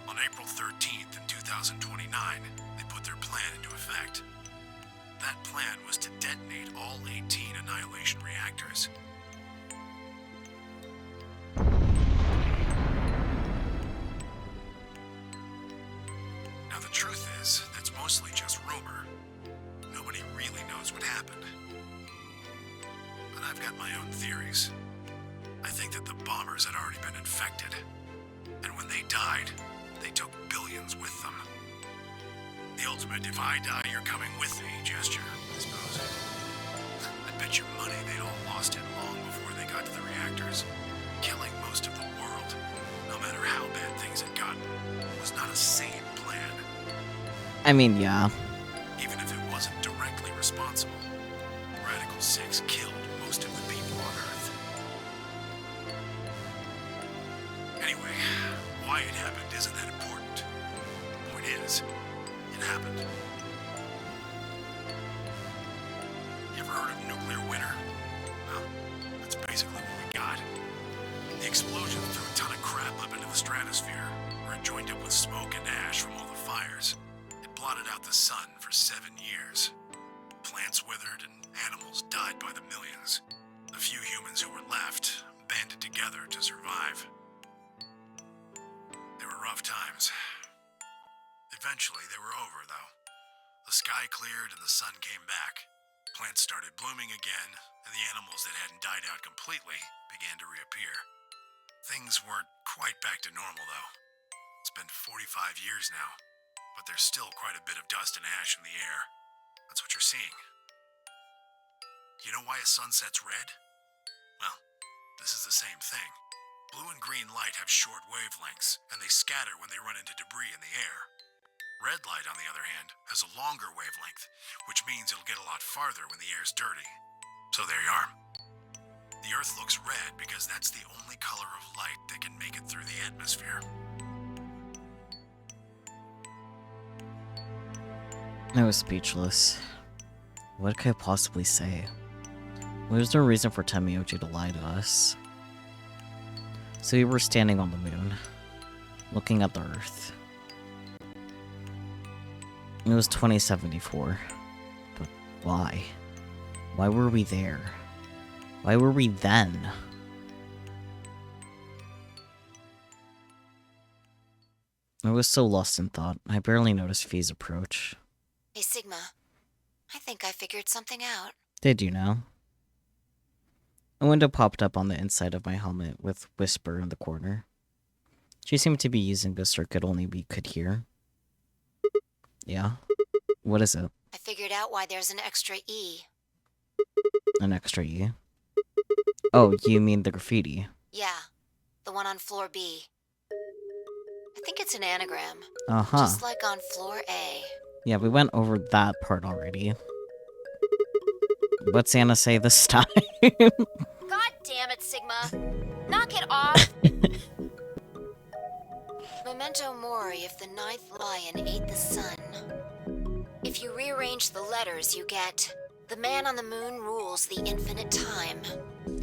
On April 13th in 2029, they put their plan into effect. That plan was to detonate all 18 annihilation reactors. Now the truth is, that's mostly just rumor. Nobody really knows what happened. But I've got my own theories. I think that the bombers had already been infected. And when they died, they took billions with them. The ultimate if I die, you're coming with me gesture, I suppose. I bet you money they'd all lost it long before they got to the reactors. Killing most of the world, no matter how bad things had gotten, was not a sane plan. I mean, yeah. Even if it wasn't directly responsible, Radical 6 killed most of the people on Earth. Anyway, why it happened isn't that important. Point is, it happened. You ever heard of nuclear winter? Well, that's basically what we got. The explosion threw a ton of crap up into the stratosphere, where it joined up with smoke and ash from all the fires. It blotted out the sun for 7 years. Plants withered and animals died by the millions. The few humans who were left banded together together to survive. They were rough times. Eventually, they were over, though. The sky cleared and the sun came back. Plants started blooming again, and the animals that hadn't died out completely began to reappear. Things weren't quite back to normal, though. It's been 45 years now, but there's still quite a bit of dust and ash in the air. That's what you're seeing. You know why a sun sets red? Well, this is the same thing. Blue and green light have short wavelengths, and they scatter when they run into debris in the air. Red light, on the other hand, has a longer wavelength, which means it'll get a lot farther when the air's dirty. So there you are. The Earth looks red because that's the only color of light that can make it through the atmosphere. I was speechless. What could I possibly say? There's no reason for Temioji to lie to us. So we were standing on the moon, looking at the Earth. It was 2074. But why? Why were we there? Why were we then? I was so lost in thought, I barely noticed Fee's approach. Hey, Sigma. I think I figured something out. Did you know? A window popped up on the inside of my helmet with Whisper in the corner. She seemed to be using the circuit only we could hear. Yeah? What is it? I figured out why there's an extra E. An extra E? Oh, you mean the graffiti? Yeah, the one on floor B. I think it's an anagram. Uh-huh. Just like on floor A. Yeah, we went over that part already. What's Santa say this time? God damn it, Sigma! Knock it off! Memento mori if the ninth lion ate the sun. If you rearrange the letters, you get... The man on the moon rules the infinite time.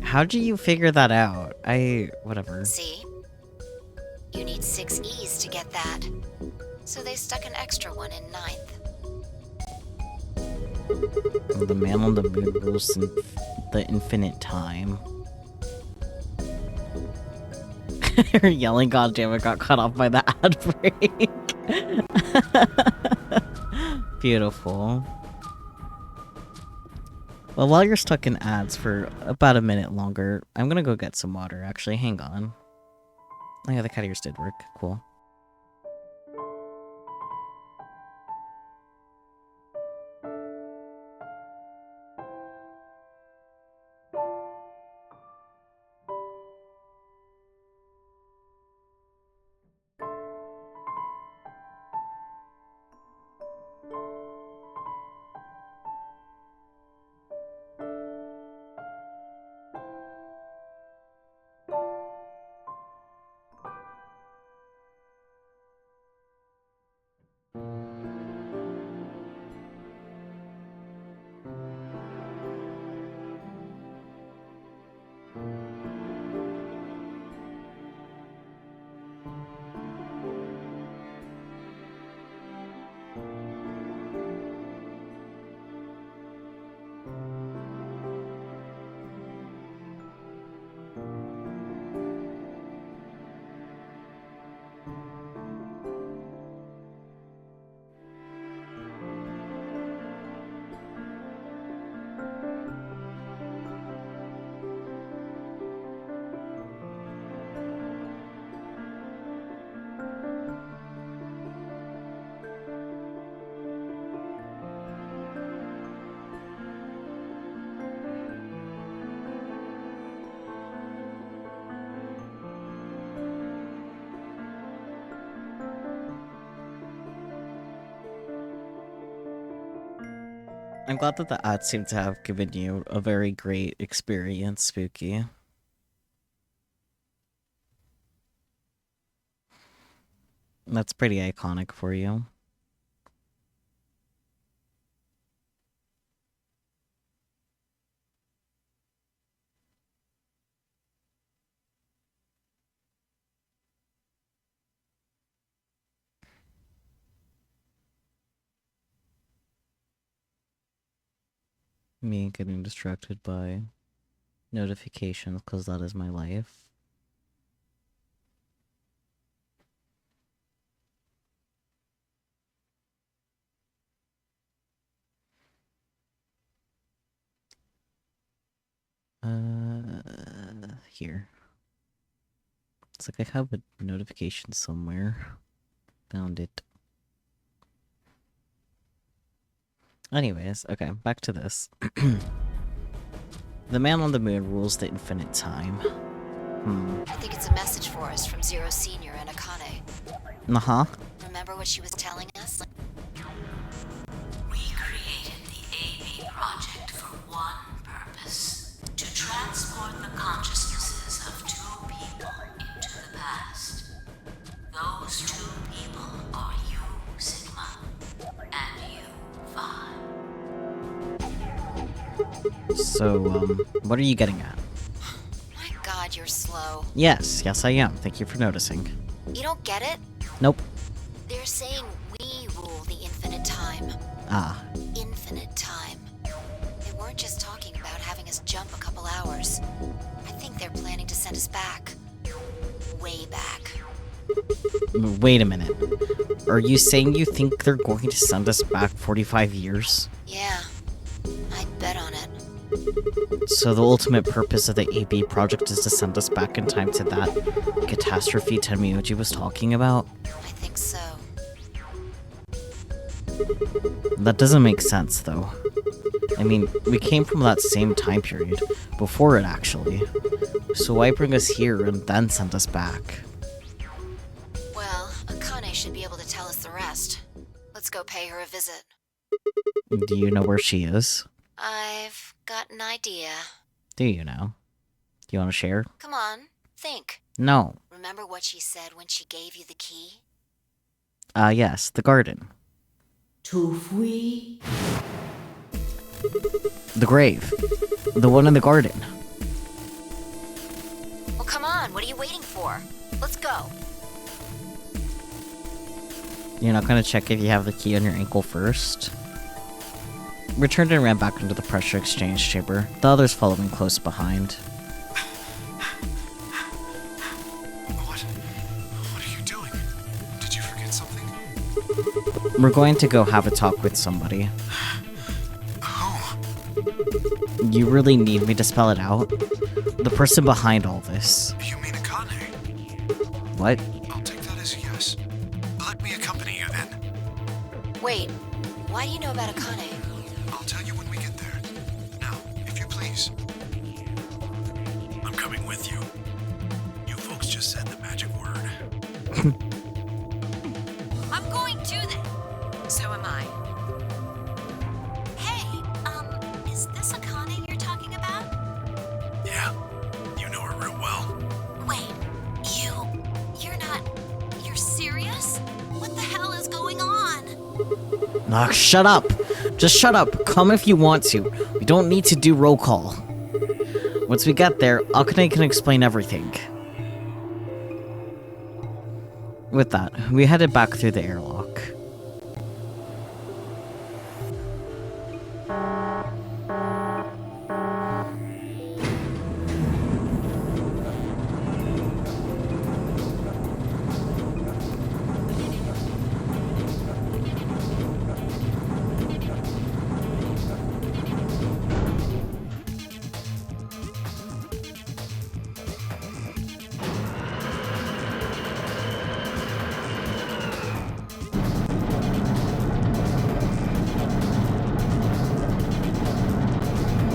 How did you figure that out? Whatever. See? You need 6 E's to get that. So they stuck an extra one in ninth. The man on the moon rules the infinite time. Her yelling, God damn it, got cut off by the ad break. Beautiful. Well, while you're stuck in ads for about a minute longer, I'm gonna go get some water, actually. Hang on. Oh yeah, the cat ears did work. Cool. I'm glad that the ads seem to have given you a very great experience, Spooky. That's pretty iconic for you. Me getting distracted by notifications because that is my life. here. It's like I have a notification somewhere. Found it. Anyways, okay, back to this. The man on the moon rules the infinite time. I think it's a message for us from Zero Senior and Akane. Uh-huh. Remember what she was telling us? We created the AB project for one purpose: to transport the consciousnesses of two people into the past. Those two people are you, Sigma, and you, Vod. So, what are you getting at? My god, you're slow. Yes, I am. Thank you for noticing. You don't get it? Nope. They're saying we rule the infinite time. Ah, Infinite time. They weren't just talking about having us jump a couple hours. I think they're planning to send us back. Way back. wait a minute. Are you saying you think they're going to send us back 45 years? Yeah. I'd bet on it. So the ultimate purpose of the AB project is to send us back in time to that catastrophe Tenmyoji was talking about? I think so. That doesn't make sense, though. I mean, we came from that same time period, before it actually. So why bring us here and then send us back? Well, Akane should be able to tell us the rest. Let's go pay her a visit. Do you know where she is? I've got an idea. Do you know? Do you want to share? Come on, think. No. Remember what she said when she gave you the key? Yes, the garden. Tufui? The grave. The one in the garden. Well, come on, what are you waiting for? Let's go. You're not gonna check if you have the key on your ankle first? Returned and ran back into the pressure exchange chamber, the others following close behind. What are you doing? Did you forget something? We're going to go have a talk with somebody. Oh, You really need me to spell it out? The person behind all this. you mean Akane? What? I'll take that as a yes. Let me accompany you then. Wait, why do you know about Akane? I'll tell you when we get there. Now, if you please. I'm coming with you. You folks just said the magic word. I'm going to then. So am I. Hey, is this Akane you're talking about? Yeah, you know her real well. Wait, you're serious? What the hell is going on? Ah, shut up! Just shut up. Come if you want to. We don't need to do roll call. Once we get there, Akane can explain everything. With that, we headed back through the airlock.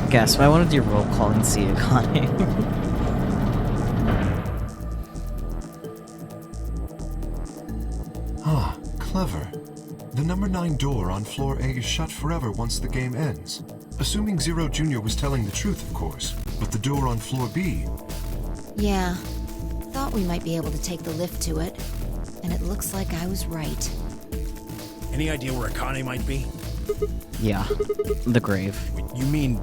Guess I want to do roll call and see Akane. Ah, clever. The number 9 door on floor A is shut forever once the game ends. Assuming Zero Jr. was telling the truth, of course. But the door on floor B... Yeah. Thought we might be able to take the lift to it. And it looks like I was right. Any idea where Akane might be? Yeah, the grave. You mean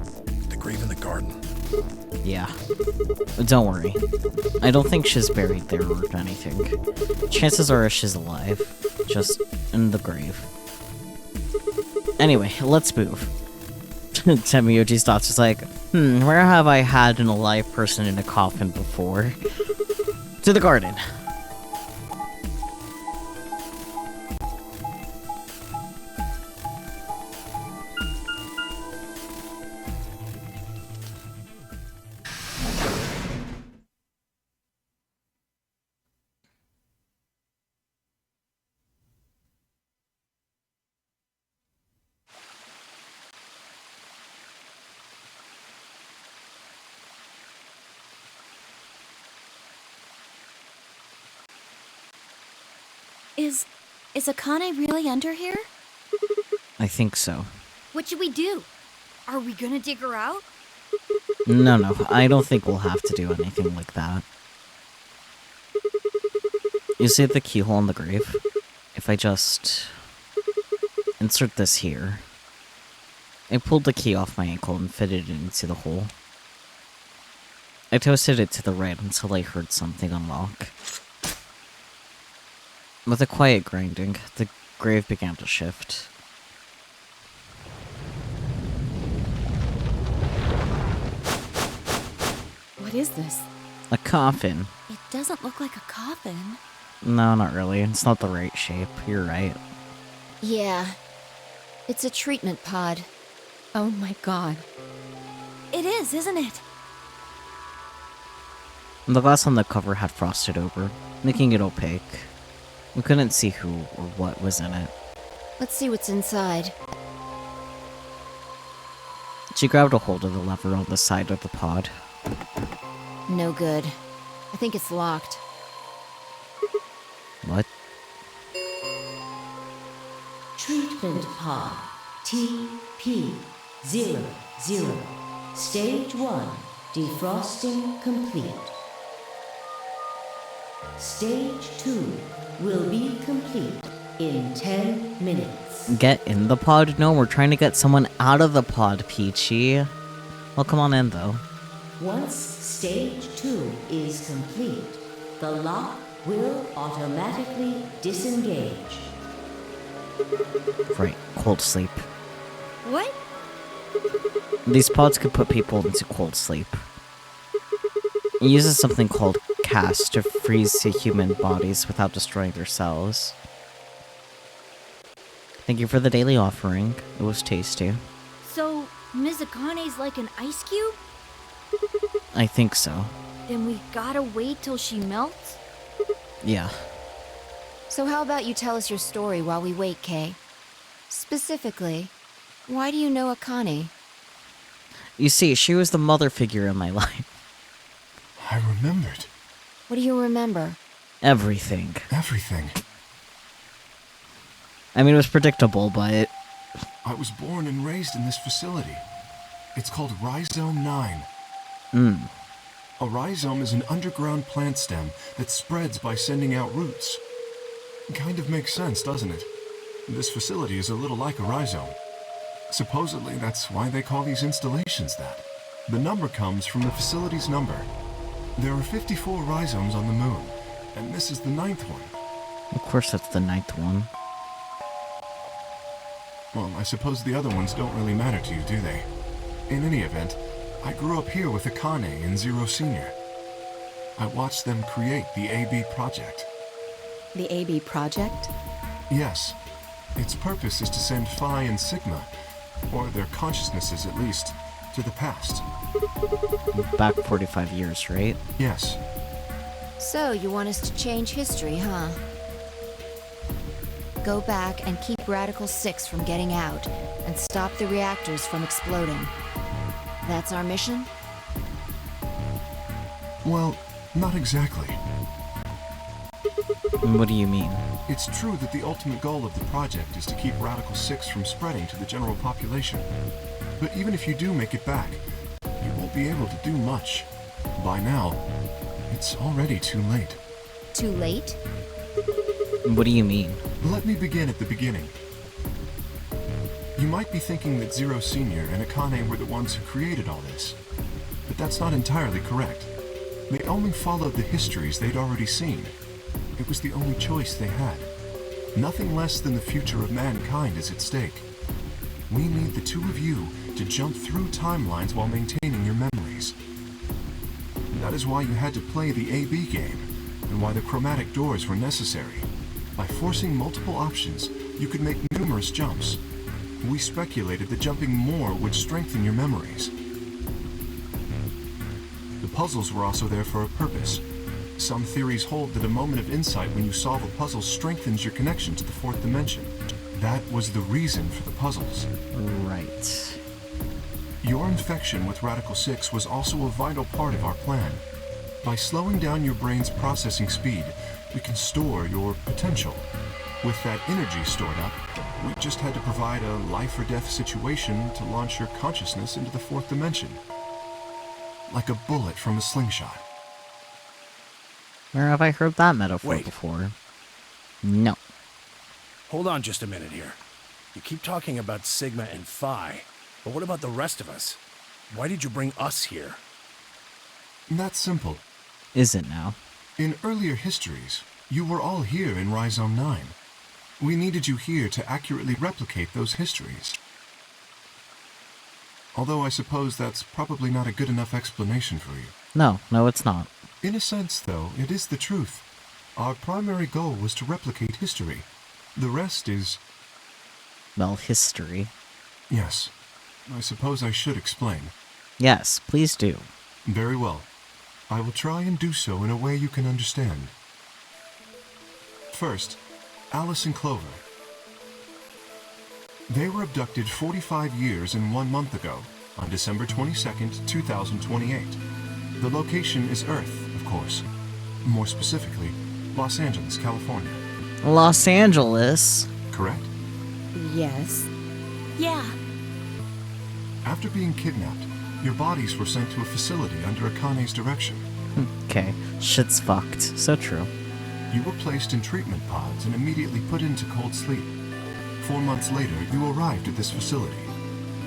the grave in the garden? Yeah. Don't worry. I don't think she's buried there or anything. Chances are she's alive. Just in the grave. Anyway, let's move. Tenmyoji's thoughts is like, where have I had an alive person in a coffin before? To the garden. Is Akane really under here? I think so. What should we do? Are we gonna dig her out? No, I don't think we'll have to do anything like that. You see the keyhole in the grave? If I just insert this here, I pulled the key off my ankle and fitted it into the hole. I toasted it to the right until I heard something unlock. With a quiet grinding, the grave began to shift. What is this? A coffin. It doesn't look like a coffin. No, not really. It's not the right shape. You're right. Yeah. It's a treatment pod. Oh my god. It is, isn't it? The glass on the cover had frosted over, making it opaque. We couldn't see who or what was in it. Let's see what's inside. She grabbed a hold of the lever on the side of the pod. No good. I think it's locked. What? Treatment pod TP00. Stage 1 defrosting complete. Stage 2 will be complete in 10 minutes. Get in the pod? No, we're trying to get someone out of the pod, Peachy. Well, come on in, though. Once stage 2 is complete, the lock will automatically disengage. Right, cold sleep. What? These pods could put people into cold sleep. It uses something called CAS to freeze the human bodies without destroying their cells. Thank you for the daily offering. It was tasty. So, Ms. Akane's like an ice cube? I think so. Then we gotta wait till she melts? Yeah. So how about you tell us your story while we wait, Kay? Specifically, why do you know Akane? You see, she was the mother figure in my life. I remembered. What do you remember? Everything. Everything. I mean, it was predictable, but... I was born and raised in this facility. It's called Rhizome 9. A rhizome is an underground plant stem that spreads by sending out roots. Kind of makes sense, doesn't it? This facility is a little like a rhizome. Supposedly, that's why they call these installations that. The number comes from the facility's number. There are 54 rhizomes on the moon, and this is the 9th one. Of course that's the 9th one. Well, I suppose the other ones don't really matter to you, do they? In any event, I grew up here with Akane and Zero Senior. I watched them create the AB project. The AB project? Yes. Its purpose is to send Phi and Sigma, or their consciousnesses at least, to the past. Back 45 years, right? Yes. So, you want us to change history, huh? Go back and keep Radical 6 from getting out, and stop the reactors from exploding. That's our mission? Well, not exactly. What do you mean? It's true that the ultimate goal of the project is to keep Radical 6 from spreading to the general population. But even if you do make it back, you won't be able to do much. By now, it's already too late. Too late? What do you mean? Let me begin at the beginning. You might be thinking that Zero Senior and Akane were the ones who created all this. But that's not entirely correct. They only followed the histories they'd already seen. It was the only choice they had. Nothing less than the future of mankind is at stake. We need the two of you to jump through timelines while maintaining your memories. That is why you had to play the AB game, and why the chromatic doors were necessary. By forcing multiple options, you could make numerous jumps. We speculated that jumping more would strengthen your memories. The puzzles were also there for a purpose. Some theories hold that a moment of insight when you solve a puzzle strengthens your connection to the fourth dimension. That was the reason for the puzzles. Right. Your infection with Radical 6 was also a vital part of our plan. By slowing down your brain's processing speed, we can store your potential. With that energy stored up, we just had to provide a life or death situation to launch your consciousness into the fourth dimension. Like a bullet from a slingshot. Where have I heard that metaphor Wait. before? No. Hold on just a minute here. You keep talking about Sigma and Phi, but what about the rest of us? Why did you bring us here? That's simple. Is it now? In earlier histories, you were all here in Rhizome 9. We needed you here to accurately replicate those histories. Although I suppose that's probably not a good enough explanation for you. No, it's not. In a sense, though, it is the truth. Our primary goal was to replicate history. The rest is... Well, history. Yes. I suppose I should explain. Yes, please do. Very well. I will try and do so in a way you can understand. First, Alice and Clover. They were abducted 45 years and 1 month ago, on December 22nd, 2028. The location is Earth, of course. More specifically, Los Angeles, California. Los Angeles? Correct? Yes. Yeah. After being kidnapped, your bodies were sent to a facility under Akane's direction. Okay, shit's fucked. So true. You were placed in treatment pods and immediately put into cold sleep. 4 months later, you arrived at this facility.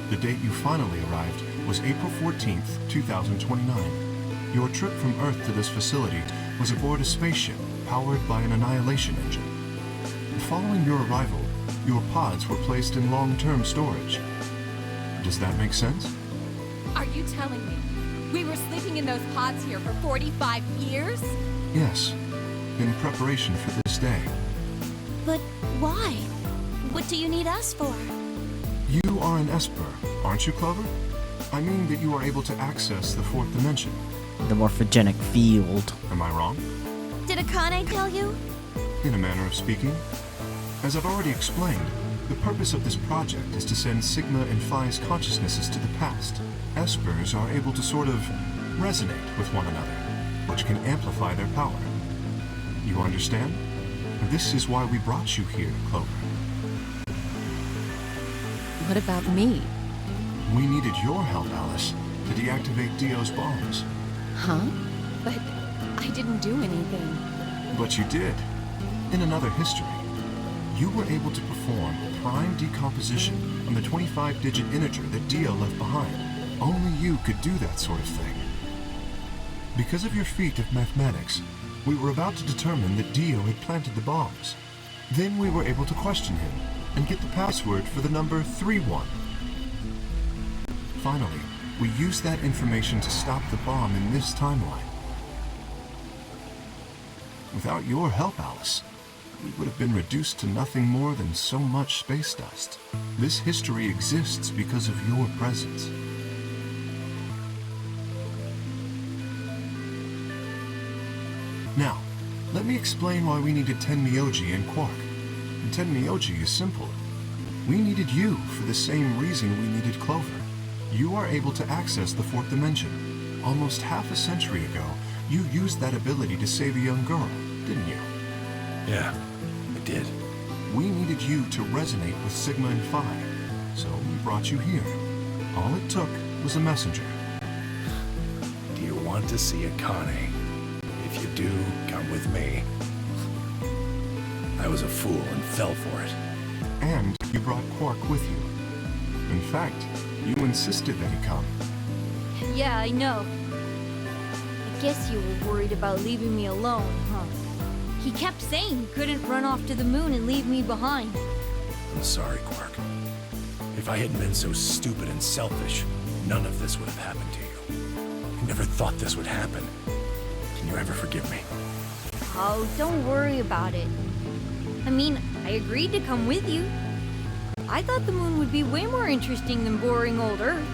The date you finally arrived was April 14th, 2029. Your trip from Earth to this facility was aboard a spaceship powered by an annihilation engine. Following your arrival, your pods were placed in long-term storage. Does that make sense? Are you telling me we were sleeping in those pods here for 45 years? Yes, in preparation for this day. But why? What do you need us for? You are an Esper, aren't you, Clover? I mean that you are able to access the fourth dimension. The morphogenic field. Am I wrong? Did Akane tell you? In a manner of speaking. As I've already explained, the purpose of this project is to send Sigma and Phi's consciousnesses to the past. Espers are able to sort of resonate with one another, which can amplify their power. You understand? This is why we brought you here, Clover. What about me? We needed your help, Alice, to deactivate Dio's bombs. Huh? But I didn't do anything. But you did. In another history, you were able to perform prime decomposition on the 25-digit integer that Dio left behind. Only you could do that sort of thing. Because of your feat of mathematics, we were about to determine that Dio had planted the bombs. Then we were able to question him and get the password for the number 31. Finally, we used that information to stop the bomb in this timeline. Without your help, Alice, we would have been reduced to nothing more than so much space dust. This history exists because of your presence. Now, let me explain why we needed Tenmyoji and Quark. Tenmyoji is simple. We needed you for the same reason we needed Clover. You are able to access the fourth dimension. Almost half a century ago, you used that ability to save a young girl, didn't you? Yeah, I did. We needed you to resonate with Sigma and Phi, so we brought you here. All it took was a messenger. Do you want to see Akane? If you do, come with me. I was a fool and fell for it. And you brought Quark with you. In fact, you insisted that he come. Yeah, I know. I guess you were worried about leaving me alone, huh? He kept saying he couldn't run off to the moon and leave me behind. I'm sorry, Quark. If I hadn't been so stupid and selfish, none of this would have happened to you. I never thought this would happen. Can you ever forgive me? Oh, don't worry about it. I mean, I agreed to come with you. I thought the moon would be way more interesting than boring old Earth.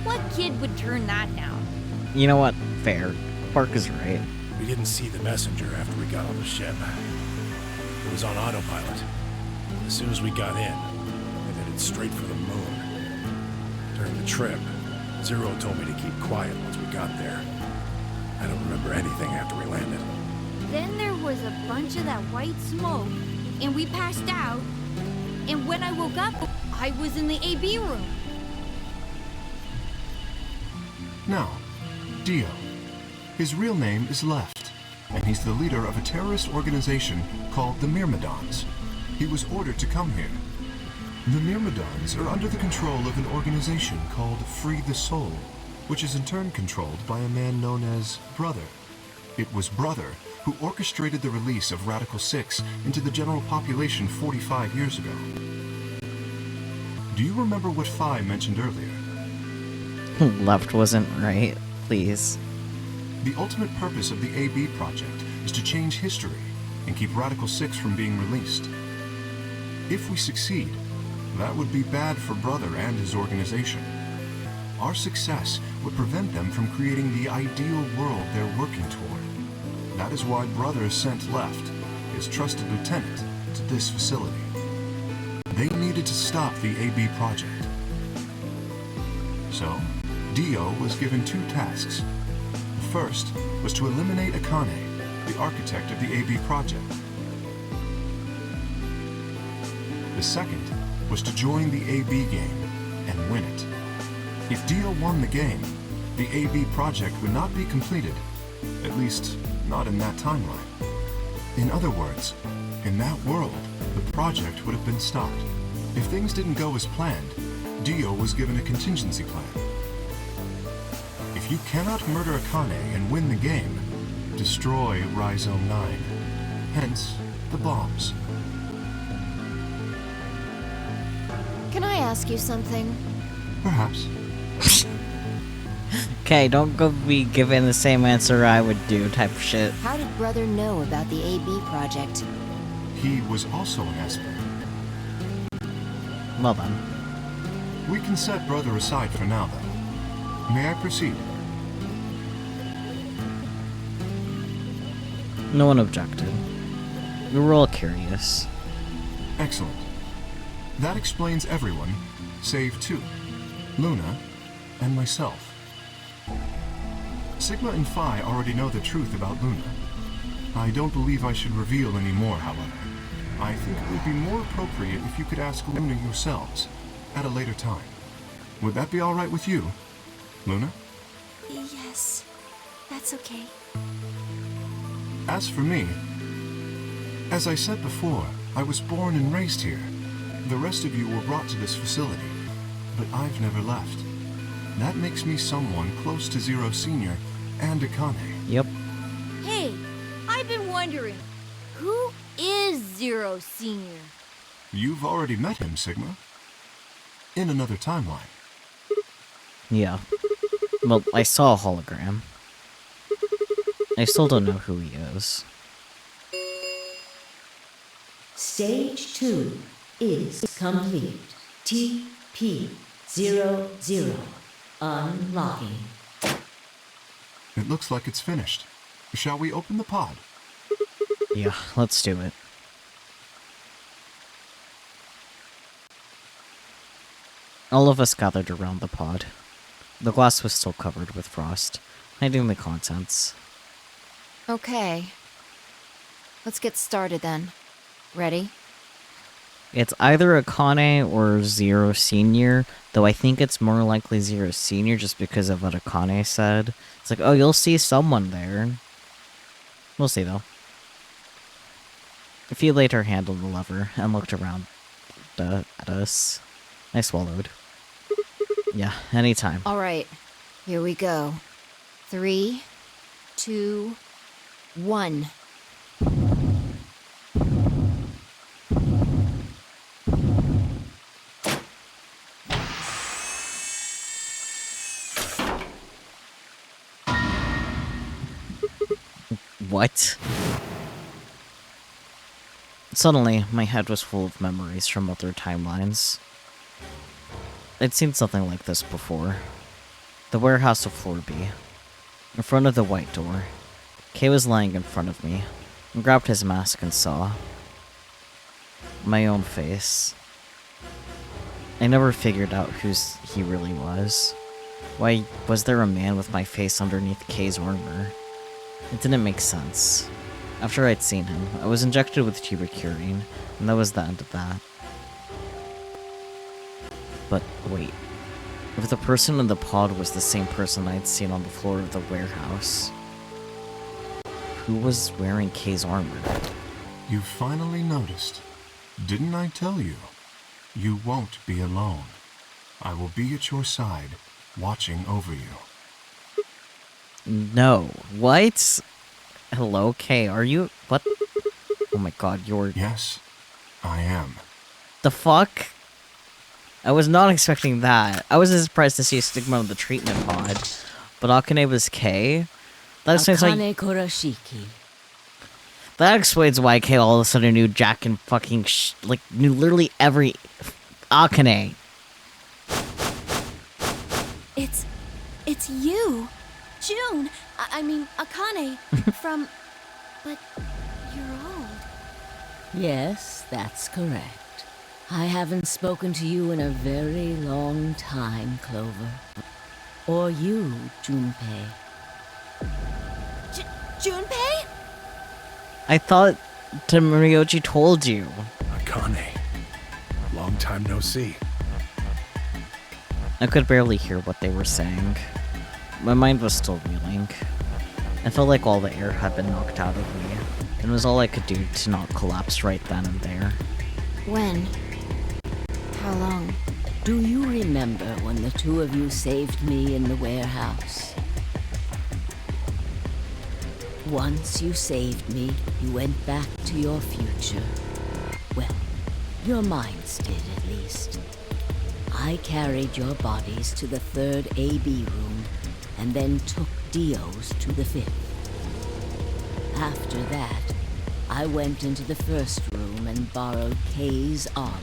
What kid would turn that down? You know what? Fair. Quark is right. We didn't see the messenger after we got on the ship. It was on autopilot. As soon as we got in, it headed straight for the moon. During the trip, Zero told me to keep quiet once we got there. I don't remember anything after we landed. Then there was a bunch of that white smoke. and we passed out. And when I woke up, I was in the AB room. Now, Dio. His real name is Left, and he's the leader of a terrorist organization called the Myrmidons. He was ordered to come here. The Myrmidons are under the control of an organization called Free the Soul, which is in turn controlled by a man known as Brother. It was Brother who orchestrated the release of Radical 6 into the general population 45 years ago. Do you remember what Phi mentioned earlier? Left wasn't right, please. The ultimate purpose of the AB project is to change history and keep Radical 6 from being released. If we succeed, that would be bad for Brother and his organization. Our success would prevent them from creating the ideal world they're working toward. That is why Brother sent Left, his trusted lieutenant, to this facility. They needed to stop the AB project. So, Dio was given 2 tasks. The first was to eliminate Akane, the architect of the AB project. The second was to join the AB game and win it. If Dio won the game, the AB project would not be completed, at least not in that timeline. In other words, in that world, the project would have been stopped. If things didn't go as planned, Dio was given a contingency plan. If you cannot murder Akane and win the game, destroy Rhizome 9. Hence, the bombs. Can I ask you something? Perhaps. Okay, don't go be giving the same answer I would do type of shit. How did Brother know about the AB project? He was also an Esper. Well then. We can set Brother aside for now, though. May I proceed? No one objected. We were all curious. Excellent. That explains everyone, save 2. Luna and myself. Sigma and Phi already know the truth about Luna. I don't believe I should reveal any more, however. I think it would be more appropriate if you could ask Luna yourselves, at a later time. Would that be alright with you, Luna? Yes, that's okay. As for me, as I said before, I was born and raised here. The rest of you were brought to this facility, but I've never left. That makes me someone close to Zero Senior and Akane. Yep. Hey, I've been wondering, who is Zero Senior? You've already met him, Sigma. In another timeline. Yeah. Well, I saw a hologram. I still don't know who he is. Stage 2 is complete. TP00 unlocking. It looks like it's finished. Shall we open the pod? Yeah, let's do it. All of us gathered around the pod. The glass was still covered with frost, hiding the contents. Okay. Let's get started then. Ready? It's either Akane or Zero Senior, though I think it's more likely Zero Senior just because of what Akane said. It's like, oh, you'll see someone there. We'll see, though. He later handled the lever and looked around at us. I swallowed. Yeah, anytime. Alright, here we go. 3, 2, 1. What? Suddenly, my head was full of memories from other timelines. I'd seen something like this before. The warehouse of Floor B. In front of the white door. Kay was lying in front of me, and grabbed his mask and saw my own face. I never figured out who he really was. Why was there a man with my face underneath Kay's armor? It didn't make sense. After I'd seen him, I was injected with tuberculin, and that was the end of that. But wait, if the person in the pod was the same person I'd seen on the floor of the warehouse, who was wearing Kay's armor? You finally noticed. Didn't I tell you? You won't be alone. I will be at your side, watching over you. No. What? Hello, Kay, are you... What? Oh my god, you're... Yes, I am. The fuck? I was not expecting that. I was surprised to see a stigma on the treatment pod, but Akane was Kay? That explains why... Akane Kurashiki. That explains why Kay all of a sudden knew Jack and fucking knew literally every... Akane. It's you! June! I mean, Akane, from... But you're old. Yes, that's correct. I haven't spoken to you in a very long time, Clover. Or you, Junpei. Junpei? I thought Tamariochi told you. Akane. Long time no see. I could barely hear what they were saying. My mind was still reeling. I felt like all the air had been knocked out of me. It was all I could do to not collapse right then and there. When? How long? Do you remember when the two of you saved me in the warehouse? Once you saved me, you went back to your future. Well, your minds did, at least. I carried your bodies to the third AB room, and then took Dio's to the fifth. After that, I went into the first room and borrowed Kay's armor.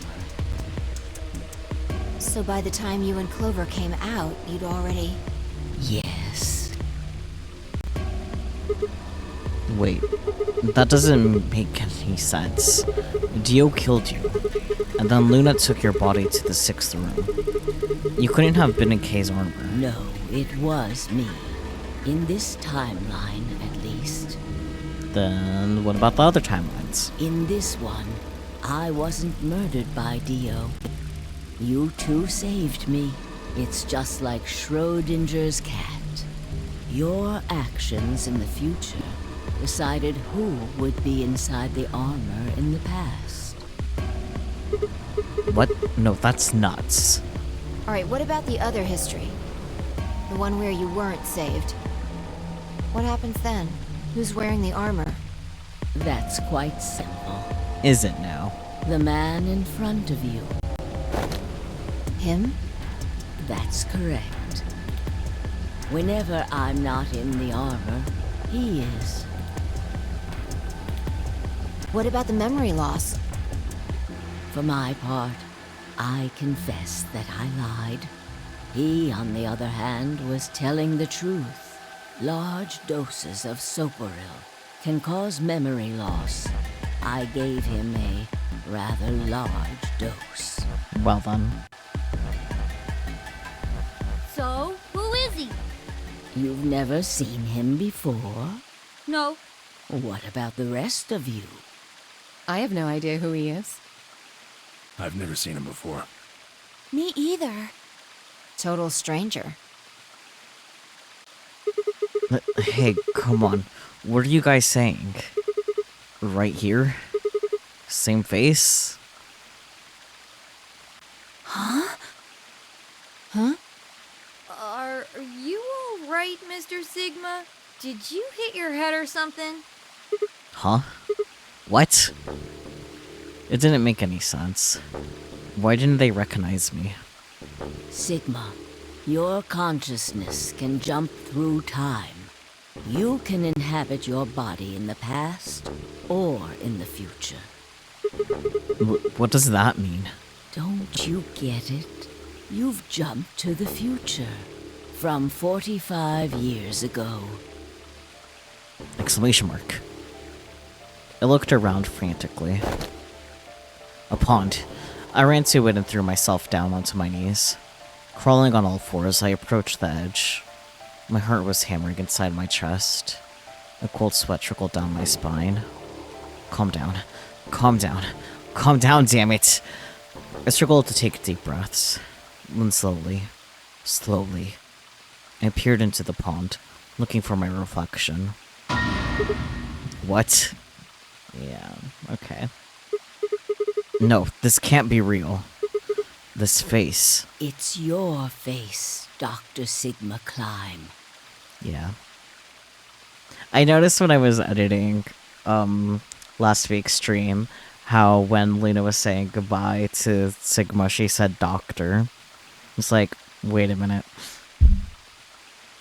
So by the time you and Clover came out, you'd already... Yes. Wait, that doesn't make any sense. Dio killed you, and then Luna took your body to the sixth room. You couldn't have been in Kay's armor. No, it was me. In this timeline, at least. Then what about the other timelines? In this one, I wasn't murdered by Dio. You two saved me. It's just like Schrodinger's cat. Your actions in the future decided who would be inside the armor in the past. What? No, that's nuts. Alright, what about the other history? The one where you weren't saved? What happens then? Who's wearing the armor? That's quite simple. Is it now? The man in front of you. Him? That's correct. Whenever I'm not in the armor, he is. What about the memory loss? For my part, I confess that I lied. He, on the other hand, was telling the truth. Large doses of soporil can cause memory loss. I gave him a rather large dose. Well then. So, who is he? You've never seen him before? No. What about the rest of you? I have no idea who he is. I've never seen him before. Me either. Total stranger. Hey, come on. What are you guys saying? Right here? Same face? Huh? Huh? Are you alright, Mr. Sigma? Did you hit your head or something? Huh? What? It didn't make any sense. Why didn't they recognize me? Sigma, your consciousness can jump through time. You can inhabit your body in the past or in the future. What does that mean? Don't you get it? You've jumped to the future. From 45 years ago. Exclamation mark. I looked around frantically. A pond. I ran to it and threw myself down onto my knees. Crawling on all fours, I approached the edge. My heart was hammering inside my chest. A cold sweat trickled down my spine. Calm down. Calm down. Calm down, damn it! I struggled to take deep breaths. Then slowly, I peered into the pond, looking for my reflection. What? Yeah, okay. No, this can't be real. This face. It's your face, Dr. Sigma Climb. Yeah. I noticed when I was editing last week's stream how when Luna was saying goodbye to Sigma, she said doctor. It's like, wait a minute.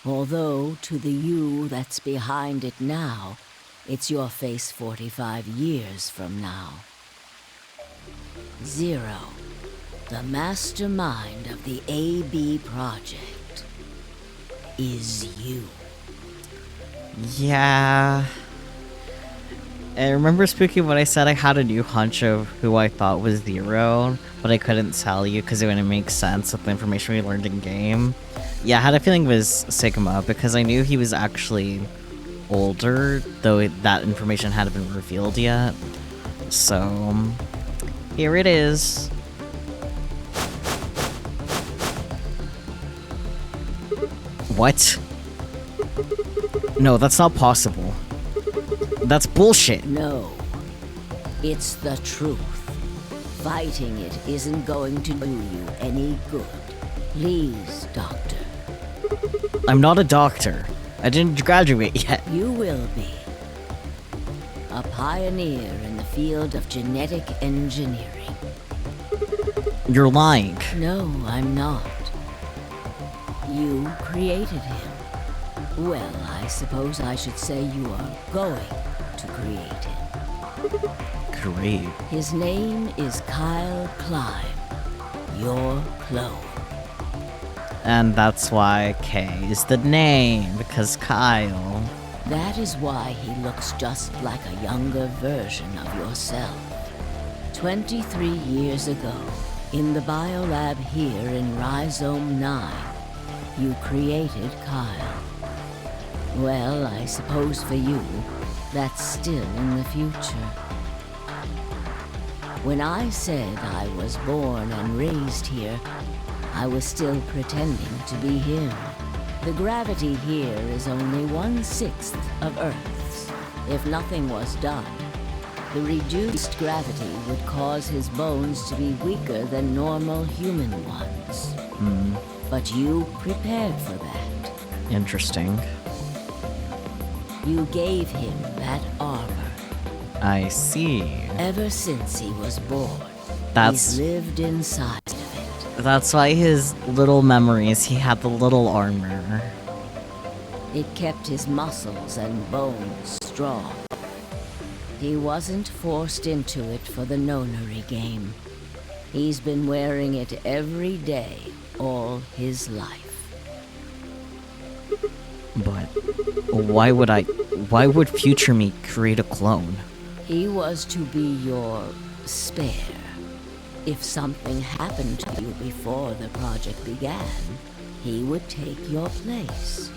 Although, to the you that's behind it now, it's your face 45 years from now. Zero, the mastermind of the AB project, is you. Yeah. I remember, Spooky, when I said I had a new hunch of who I thought was Zero, but I couldn't tell you because it wouldn't make sense with the information we learned in game. Yeah, I had a feeling it was Sigma because I knew he was actually older, though that information hadn't been revealed yet. So, here it is. What? No, that's not possible. That's bullshit. No, it's the truth. Fighting it isn't going to do you any good. Please, Doctor. I'm not a doctor. I didn't graduate yet. You will be. A pioneer in the field of genetic engineering. You're lying. No, I'm not. You created him. Well, I suppose I should say you are going to create him. Great. His name is Kyle Climb, your clone. And that's why K is the name, because Kyle. That is why he looks just like a younger version of yourself. 23 years ago, in the biolab here in Rhizome 9, you created Kyle. Well, I suppose for you, that's still in the future. When I said I was born and raised here, I was still pretending to be him. The gravity here is only 1/6 of Earth's. If nothing was done, the reduced gravity would cause his bones to be weaker than normal human ones. But you prepared for that. Interesting. You gave him that armor. I see. Ever since he was born, That's he's lived inside of it. that's why his little memories, he had the little armor. It kept his muscles and bones strong. He wasn't forced into it for the nonary game. He's been wearing it every day, all his life. But why would future me create a clone? He was to be your spare. If something happened to you before the project began, he would take your place.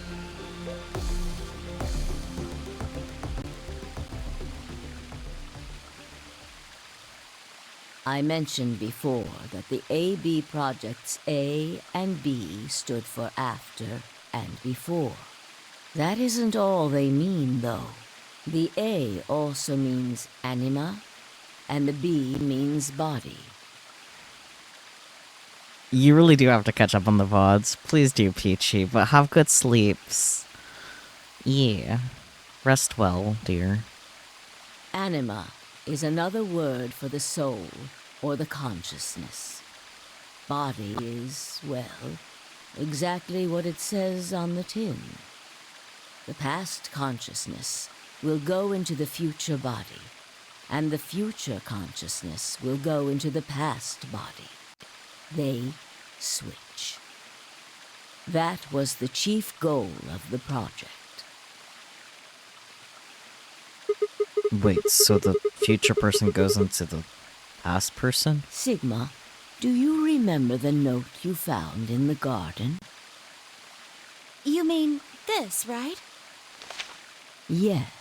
I mentioned before that the AB projects A and B stood for after and before. That isn't all they mean, though. The A also means anima, and the B means body. You really do have to catch up on the VODs. Please do, Peachy, but have good sleeps. Yeah. Rest well, dear. Anima is another word for the soul or the consciousness. Body is, well, exactly what it says on the tin. The past consciousness will go into the future body, and the future consciousness will go into the past body. They switch. That was the chief goal of the project. Wait, so the future person goes into the past person? Sigma, do you remember the note you found in the garden? You mean this, right? Yes.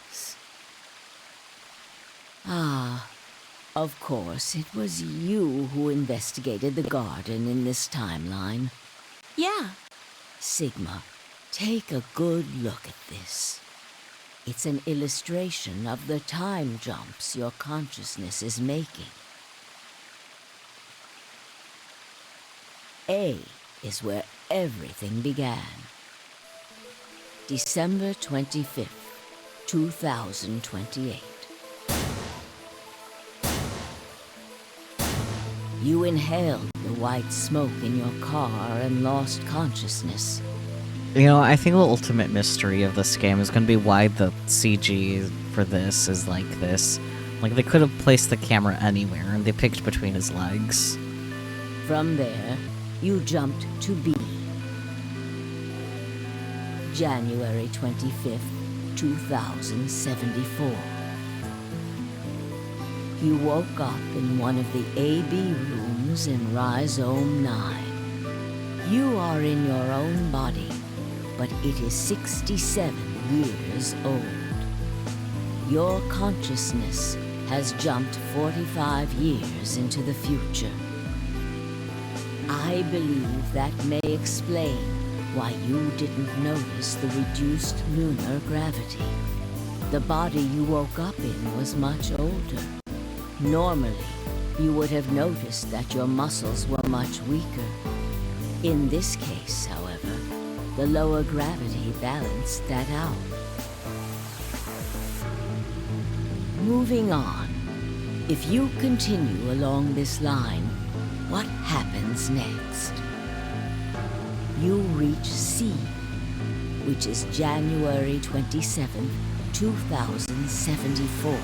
Ah, of course, it was you who investigated the garden in this timeline. Yeah. Sigma, take a good look at this. It's an illustration of the time jumps your consciousness is making. A is where everything began. December 25th, 2028. You inhaled the white smoke in your car and lost consciousness. You know, I think the ultimate mystery of this game is going to be why the CG for this is like this. Like, they could have placed the camera anywhere, and they picked between his legs. From there, you jumped to B. January 25th, 2074. You woke up in one of the AB rooms in Rhizome 9. You are in your own body, but it is 67 years old. Your consciousness has jumped 45 years into the future. I believe that may explain why you didn't notice the reduced lunar gravity. The body you woke up in was much older. Normally, you would have noticed that your muscles were much weaker. In this case, however, the lower gravity balanced that out. Moving on, if you continue along this line, what happens next? You reach C, which is January 27th, 2074.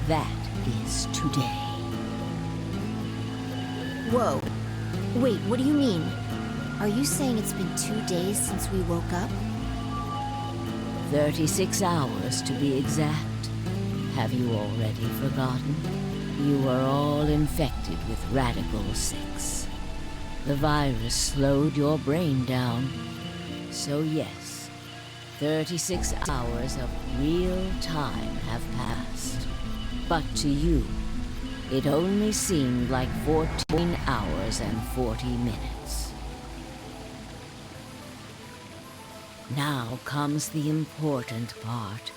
That is today. Whoa. Wait, what do you mean? Are you saying it's been 2 days since we woke up? 36 hours to be exact. Have you already forgotten? You were all infected with Radical 6. The virus slowed your brain down. So yes, 36 hours of real time have passed. But to you, it only seemed like 14 hours and 40 minutes. Now comes the important part.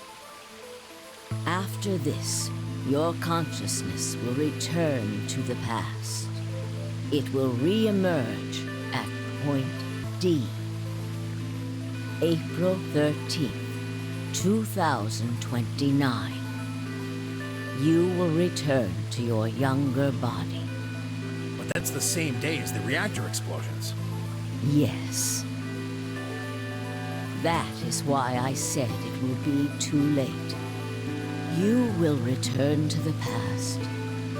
After this, your consciousness will return to the past. It will re-emerge at point D. April 13th, 2029. You will return to your younger body. But that's the same day as the reactor explosions. Yes. That is why I said it will be too late. You will return to the past,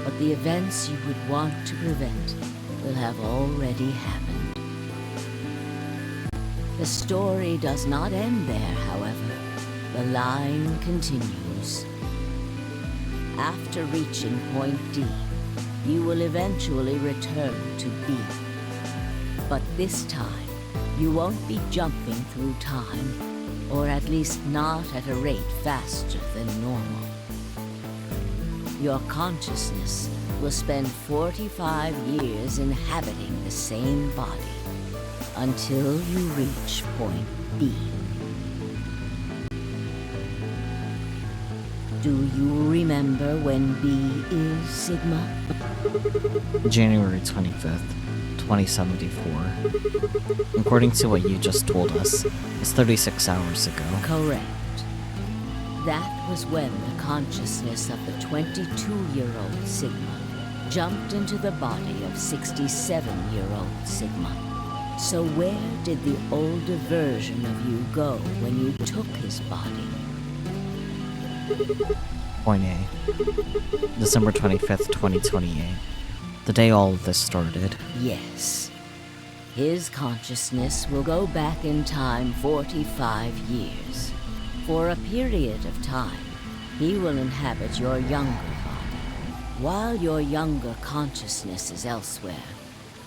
but the events you would want to prevent will have already happened. The story does not end there, however. The line continues. After reaching point D, you will eventually return to B. But this time, you won't be jumping through time, or at least not at a rate faster than normal. Your consciousness will spend 45 years inhabiting the same body, until you reach point B. Do you remember when B is, Sigma? January 25th, 2074. According to what you just told us, it's 36 hours ago. Correct. That was when the consciousness of the 22-year-old Sigma jumped into the body of 67-year-old Sigma. So where did the older version of you go when you took his body? Point A. December 25th, 2028. The day all of this started. Yes. His consciousness will go back in time 45 years. For a period of time, he will inhabit your younger body. While your younger consciousness is elsewhere,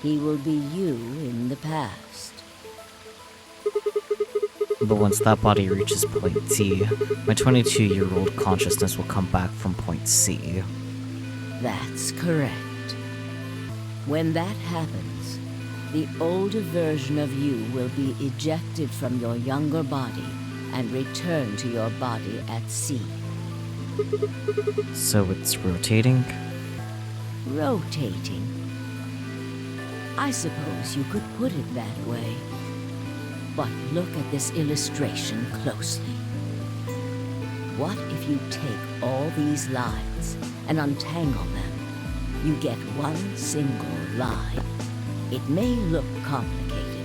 he will be you in the past. But once that body reaches point D, my 22-year-old consciousness will come back from point C. That's correct. When that happens, the older version of you will be ejected from your younger body and return to your body at C. So it's rotating? Rotating. I suppose you could put it that way. But look at this illustration closely. What if you take all these lines and untangle them? You get one single line. It may look complicated,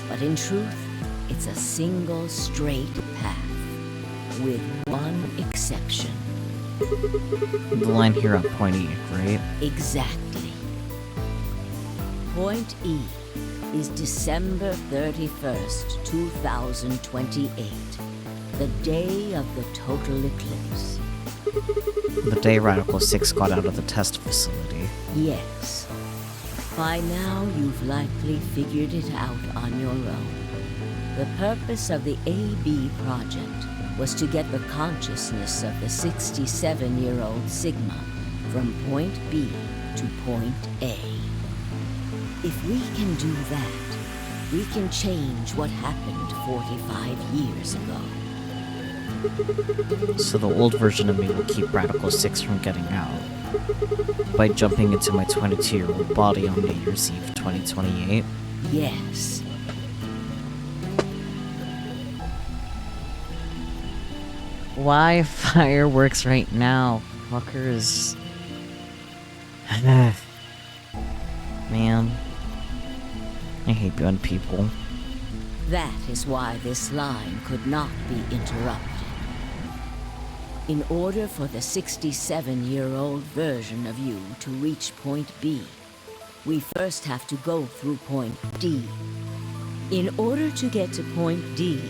but in truth, it's a single straight path, with one exception. The line here at point E, right? Exactly. Point E is December 31st, 2028, the day of the total eclipse. The day Radical 6 got out of the test facility. Yes. By now, you've likely figured it out on your own. The purpose of the AB project was to get the consciousness of the 67-year-old Sigma from point B to point A. If we can do that, we can change what happened 45 years ago. So the old version of me will keep Radical 6 from getting out by jumping into my 22-year-old body on New Year's Eve 2028. Yes. Why fireworks right now, fuckers? Man, I hate bad people. That is why this line could not be interrupted. In order for the 67-year-old version of you to reach point B, we first have to go through point D. In order to get to point D,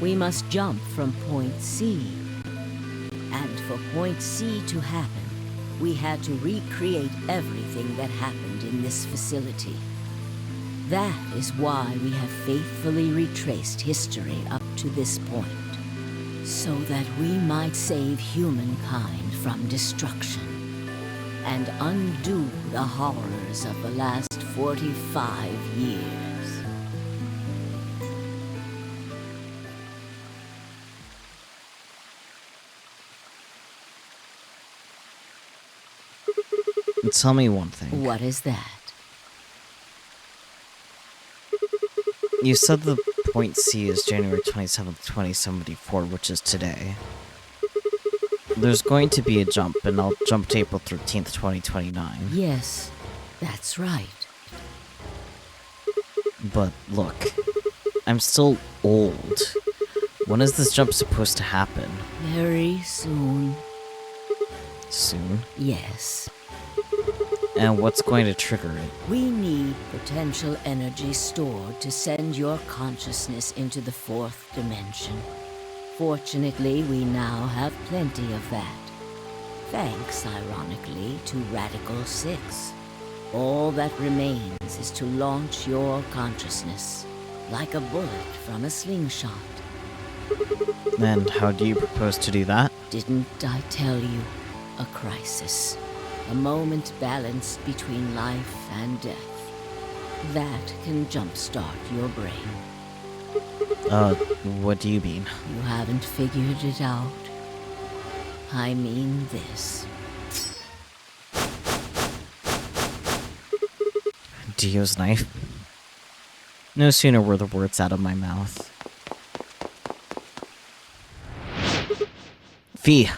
we must jump from point C. And for point C to happen, we had to recreate everything that happened in this facility. That is why we have faithfully retraced history up to this point, so that we might save humankind from destruction and undo the horrors of the last 45 years. Tell me one thing. What is that? You said the point C is January 27th, 2074, which is today. There's going to be a jump, and I'll jump to April 13th, 2029. Yes, that's right. But look, I'm still old. When is this jump supposed to happen? Very soon. Soon? Yes. And what's going to trigger it? We need potential energy stored to send your consciousness into the fourth dimension. Fortunately, we now have plenty of that. Thanks, ironically, to Radical 6. All that remains is to launch your consciousness, like a bullet from a slingshot. And how do you propose to do that? Didn't I tell you? A crisis. A moment balanced between life and death. That can jumpstart your brain. What do you mean? You haven't figured it out. I mean this. Dio's knife? No sooner were the words out of my mouth. Fee!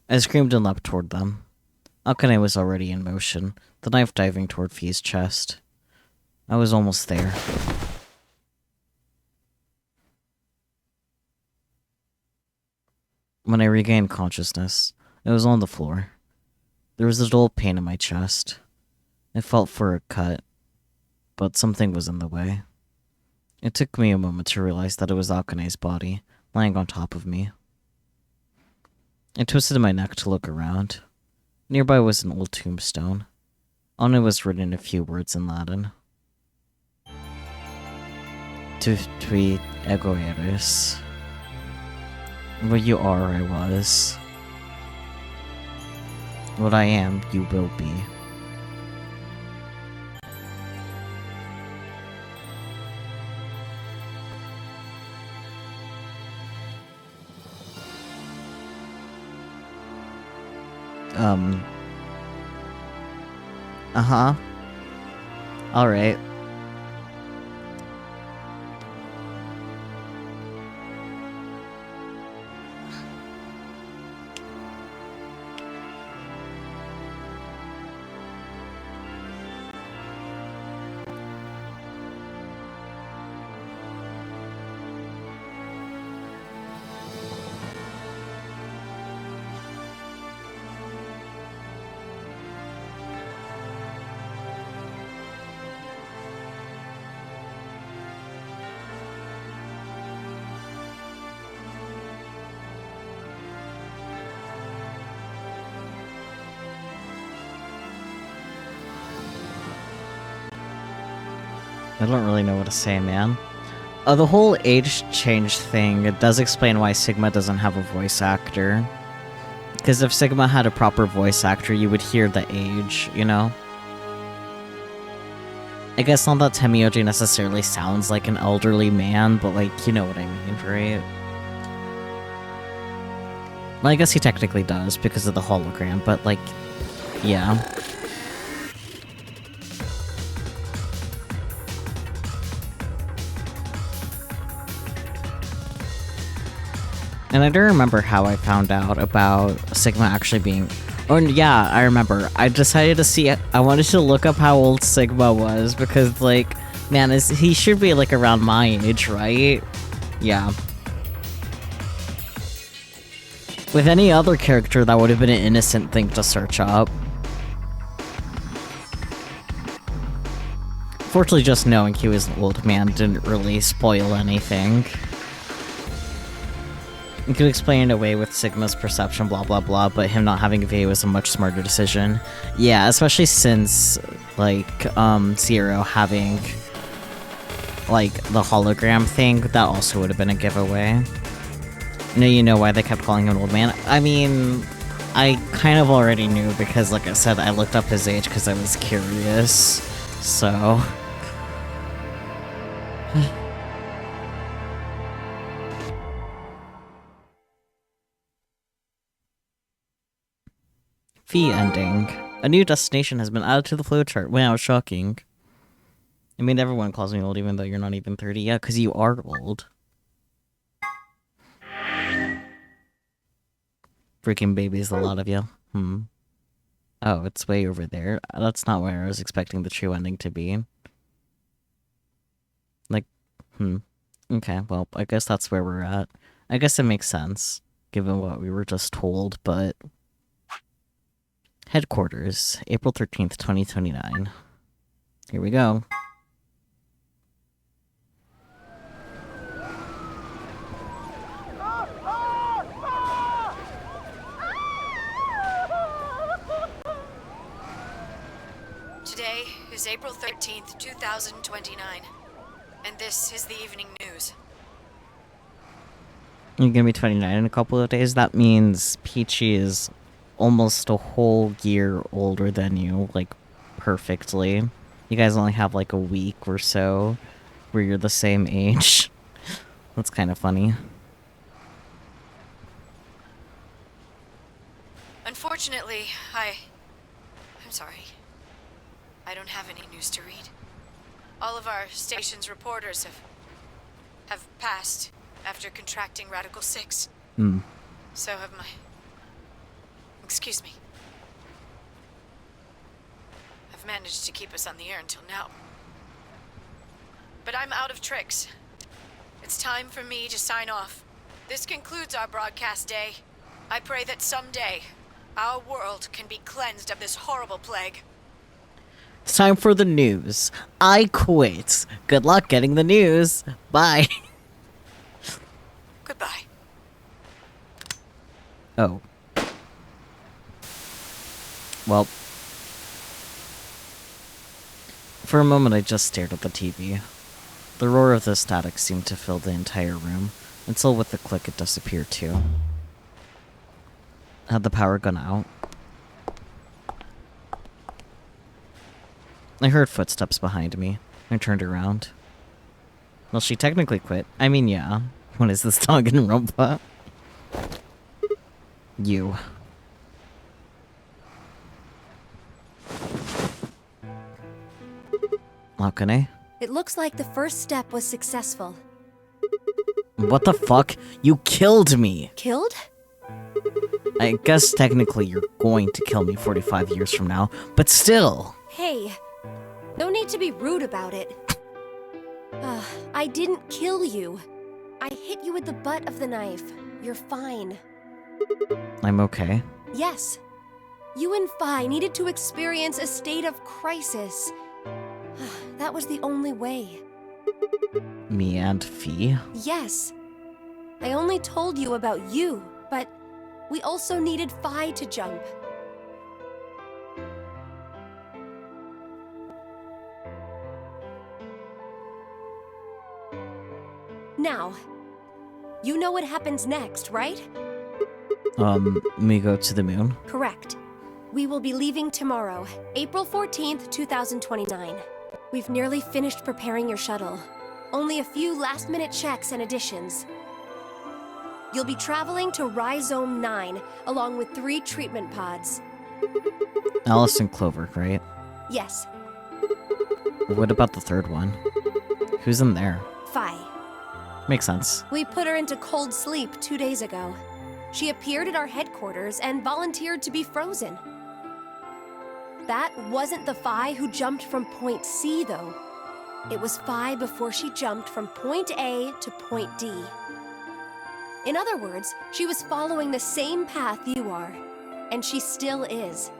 I screamed and leapt toward them. Akane was already in motion, the knife diving toward Fee's chest. I was almost there. When I regained consciousness, I was on the floor. There was a dull pain in my chest. I felt for a cut, but something was in the way. It took me a moment to realize that it was Akane's body, lying on top of me. I twisted my neck to look around. Nearby was an old tombstone. On it was written a few words in Latin. tui ego eris. What you are, I was. What I am, you will be. Uh-huh. Alright. I don't really know what to say, man. The whole age change thing, it does explain why Sigma doesn't have a voice actor. Because if Sigma had a proper voice actor, you would hear the age, you know? I guess not that Temioji necessarily sounds like an elderly man, but like, you know what I mean, right? Well, I guess he technically does because of the hologram, but like, yeah. And I do remember how I found out about Sigma actually being... Oh, yeah, I remember. I decided to see it. I wanted to look up how old Sigma was, because, like, man, he should be, like, around my age, right? Yeah. With any other character, that would have been an innocent thing to search up. Fortunately, just knowing he was an old man didn't really spoil anything. You could explain it away with Sigma's perception, blah blah blah, but him not having a VA was a much smarter decision. Yeah, especially since, like, Zero having, like, the hologram thing, that also would have been a giveaway. Now you know why they kept calling him an old man. I mean, I kind of already knew because, like I said, I looked up his age because I was curious, so... Fee ending. A new destination has been added to the flowchart. Wow, shocking. I mean, everyone calls me old even though you're not even 30. Yeah, because you are old. Freaking babies, a lot of you. Oh, it's way over there. That's not where I was expecting the true ending to be. Like, Okay, well, I guess that's where we're at. I guess it makes sense, given what we were just told, but... Headquarters, April 13th, 2029. Here we go. Today is April 13th, 2029, and this is the evening news. You're gonna be 29 in a couple of days? That means Peachy is almost a whole year older than you, like, perfectly. You guys only have, like, a week or so where you're the same age. That's kind of funny. Unfortunately, I'm sorry. I don't have any news to read. All of our station's reporters have passed after contracting Radical 6. So have my... Excuse me. I've managed to keep us on the air until now. But I'm out of tricks. It's time for me to sign off. This concludes our broadcast day. I pray that someday our world can be cleansed of this horrible plague. It's time for the news. I quit. Good luck getting the news. Bye. Goodbye. Oh. Well, for a moment I just stared at the TV. The roar of the static seemed to fill the entire room, until with a click it disappeared too. Had the power gone out? I heard footsteps behind me. I turned around. Well, she technically quit. I mean, yeah. What is this, Danganronpa? You. How can I? It looks like the first step was successful. What the fuck? You killed me! Killed? I guess technically you're going to kill me 45 years from now, but still! Hey, no need to be rude about it. I didn't kill you. I hit you with the butt of the knife. You're fine. I'm okay. Yes. You and Phi needed to experience a state of crisis. That was the only way. Me and Fee? Yes. I only told you about you, but we also needed Phi to jump. Now, you know what happens next, right? We go to the moon? Correct. We will be leaving tomorrow, April 14th, 2029. We've nearly finished preparing your shuttle. Only a few last-minute checks and additions. You'll be traveling to Rhizome 9, along with 3 treatment pods. Alice and Clover, right? Yes, What about the third one? Who's in there? Phi. Makes sense. We put her into cold sleep 2 days ago. She appeared at our headquarters and volunteered to be frozen. That wasn't the Phi who jumped from Point C, though. It was Phi before she jumped from Point A to Point D. In other words, she was following the same path you are, and she still is.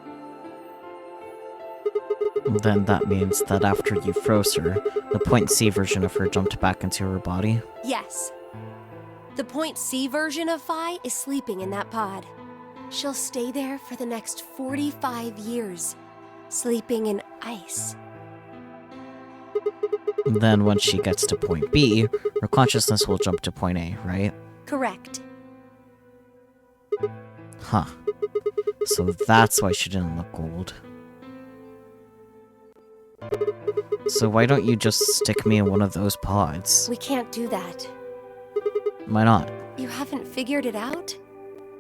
Then that means that after you froze her, the Point C version of her jumped back into her body? Yes. The Point C version of Phi is sleeping in that pod. She'll stay there for the next 45 years, sleeping in ice. Then when she gets to Point B, her consciousness will jump to Point A, right? Correct. Huh. So that's why she didn't look old. So why don't you just stick me in one of those pods? We can't do that. Why not? You haven't figured it out?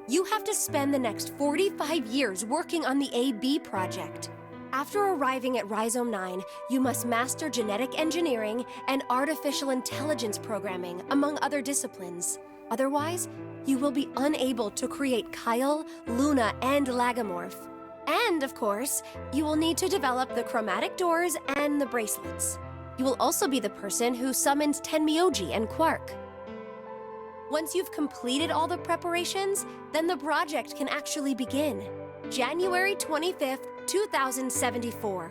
You have to spend the next 45 years working on the AB project. After arriving at Rhizome 9, you must master genetic engineering and artificial intelligence programming, among other disciplines. Otherwise, you will be unable to create Kyle, Luna, and Lagomorph. And, of course, you will need to develop the chromatic doors and the bracelets. You will also be the person who summons Tenmyoji and Quark. Once you've completed all the preparations, then the project can actually begin. January 25th, 2074.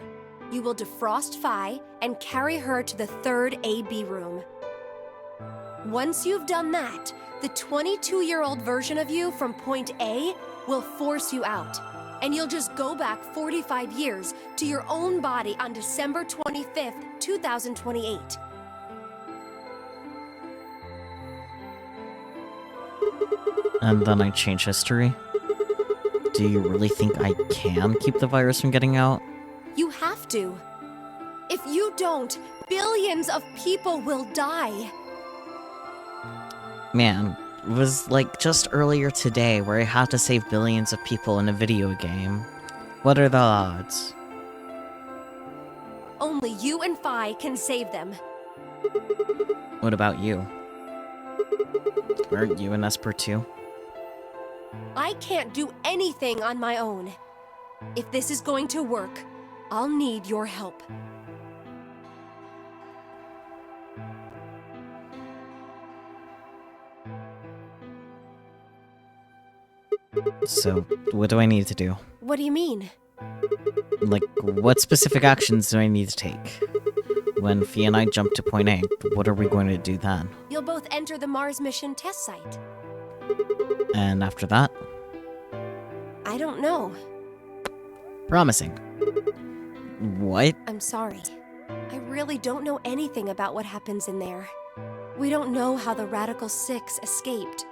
You will defrost Phi and carry her to the 3rd AB room. Once you've done that, the 22-year-old version of you from Point A will force you out, and you'll just go back 45 years to your own body on December 25th, 2028. And then I change history? Do you really think I can keep the virus from getting out? You have to. If you don't, billions of people will die. Man, it was like just earlier today where I had to save billions of people in a video game. What are the odds? Only you and Phi can save them. What about you? Aren't you an Esper too? I can't do anything on my own. If this is going to work, I'll need your help. So, what do I need to do? What do you mean? Like, what specific actions do I need to take? When Fee and I jump to Point A, what are we going to do then? You'll both enter the Mars mission test site. And after that? I don't know. Promising. What? I'm sorry. I really don't know anything about what happens in there. We don't know how the Radical Six escaped.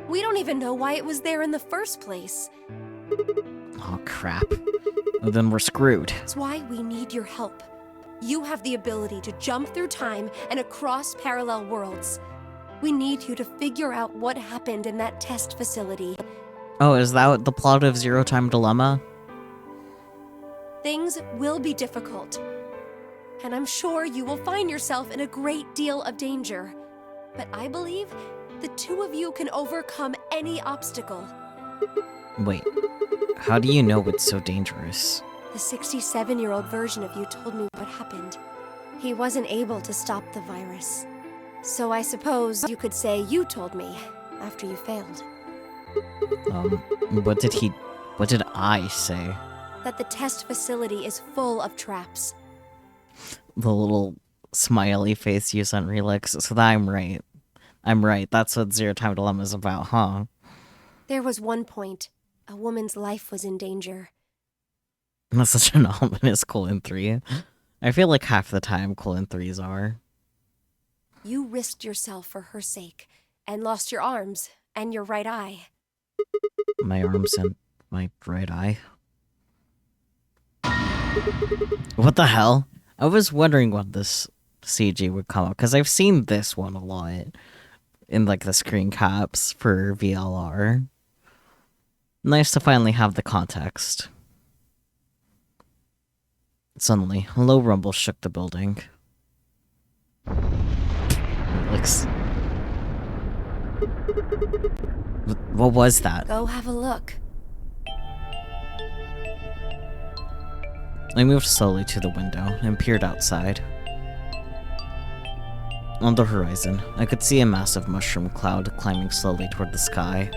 We don't even know why it was there in the first place. Oh, crap. Well, then we're screwed. That's why we need your help. You have the ability to jump through time and across parallel worlds. We need you to figure out what happened in that test facility. Oh, is that the plot of Zero Time Dilemma? Things will be difficult. And I'm sure you will find yourself in a great deal of danger. But I believe the two of you can overcome any obstacle. Wait, how do you know it's so dangerous? The 67-year-old version of you told me what happened. He wasn't able to stop the virus. So I suppose you could say you told me after you failed. What did I say? That the test facility is full of traps. The little smiley face you sent Relix, so that I'm right. I'm right, that's what Zero Time Dilemma is about, huh? There was one point. A woman's life was in danger. That's such an ominous colon 3. I feel like half the time colon 3s are. You risked yourself for her sake, and lost your arms and your right eye. My arms and my right eye. What the hell? I was wondering when this CG would come up, because I've seen this one a lot in like the screen caps for VLR. Nice to finally have the context. Suddenly, a low rumble shook the building. Looks... What was that? Go have a look. I moved slowly to the window and peered outside. On the horizon, I could see a massive mushroom cloud climbing slowly toward the sky.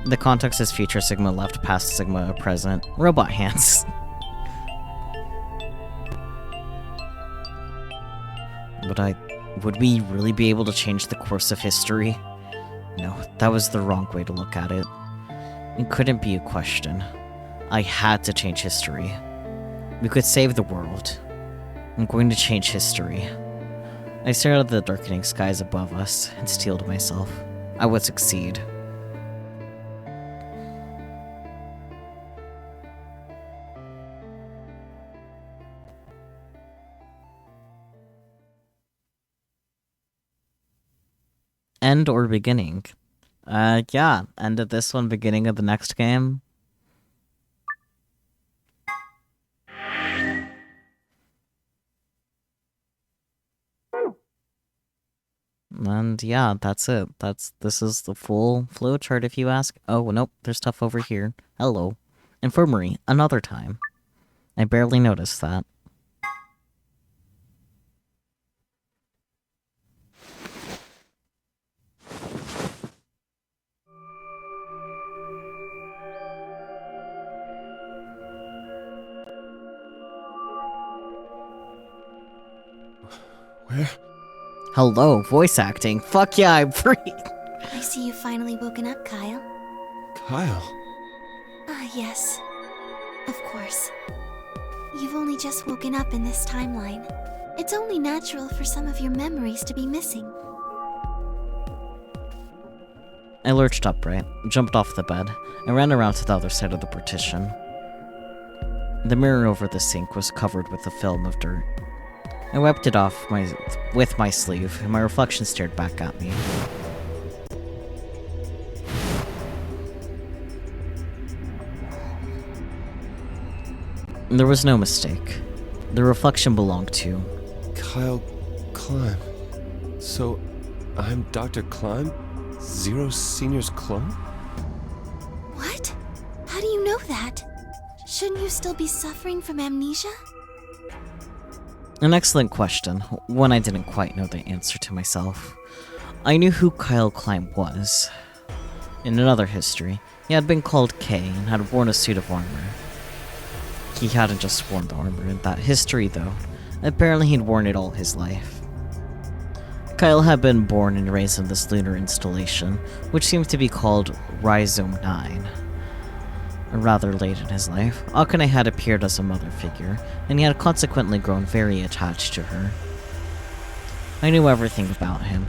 The context is future Sigma left, past Sigma present. Robot hands. Would we really be able to change the course of history? No, that was the wrong way to look at it. It couldn't be a question. I had to change history. We could save the world. I'm going to change history. I stared at the darkening skies above us and steeled myself. I would succeed. End or beginning? Yeah, end of this one, beginning of the next game. And yeah, that's it. This is the full flowchart if you ask. Oh, nope, there's stuff over here. Hello. Infirmary, another time. I barely noticed that. Where? Hello, voice acting. Fuck yeah, I'm free. I see you've finally woken up, Kyle. Kyle. Ah, yes. Of course. You've only just woken up in this timeline. It's only natural for some of your memories to be missing. I lurched upright, jumped off the bed, and ran around to the other side of the partition. The mirror over the sink was covered with a film of dirt. I wiped it off with my sleeve, and my reflection stared back at me. There was no mistake. The reflection belonged to... Kyle Climb. So, I'm Dr. Climb? Zero Senior's clone? What? How do you know that? Shouldn't you still be suffering from amnesia? An excellent question, one I didn't quite know the answer to myself. I knew who Kyle Climb was. In another history, he had been called K and had worn a suit of armor. He hadn't just worn the armor in that history, though. Apparently he'd worn it all his life. Kyle had been born and raised in this lunar installation, which seemed to be called Rhizome 9. Rather late in his life, Akane had appeared as a mother figure, and he had consequently grown very attached to her. I knew everything about him,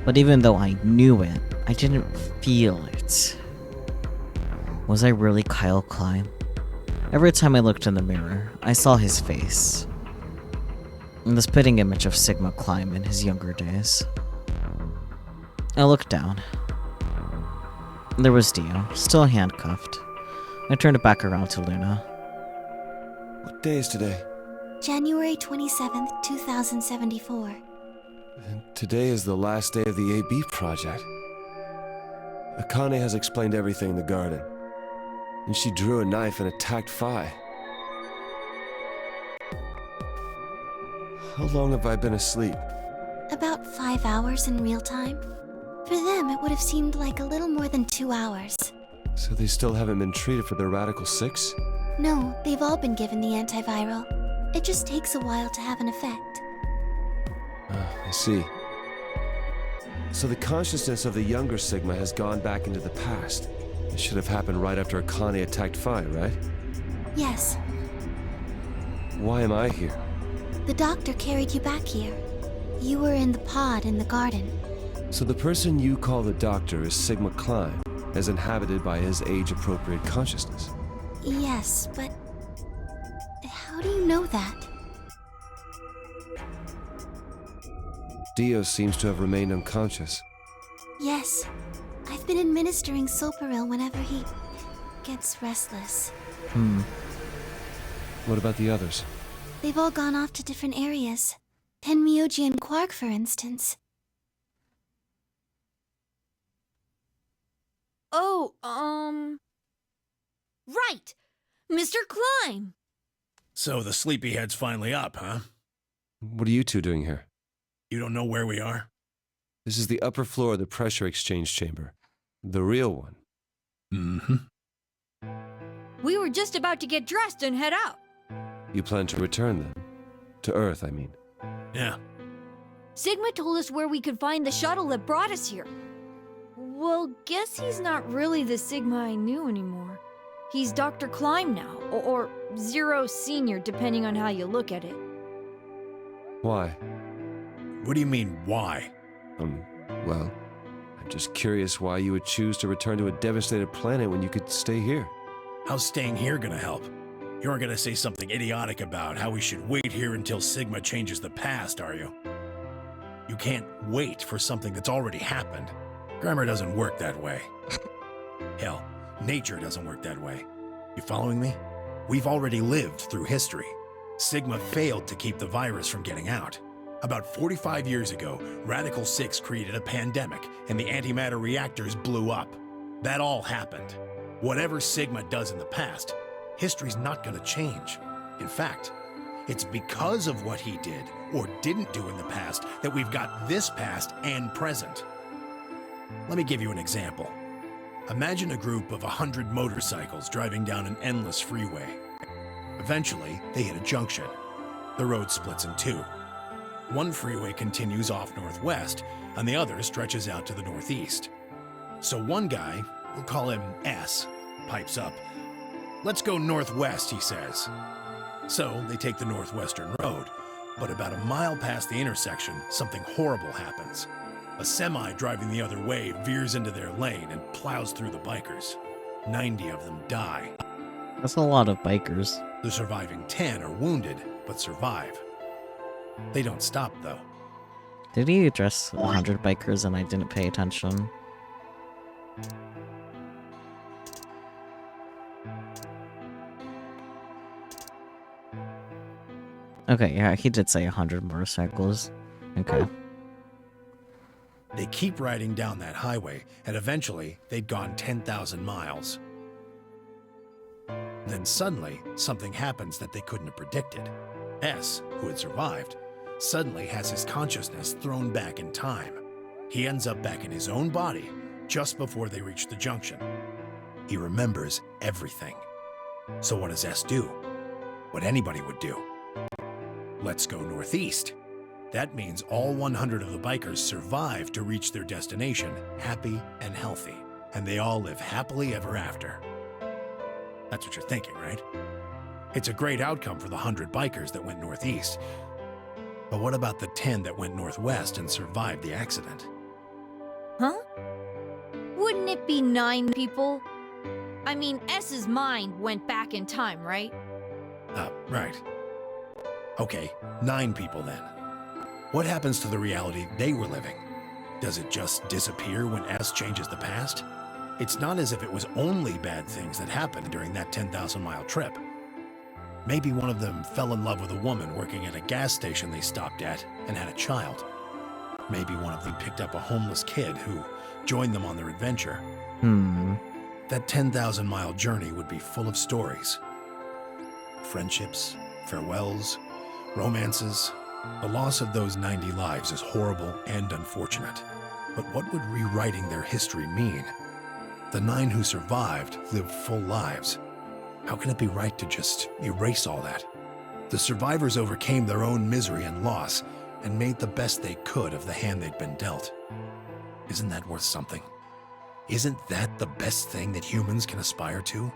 but even though I knew it, I didn't feel it. Was I really Kyle Klein? Every time I looked in the mirror, I saw his face. And the spitting image of Sigma Klein in his younger days. I looked down. There was Dio, still handcuffed. I turned it back around to Luna. What day is today? January 27th, 2074. And today is the last day of the AB project. Akane has explained everything in the garden. And she drew a knife and attacked Phi. How long have I been asleep? About 5 hours in real time. For them, it would have seemed like a little more than 2 hours. So they still haven't been treated for their Radical 6? No, they've all been given the antiviral. It just takes a while to have an effect. I see. So the consciousness of the younger Sigma has gone back into the past. It should have happened right after Akane attacked Phi, right? Yes. Why am I here? The doctor carried you back here. You were in the pod in the garden. So the person you call the doctor is Sigma Klein, as inhabited by his age-appropriate consciousness. Yes, but... how do you know that? Dio seems to have remained unconscious. Yes. I've been administering Soparil whenever he gets restless. What about the others? They've all gone off to different areas. Tenmyoji and Quark, for instance. Oh, right! Mr. Klein! So the sleepyhead's finally up, huh? What are you two doing here? You don't know where we are? This is the upper floor of the pressure exchange chamber. The real one. Mm-hmm. We were just about to get dressed and head out. You plan to return then? To Earth, I mean. Yeah. Sigma told us where we could find the shuttle that brought us here. Well, guess he's not really the Sigma I knew anymore. He's Dr. Klein now, or Zero Senior, depending on how you look at it. Why? What do you mean, why? Well, I'm just curious why you would choose to return to a devastated planet when you could stay here. How's staying here gonna help? You aren't gonna say something idiotic about how we should wait here until Sigma changes the past, are you? You can't wait for something that's already happened. Grammar doesn't work that way. Hell, nature doesn't work that way. You following me? We've already lived through history. Sigma failed to keep the virus from getting out. About 45 years ago, Radical 6 created a pandemic, and the antimatter reactors blew up. That all happened. Whatever Sigma does in the past, history's not gonna change. In fact, it's because of what he did, or didn't do in the past, that we've got this past and present. Let me give you an example. Imagine a group of 100 motorcycles driving down an endless freeway. Eventually, they hit a junction. The road splits in two. One freeway continues off northwest, and the other stretches out to the northeast. So one guy, we'll call him S, pipes up. "Let's go northwest," he says. So they take the northwestern road, but about a mile past the intersection, something horrible happens. A semi driving the other way veers into their lane and plows through the bikers. 90 of them die. That's a lot of bikers. The surviving 10 are wounded, but survive. They don't stop, though. Did he address 100 bikers and I didn't pay attention? Okay, yeah, he did say 100 motorcycles. Okay. They keep riding down that highway, and eventually they'd gone 10,000 miles. Then suddenly, something happens that they couldn't have predicted. S, who had survived, suddenly has his consciousness thrown back in time. He ends up back in his own body just before they reach the junction. He remembers everything. So what does S do? What anybody would do. Let's go northeast. That means all 100 of the bikers survive to reach their destination, happy and healthy, and they all live happily ever after. That's what you're thinking, right? It's a great outcome for the 100 bikers that went northeast. But what about the 10 that went northwest and survived the accident? Huh? Wouldn't it be 9 people? I mean, S's mind went back in time, right? Right. Okay, 9 people then. What happens to the reality they were living? Does it just disappear when S changes the past? It's not as if it was only bad things that happened during that 10,000-mile trip. Maybe one of them fell in love with a woman working at a gas station they stopped at and had a child. Maybe one of them picked up a homeless kid who joined them on their adventure. That 10,000-mile journey would be full of stories. Friendships, farewells, romances. The loss of those 90 lives is horrible and unfortunate. But what would rewriting their history mean? The 9 who survived lived full lives. How can it be right to just erase all that? The survivors overcame their own misery and loss and made the best they could of the hand they'd been dealt. Isn't that worth something? Isn't that the best thing that humans can aspire to?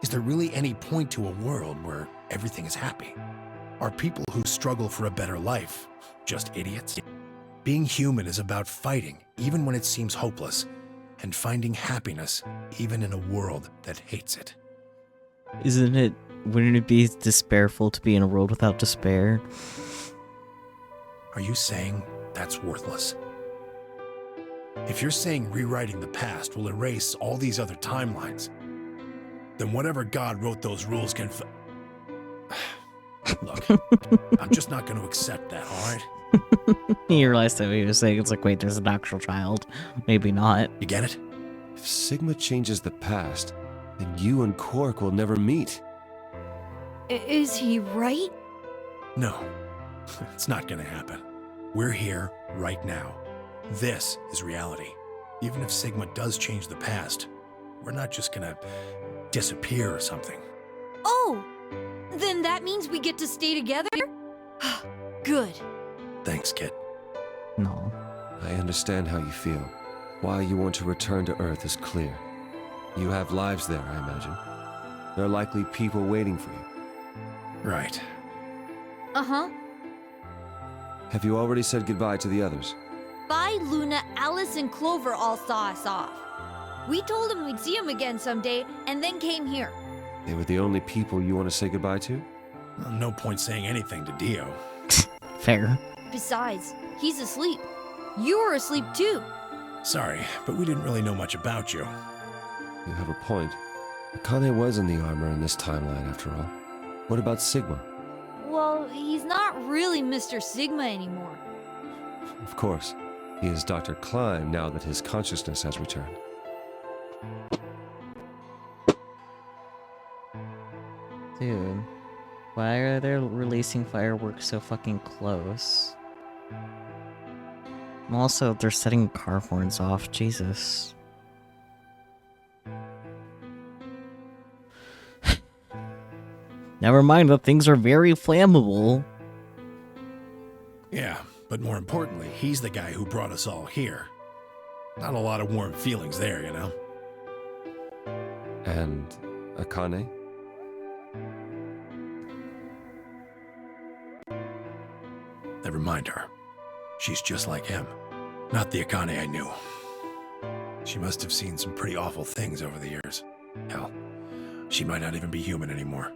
Is there really any point to a world where everything is happy? Are people who struggle for a better life just idiots? Being human is about fighting even when it seems hopeless, and finding happiness even in a world that hates it. Wouldn't it be despairful to be in a world without despair? Are you saying that's worthless? If you're saying rewriting the past will erase all these other timelines, then whatever God wrote those rules can Look, I'm just not going to accept that, alright? You realized that he was saying, it's like, wait, there's an actual child. Maybe not. You get it? If Sigma changes the past, then you and Quark will never meet. Is he right? No, it's not going to happen. We're here right now. This is reality. Even if Sigma does change the past, we're not just going to disappear or something. Oh! Then that means we get to stay together? Good. Thanks, kid. No. I understand how you feel. Why you want to return to Earth is clear. You have lives there, I imagine. There are likely people waiting for you. Right. Uh-huh. Have you already said goodbye to the others? Bye, Luna, Alice, and Clover all saw us off. We told them we'd see them again someday, and then came here. They were the only people you want to say goodbye to? Well, no point saying anything to Dio. Fair. Besides, he's asleep. You were asleep too. Sorry, but we didn't really know much about you. You have a point. Akane was in the armor in this timeline, after all. What about Sigma? Well, he's not really Mr. Sigma anymore. Of course. He is Dr. Klein now that his consciousness has returned. Dude, why are they releasing fireworks so fucking close? And also, they're setting car horns off. Jesus. Never mind that things are very flammable. Yeah, but more importantly, he's the guy who brought us all here. Not a lot of warm feelings there, you know? And Akane? Never mind her. She's just like him. Not the Akane I knew. She must have seen some pretty awful things over the years. Hell, she might not even be human anymore.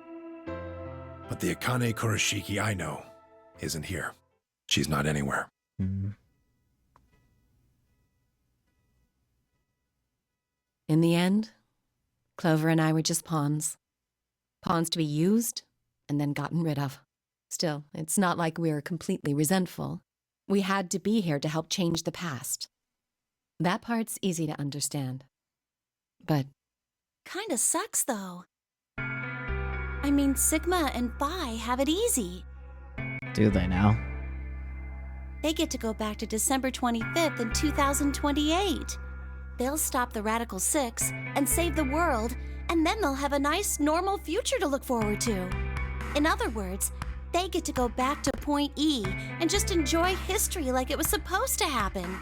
But the Akane Kurashiki I know isn't here. She's not anywhere. In the end, Clover and I were just pawns. Pawns to be used and then gotten rid of. Still, it's not like we're completely resentful. We had to be here to help change the past. That part's easy to understand. But Kinda sucks, though. I mean, Sigma and Phi have it easy. Do they now? They get to go back to December 25th in 2028. They'll stop the Radical Six and save the world, and then they'll have a nice, normal future to look forward to. In other words, they get to go back to Point E and just enjoy history like it was supposed to happen.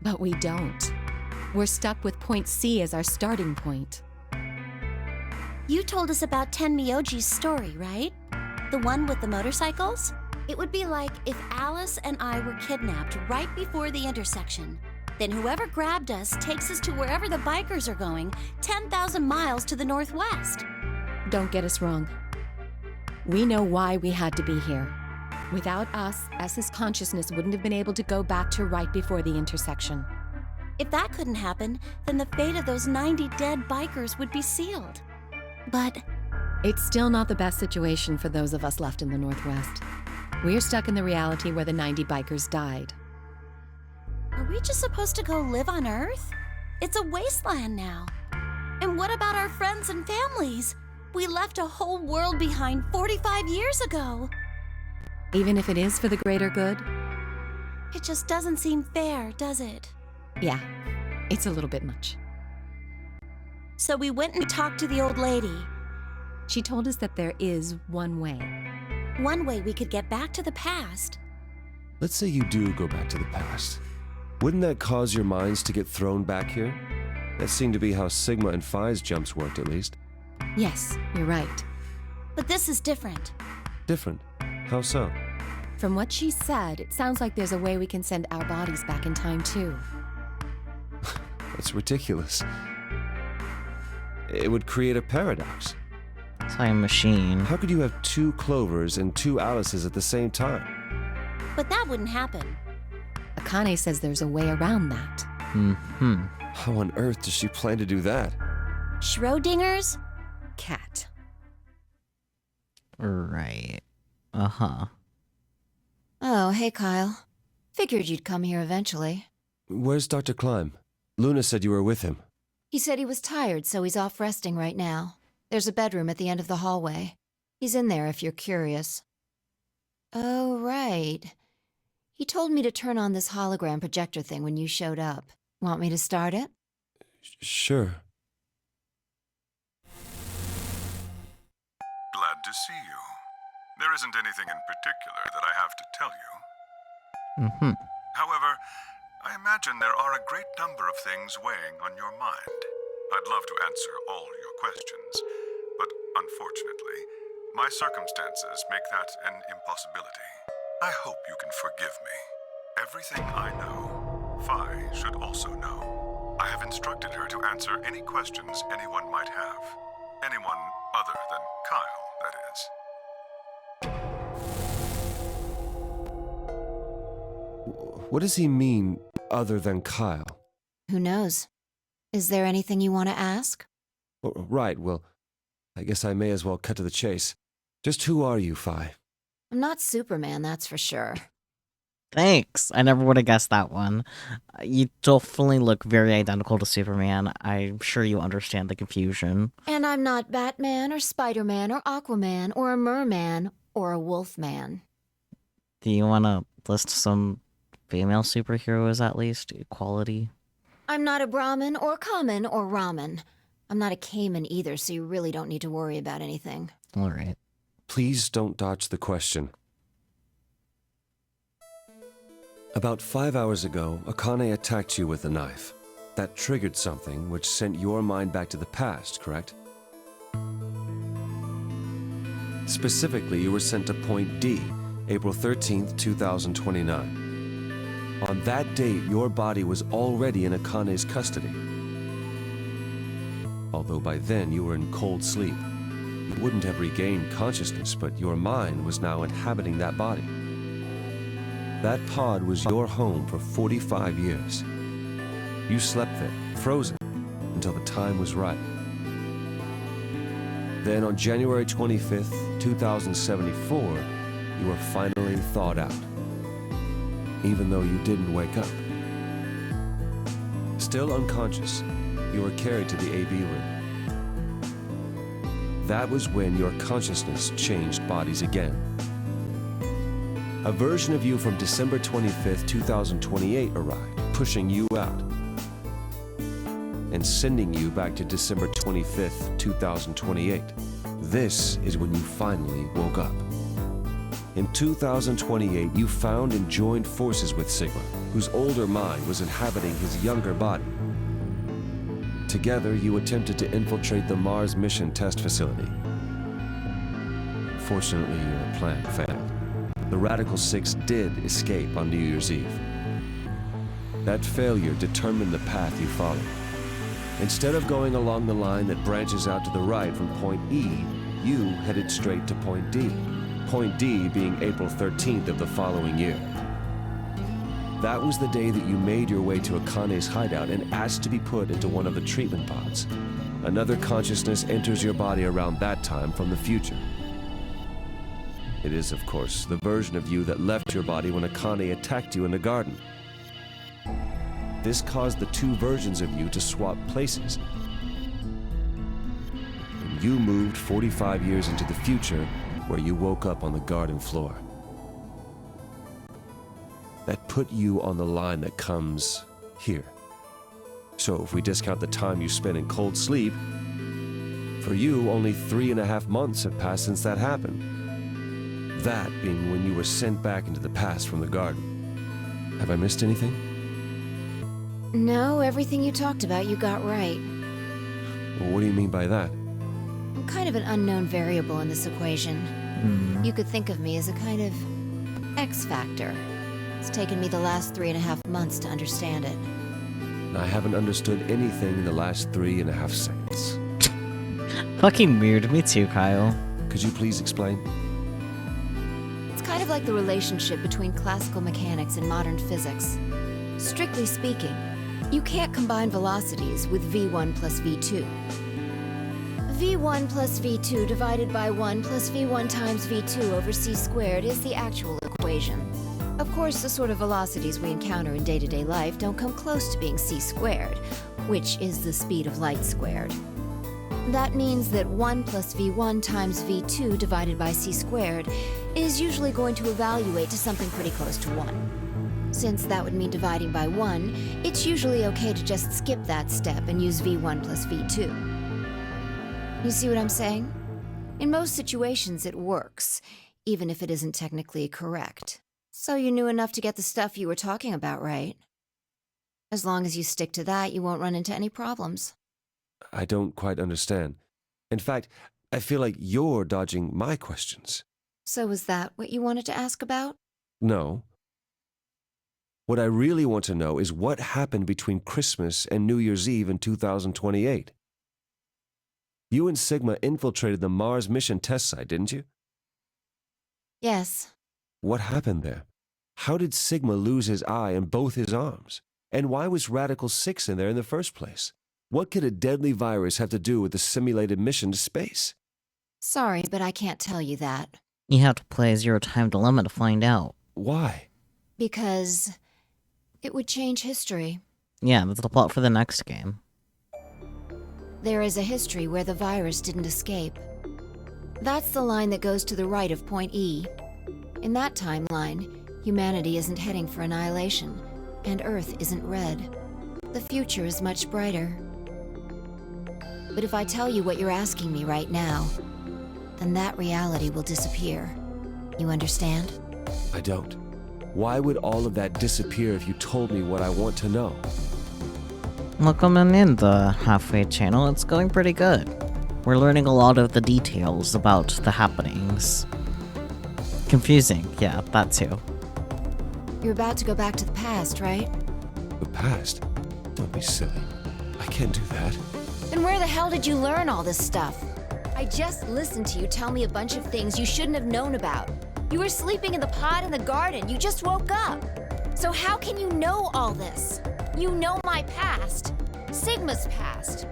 But we don't. We're stuck with Point C as our starting point. You told us about Tenmyoji's story, right? The one with the motorcycles? It would be like if Alice and I were kidnapped right before the intersection. Then whoever grabbed us takes us to wherever the bikers are going, 10,000 miles to the northwest. Don't get us wrong. We know why we had to be here. Without us, S's consciousness wouldn't have been able to go back to right before the intersection. If that couldn't happen, then the fate of those 90 dead bikers would be sealed. But it's still not the best situation for those of us left in the Northwest. We're stuck in the reality where the 90 bikers died. are we just supposed to go live on Earth? It's a wasteland now. And what about our friends and families? We left a whole world behind 45 years ago. Even if it is for the greater good? It just doesn't seem fair, does it? Yeah, it's a little bit much. So we went and talked to the old lady. She told us that there is one way. One way we could get back to the past. Let's say you do go back to the past. Wouldn't that cause your minds to get thrown back here? That seemed to be how Sigma and Phi's jumps worked, at least. Yes, you're right. But this is different. Different? How so? From what she said, it sounds like there's a way we can send our bodies back in time, too. That's ridiculous. It would create a paradox. Time machine. How could you have two Clovers and two Alices at the same time? But that wouldn't happen. Akane says there's a way around that. How on earth does she plan to do that? Schrodinger's cat. Right. Uh-huh. Oh, hey, Kyle. Figured you'd come here eventually. Where's Dr. Klein? Luna said you were with him. He said he was tired, so he's off resting right now. There's a bedroom at the end of the hallway. He's in there if you're curious. Oh, right. He told me to turn on this hologram projector thing when you showed up. Want me to start it? Sure. Glad to see you. There isn't anything in particular that I have to tell you. However, I imagine there are a great number of things weighing on your mind. I'd love to answer all your questions, but unfortunately, my circumstances make that an impossibility. I hope you can forgive me. Everything I know, Phi should also know. I have instructed her to answer any questions anyone might have. Anyone other than Kyle, that is. What does he mean, other than Kyle? Who knows? Is there anything you want to ask? Right, well, I guess I may as well cut to the chase. Just who are you, Phi? I'm not Superman, that's for sure. Thanks. I never would have guessed that one. You definitely look very identical to Superman. I'm sure you understand the confusion. And I'm not Batman or Spider-Man or Aquaman or a Merman or a Wolfman. Do you want to list some female superheroes at least? Equality? I'm not a Brahmin or Common or Ramen. I'm not a Cayman either, so you really don't need to worry about anything. All right. Please don't dodge the question. About 5 hours ago, Akane attacked you with a knife. That triggered something which sent your mind back to the past, correct? Specifically, you were sent to Point D, April 13th, 2029. On that date, your body was already in Akane's custody. Although by then you were in cold sleep. You wouldn't have regained consciousness, but your mind was now inhabiting that body. That pod was your home for 45 years. You slept there, frozen, until the time was right. Then on January 25th, 2074, you were finally thawed out. Even though you didn't wake up. Still unconscious, you were carried to the AB room. That was when your consciousness changed bodies again. A version of you from December 25th, 2028 arrived, pushing you out. And sending you back to December 25th, 2028. This is when you finally woke up. In 2028, you found and joined forces with Sigma, whose older mind was inhabiting his younger body. together you attempted to infiltrate the Mars mission test facility. Fortunately, your plan failed. The Radical Six did escape on New Year's Eve. That failure determined the path you followed. Instead of going along the line that branches out to the right from point E, you headed straight to point D. Point D being April 13th of the following year. That was the day that you made your way to Akane's hideout and asked to be put into one of the treatment pods. Another consciousness enters your body around that time from the future. It is, of course, the version of you that left your body when Akane attacked you in the garden. This caused the two versions of you to swap places. And you moved 45 years into the future, where you woke up on the garden floor. That put you on the line that comes here. So if we discount the time you spent in cold sleep, for you, only 3.5 months have passed since that happened. That being when you were sent back into the past from the garden. Have I missed anything? No, everything you talked about you got right. Well, what do you mean by that? I'm kind of an unknown variable in this equation. You could think of me as a kind of X factor. It's taken me the last 3.5 months to understand it. I haven't understood anything in the last 3.5 seconds. Fucking weird. Me too, Kyle. Could you please explain? It's kind of like the relationship between classical mechanics and modern physics. Strictly speaking, you can't combine velocities with v1 plus v2. v1 plus v2 divided by 1 plus v1 times v2 over c squared is the actual equation. Of course, the sort of velocities we encounter in day-to-day life don't come close to being c squared, which is the speed of light squared. That means that 1 plus v1 times v2 divided by c squared is usually going to evaluate to something pretty close to 1. Since that would mean dividing by 1, it's usually okay to just skip that step and use v1 plus v2. You see what I'm saying? In most situations it works, even if it isn't technically correct. So you knew enough to get the stuff you were talking about right. As long as you stick to that, you won't run into any problems. I don't quite understand. In fact, I feel like you're dodging my questions. So is that what you wanted to ask about? No. What I really want to know is what happened between Christmas and New Year's Eve in 2028. You and Sigma infiltrated the Mars mission test site, didn't you? Yes. What happened there? How did Sigma lose his eye and both his arms? And why was Radical 6 in there in the first place? What could a deadly virus have to do with the simulated mission to space? Sorry, but I can't tell you that. You have to play Zero Time Dilemma to find out. Why? Because it would change history. Yeah, that's the plot for the next game. There is a history where the virus didn't escape. That's the line that goes to the right of point E. In that timeline, humanity isn't heading for annihilation, and Earth isn't red. The future is much brighter. But if I tell you what you're asking me right now, then that reality will disappear. You understand? I don't. Why would all of that disappear if you told me what I want to know? Welcome in the halfway channel. It's going pretty good. We're learning a lot of the details about the happenings. Confusing, yeah, that too. You're about to go back to the past, right? The past? Don't be silly. I can't do that. Then where the hell did you learn all this stuff? I just listened to you tell me a bunch of things you shouldn't have known about. You were sleeping in the pod in the garden. You just woke up. So how can you know all this? You know my past. Sigma's past.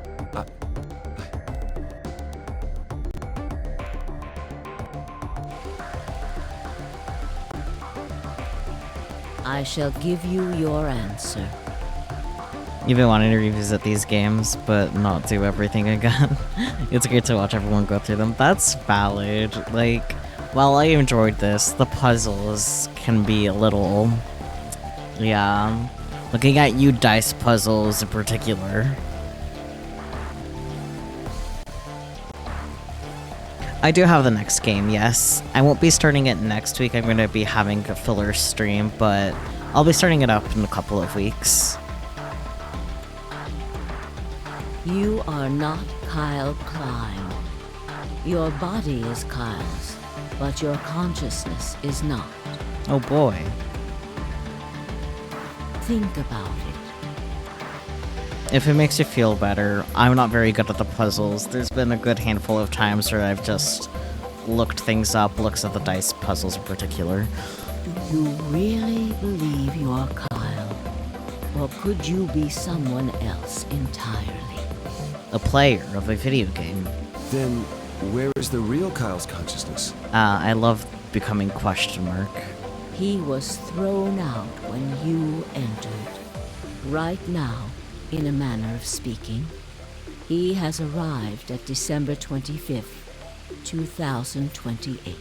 I shall give you your answer. You've been wanting to revisit these games, but not do everything again. It's great to watch everyone go through them. That's valid. Like, while I enjoyed this, the puzzles can be a little... Yeah. Looking at you dice puzzles in particular. I do have the next game, yes. I won't be starting it next week. I'm going to be having a filler stream, but I'll be starting it up in a couple of weeks. You are not Kyle Klein. Your body is Kyle's, but your consciousness is not. Oh boy. Think about it. If it makes you feel better, I'm not very good at the puzzles. There's been a good handful of times where I've just looked things up, looks at the dice puzzles in particular. Do you really believe you are Kyle? Or could you be someone else entirely? A player of a video game. Then, where is the real Kyle's consciousness? I love becoming question mark. He was thrown out when you entered. Right now, in a manner of speaking, he has arrived at December 25th, 2028.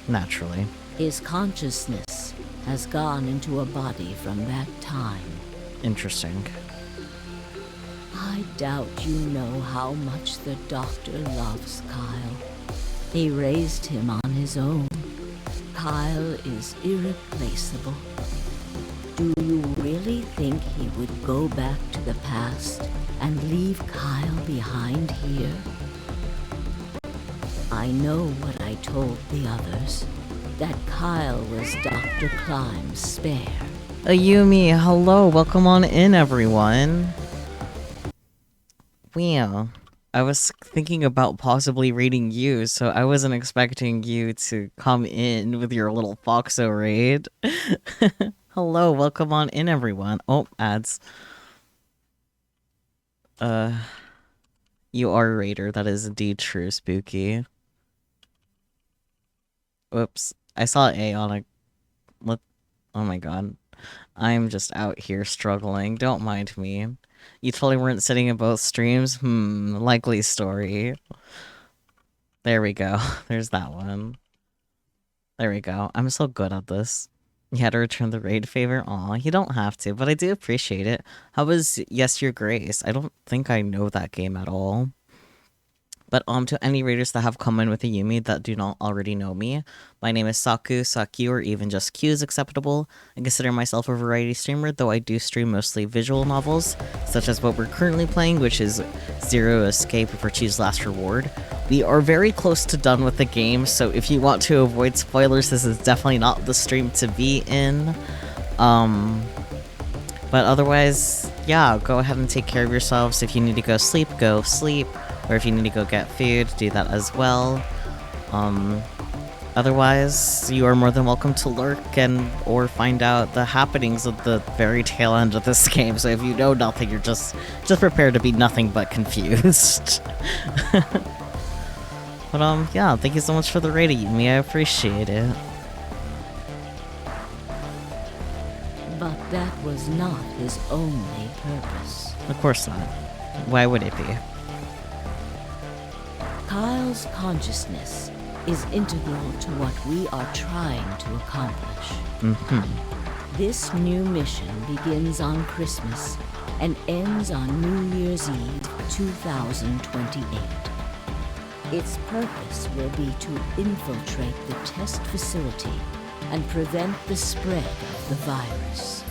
Naturally. His consciousness has gone into a body from that time. Interesting. I doubt you know how much the doctor loves Kyle. He raised him on his own. Kyle is irreplaceable. Do you really think he would go back to the past and leave Kyle behind here? I know what I told the others, that Kyle was Dr. Klein's spare. Ayumi, hello, welcome on in, everyone. Wow. I was thinking about possibly reading you, so I wasn't expecting you to come in with your little Foxo raid. Hello, welcome on in, everyone. Oh, ads. You are a raider, that is indeed true, Spooky. Whoops. I saw A on a... What? Oh my god. I'm just out here struggling. Don't mind me. You totally weren't sitting in both streams? Likely story. There we go. There's that one. There we go. I'm so good at this. You had to return the raid favor? Aw, you don't have to, but I do appreciate it. How was Yes Your Grace? I don't think I know that game at all. But to any raiders that have come in with a Yumi that do not already know me, my name is Saku, Saki, or even just Q is acceptable. I consider myself a variety streamer, though I do stream mostly visual novels, such as what we're currently playing, which is Zero Escape for Choose Last Reward. We are very close to done with the game, so if you want to avoid spoilers, this is definitely not the stream to be in. But otherwise, yeah, go ahead and take care of yourselves. If you need to go sleep, go sleep. Or if you need to go get food, do that as well. Otherwise, you are more than welcome to lurk or find out the happenings at the very tail end of this game. So if you know nothing, you're just prepared to be nothing but confused. But yeah, thank you so much for the raid, Yumi. I appreciate it. But that was not his only purpose. Of course not. Why would it be? Kyle's consciousness is integral to what we are trying to accomplish. This new mission begins on Christmas and ends on New Year's Eve 2028. Its purpose will be to infiltrate the test facility and prevent the spread of the virus.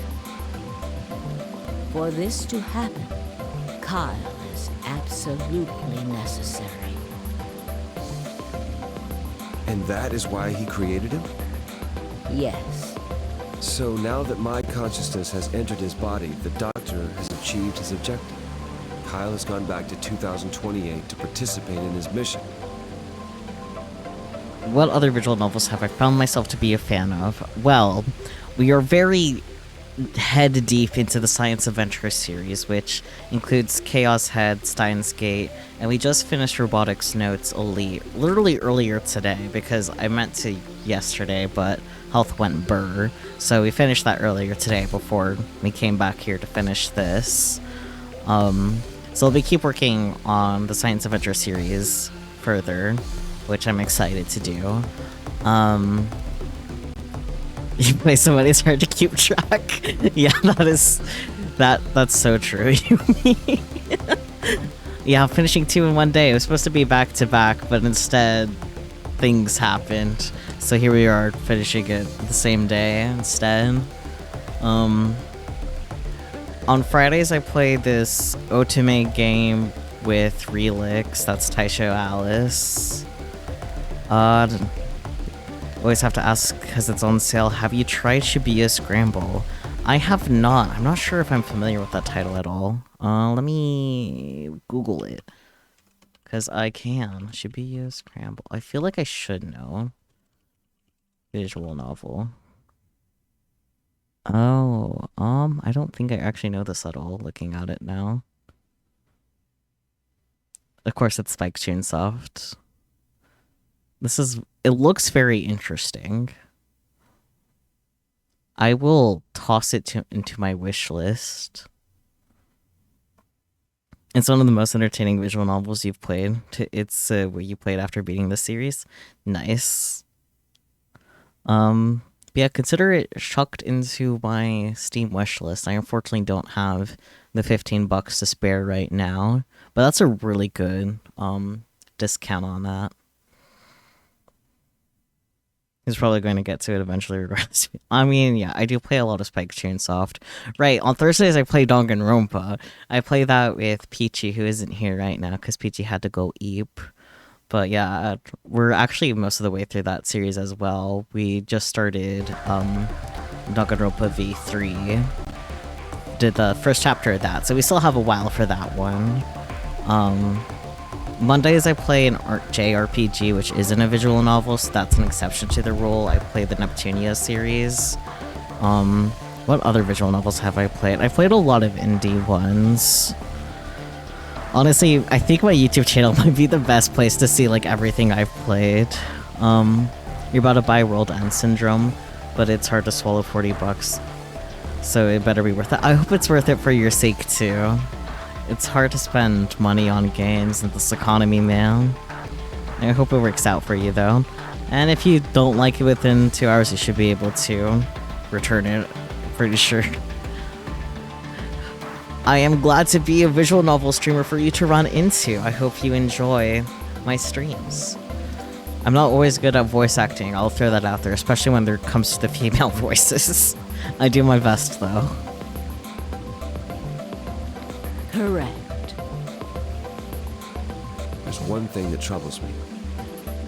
For this to happen, Kyle is absolutely necessary. And that is why he created him? Yes. So now that my consciousness has entered his body, the doctor has achieved his objective. Kyle has gone back to 2028 to participate in his mission. What other visual novels have I found myself to be a fan of? Well, we are very head deep into the Science Adventure series, which includes Chaos Head, Steins Gate, and we just finished Robotics Notes literally earlier today, because I meant to yesterday, but health went burr. So we finished that earlier today before we came back here to finish this. So we keep working on the Science Adventure series further, which I'm excited to do. You play so many, it's hard to keep track. Yeah, that's so true. Yeah, finishing 2 in one day. It was supposed to be back to back, but instead things happened. So here we are finishing it the same day instead. On Fridays I play this otome game with Relix. That's Taisho Alice. Always have to ask because it's on sale. Have you tried Shibuya Scramble? I have not. I'm not sure if I'm familiar with that title at all. Let me Google it. Because I can. Shibuya Scramble. I feel like I should know. Visual novel. Oh, I don't think I actually know this at all, looking at it now. Of course, it's Spike Chunsoft. It looks very interesting. I will toss it into my wish list. It's one of the most entertaining visual novels you've played. It's what you played after beating the series. Nice. Yeah, consider it chucked into my Steam wish list. I unfortunately don't have the $15 to spare right now, but that's a really good discount on that. He's probably going to get to it eventually regardless. I mean, yeah, I do play a lot of Spike Chunsoft. Right, on Thursdays I play Danganronpa. I play that with Peachy, who isn't here right now because Peachy had to go eep. But yeah, we're actually most of the way through that series as well. We just started Danganronpa V3. Did the first chapter of that, so we still have a while for that one. Mondays I play an JRPG, which isn't a visual novel, so that's an exception to the rule. I play the Neptunia series. What other visual novels have I played? I played a lot of indie ones. Honestly, I think my YouTube channel might be the best place to see like everything I've played. You're about to buy World End Syndrome, but it's hard to swallow $40. So it better be worth it. I hope it's worth it for your sake too. It's hard to spend money on games in this economy, man. I hope it works out for you though. And if you don't like it within 2 hours, you should be able to return it, pretty sure. I am glad to be a visual novel streamer for you to run into. I hope you enjoy my streams. I'm not always good at voice acting, I'll throw that out there, especially when it comes to the female voices. I do my best, though. Correct. There's one thing that troubles me.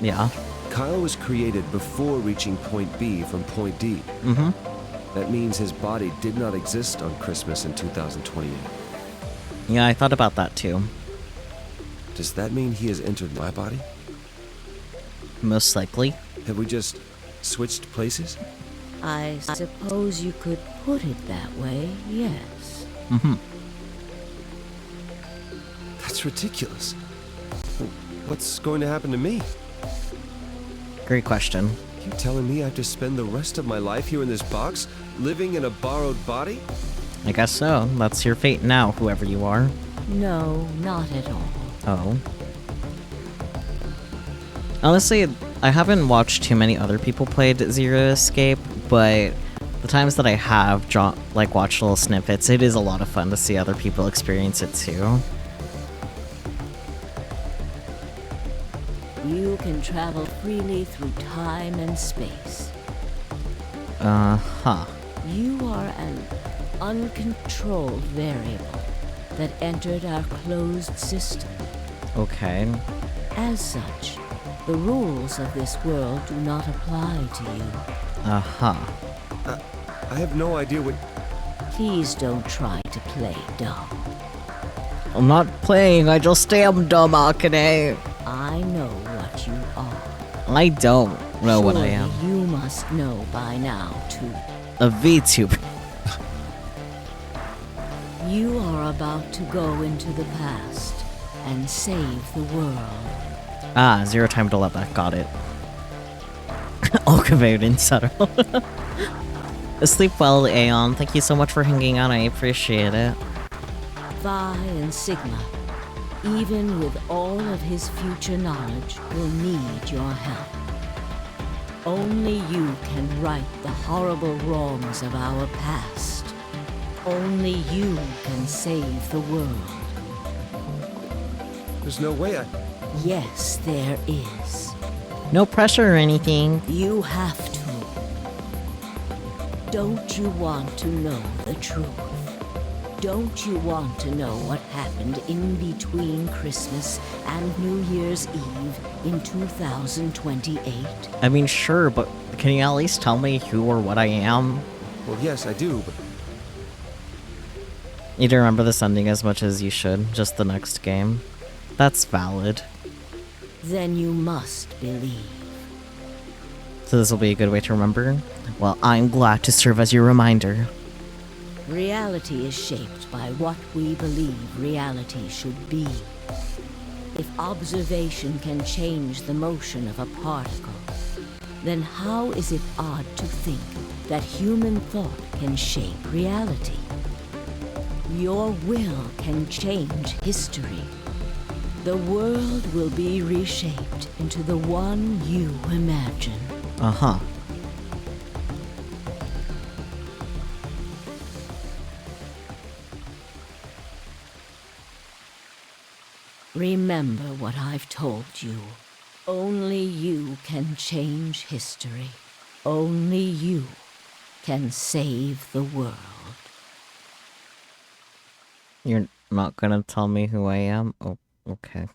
Yeah. Kyle was created before reaching point B from point D. Mm-hmm. That means his body did not exist on Christmas in 2028. Yeah, I thought about that too. Does that mean he has entered my body? Most likely. Have we just switched places? I suppose you could put it that way, yes. Mm-hmm. That's ridiculous. What's going to happen to me? Great question. You telling me I have to spend the rest of my life here in this box, living in a borrowed body? I guess so. That's your fate now, whoever you are. No, not at all. Oh. Honestly, I haven't watched too many other people play Zero Escape, but the times that I have watched little snippets, it is a lot of fun to see other people experience it too. You can travel freely through time and space. Huh. You are an uncontrolled variable that entered our closed system. Okay. As such, the rules of this world do not apply to you. Uh-huh. I have no idea what... Please don't try to play dumb. I'm not playing, I just am dumb, Akane. I know what you are. I don't know what I am. Surely you must know by now, too. A VTuber. You are about to go into the past and save the world. Ah, Zero Time to Let Back, got it. Alchemade in settle. Sleep well, Aeon. Thank you so much for hanging out, I appreciate it. Phi and Sigma, even with all of his future knowledge, will need your help. Only you can right the horrible wrongs of our past. Only you can save the world. There's no way I... Yes, there is. No pressure or anything. You have to. Don't you want to know the truth? Don't you want to know what happened in between Christmas and New Year's Eve in 2028? I mean, sure, but can you at least tell me who or what I am? Well, yes, I do, but You don't remember this ending as much as you should, just the next game. That's valid. Then you must believe. So this will be a good way to remember? Well, I'm glad to serve as your reminder. Reality is shaped by what we believe reality should be. If observation can change the motion of a particle, then how is it odd to think that human thought can shape reality? Your will can change history. The world will be reshaped into the one you imagine. Uh-huh. Remember what I've told you. Only you can change history. Only you can save the world. You're not gonna tell me who I am? Oh, okay.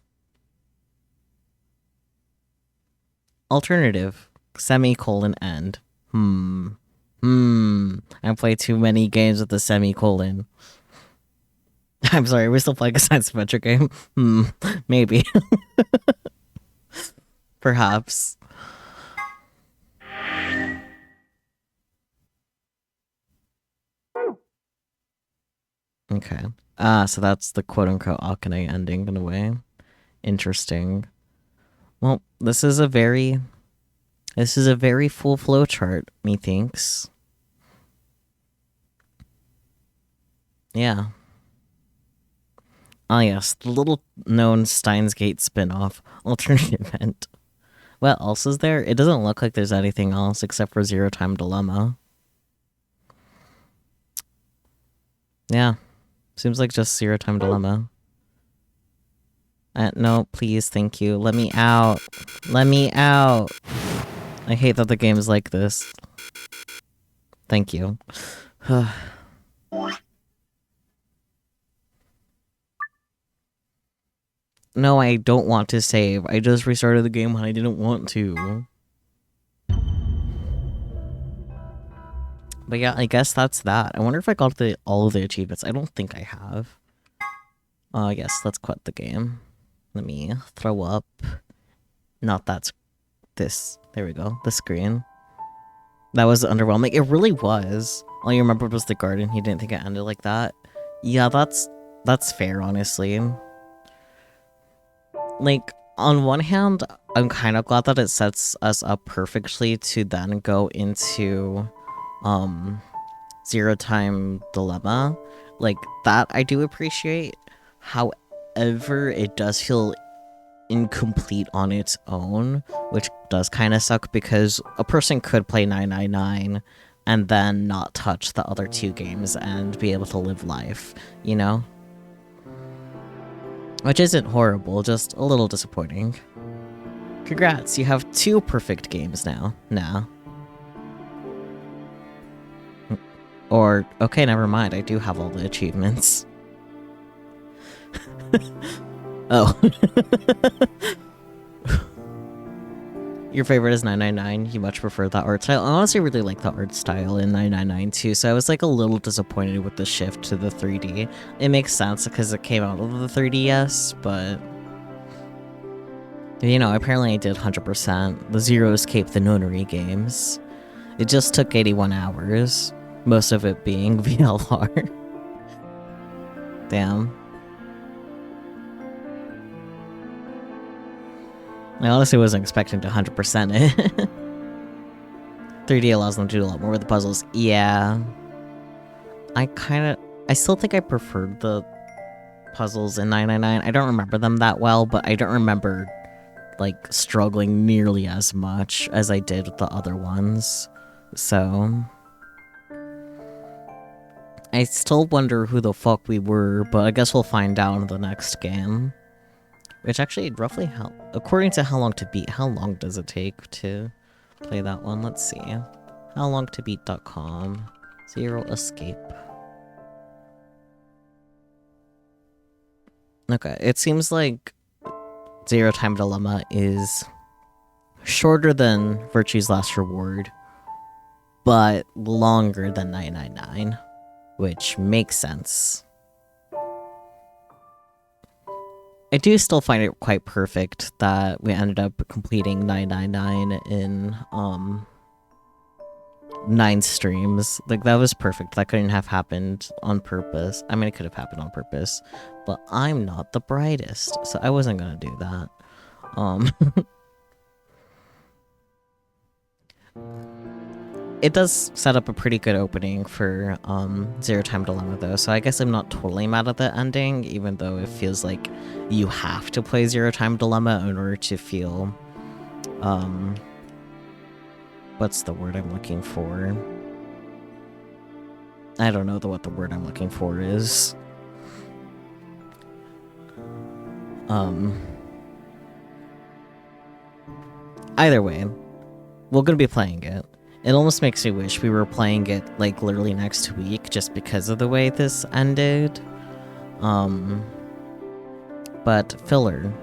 Alternative. Semicolon end. I play too many games with the semicolon. I'm sorry, we're still playing a science adventure game? Maybe. Perhaps. Okay. So that's the quote-unquote Akane ending in a way. Interesting. Well, this is a very full flowchart, methinks. Yeah. Ah yes, the little known Steins Gate spin-off, alternate event. What else is there? It doesn't look like there's anything else except for Zero Time Dilemma. Yeah. Seems like just Zero Time Dilemma. No, please, thank you. Let me out. Let me out. I hate that the game is like this. Thank you. No, I don't want to save. I just restarted the game when I didn't want to. But yeah, I guess that's that. I wonder if I got all of the achievements. I don't think I have. Yes, let's quit the game. Let me throw up. Not that's this. There we go. The screen. That was underwhelming. It really was. All you remembered was the garden. You didn't think it ended like that. Yeah, that's fair, honestly. Like, on one hand, I'm kind of glad that it sets us up perfectly to then go into, Zero Time Dilemma. Like, that I do appreciate. However, it does feel incomplete on its own, which does kind of suck because a person could play 999 and then not touch the other two games and be able to live life, you know? Which isn't horrible, just a little disappointing. Congrats, you have 2 perfect games now. Nah. Or, okay, never mind, I do have all the achievements. Oh. Your favorite is 999, you much prefer that art style. I honestly really like the art style in 999 too, so I was like a little disappointed with the shift to the 3D. It makes sense because it came out of the 3DS, but... You know, apparently I did 100%. The Zero Escape the Nonary games. It just took 81 hours, most of it being VLR. Damn. I honestly wasn't expecting to 100% it. 3D allows them to do a lot more with the puzzles. Yeah. I still think I preferred the puzzles in 999. I don't remember them that well, but I don't remember, like, struggling nearly as much as I did with the other ones. So... I still wonder who the fuck we were, but I guess we'll find out in the next game. Which actually, roughly according to how long to beat, how long does it take to play that one? Let's see. Howlongtobeat.com. Zero Escape. Okay, it seems like Zero Time Dilemma is shorter than Virtue's Last Reward, but longer than 999, which makes sense. I do still find it quite perfect that we ended up completing 999 in 9 streams. Like, that was perfect. That couldn't have happened on purpose. I mean, it could have happened on purpose, but I'm not the brightest, so I wasn't gonna do that. It does set up a pretty good opening for Zero Time Dilemma, though, so I guess I'm not totally mad at the ending, even though it feels like you have to play Zero Time Dilemma in order to feel, what's the word I'm looking for? I don't know what the word I'm looking for is. Either way, we're gonna be playing it. It almost makes me wish we were playing it, like, literally next week, just because of the way this ended. But filler.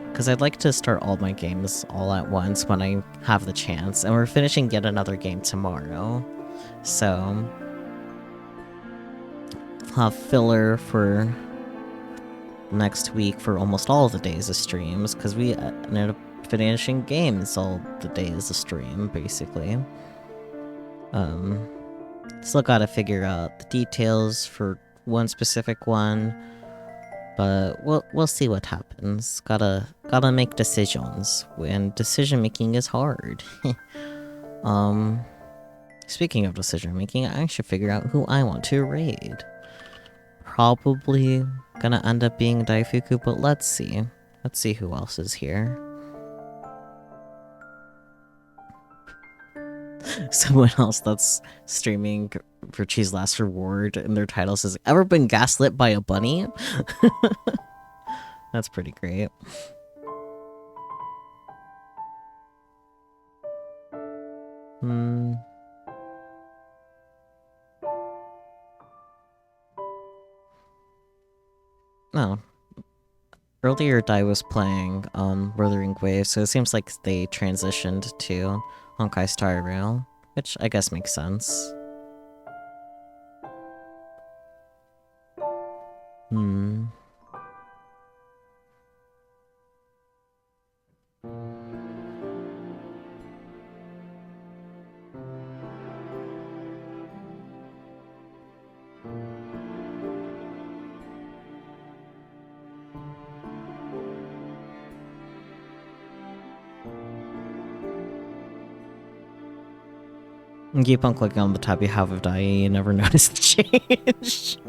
Because I'd like to start all my games all at once when I have the chance, and we're finishing yet another game tomorrow. So, I'll have filler for next week for almost all of the days of streams, because we ended up finishing games all the days of stream, basically. Still gotta figure out the details for one specific one, but we'll see what happens. Gotta make decisions, and decision making is hard. Speaking of decision making, I should figure out who I want to raid. Probably gonna end up being Daifuku, but let's see. Let's see who else is here. Someone else that's streaming Virtue's Last Reward and their title says, "Ever been gaslit by a bunny?" That's pretty great. No. Earlier, Dai was playing Wuthering Waves, so it seems like they transitioned to Honkai Star Rail, which I guess makes sense. And keep on clicking on the tab you have of Dai, you never notice the change.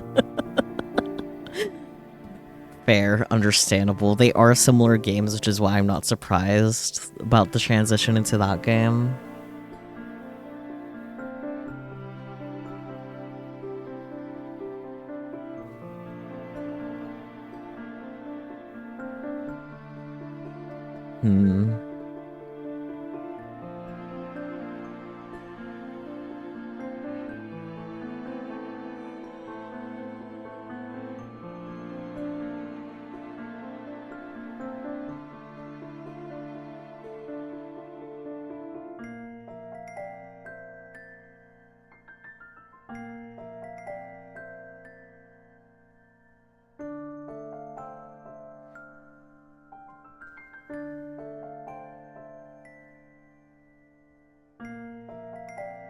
Fair, understandable. They are similar games, which is why I'm not surprised about the transition into that game.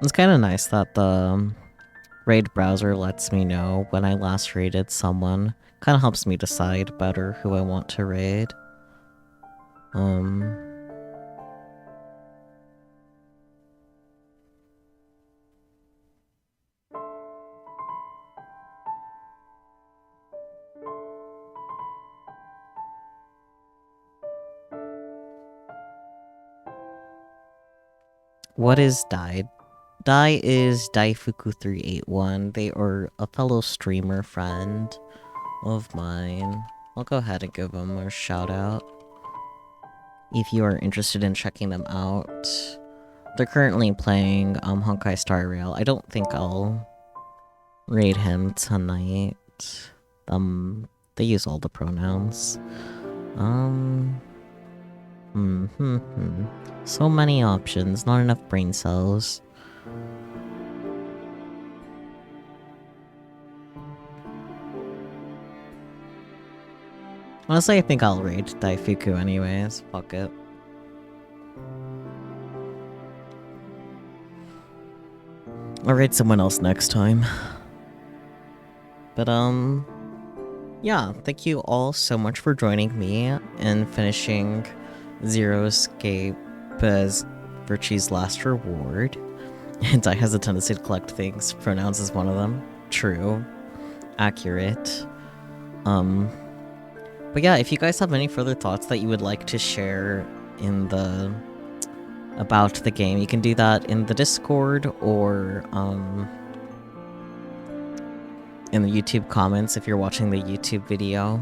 It's kind of nice that the raid browser lets me know when I last raided someone. Kind of helps me decide better who I want to raid. What is Dai? Dai is Daifuku381. They are a fellow streamer friend of mine. I'll go ahead and give them a shout out if you are interested in checking them out. They're currently playing Honkai Star Rail. I don't think I'll raid him tonight. They use all the pronouns. So many options, not enough brain cells. Honestly, I think I'll raid Daifuku anyways. Fuck it. I'll raid someone else next time. But, yeah, thank you all so much for joining me and finishing Zero Escape as Virtue's last reward. And Dai has a tendency to collect things. Pronouns is one of them. True. Accurate. But yeah, if you guys have any further thoughts that you would like to share in the about the game, you can do that in the Discord or in the YouTube comments if you're watching the YouTube video.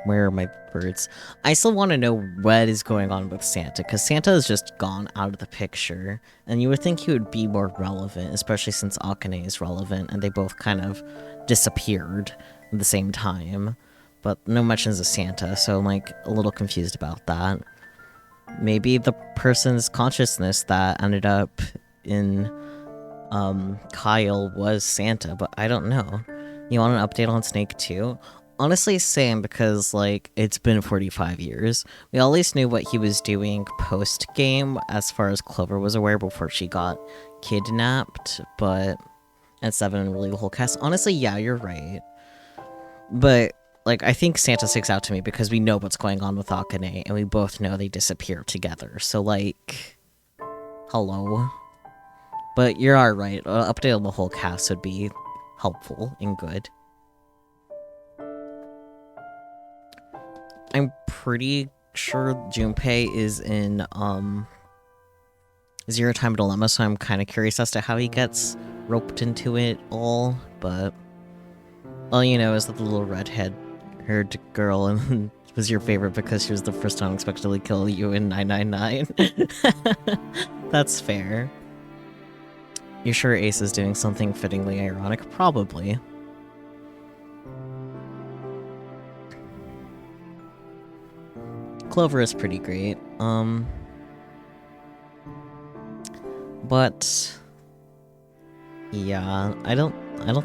Where are my words? I still want to know what is going on with Santa, because Santa has just gone out of the picture, and you would think he would be more relevant, especially since Akane is relevant, and they both kind of disappeared at the same time. But no mentions of Santa, so I'm like a little confused about that. Maybe the person's consciousness that ended up in Kyle was Santa, but I don't know. You want an update on Snake too? Honestly, same, because, like, it's been 45 years. We always knew what he was doing post-game, as far as Clover was aware, before she got kidnapped, but... And 7 and really the whole cast. Honestly, yeah, you're right. But, like, I think Santa sticks out to me because we know what's going on with Akane, and we both know they disappear together, so, like... Hello? But you're alright, an update on the whole cast would be helpful and good. I'm pretty sure Junpei is in, Zero Time Dilemma, so I'm kind of curious as to how he gets roped into it all, but... All you know is that the little red-haired girl and was your favorite because she was the first to unexpectedly kill you in 999. That's fair. You sure Ace is doing something fittingly ironic? Probably. Clover is pretty great, but yeah, I don't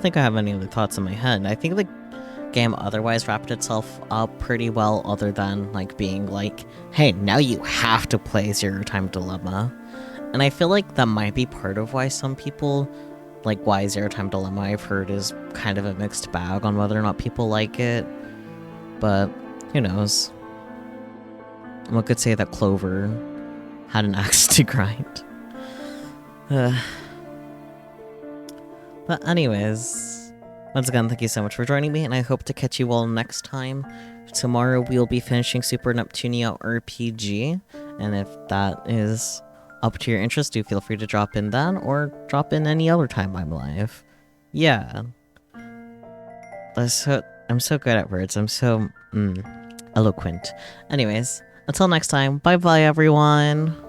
think I have any other thoughts in my head. I think the game otherwise wrapped itself up pretty well, other than like being like, hey, now you have to play Zero Time Dilemma. And I feel like that might be part of why some people like why Zero Time Dilemma, I've heard, is kind of a mixed bag on whether or not people like it. But who knows? One could say that Clover had an axe to grind. But anyways, once again, thank you so much for joining me, and I hope to catch you all next time. Tomorrow we'll be finishing Super Neptunia RPG, and if that is up to your interest, do feel free to drop in then, or drop in any other time I'm live. Yeah. I'm so good at words, I'm so, eloquent. Anyways, until next time, bye-bye everyone!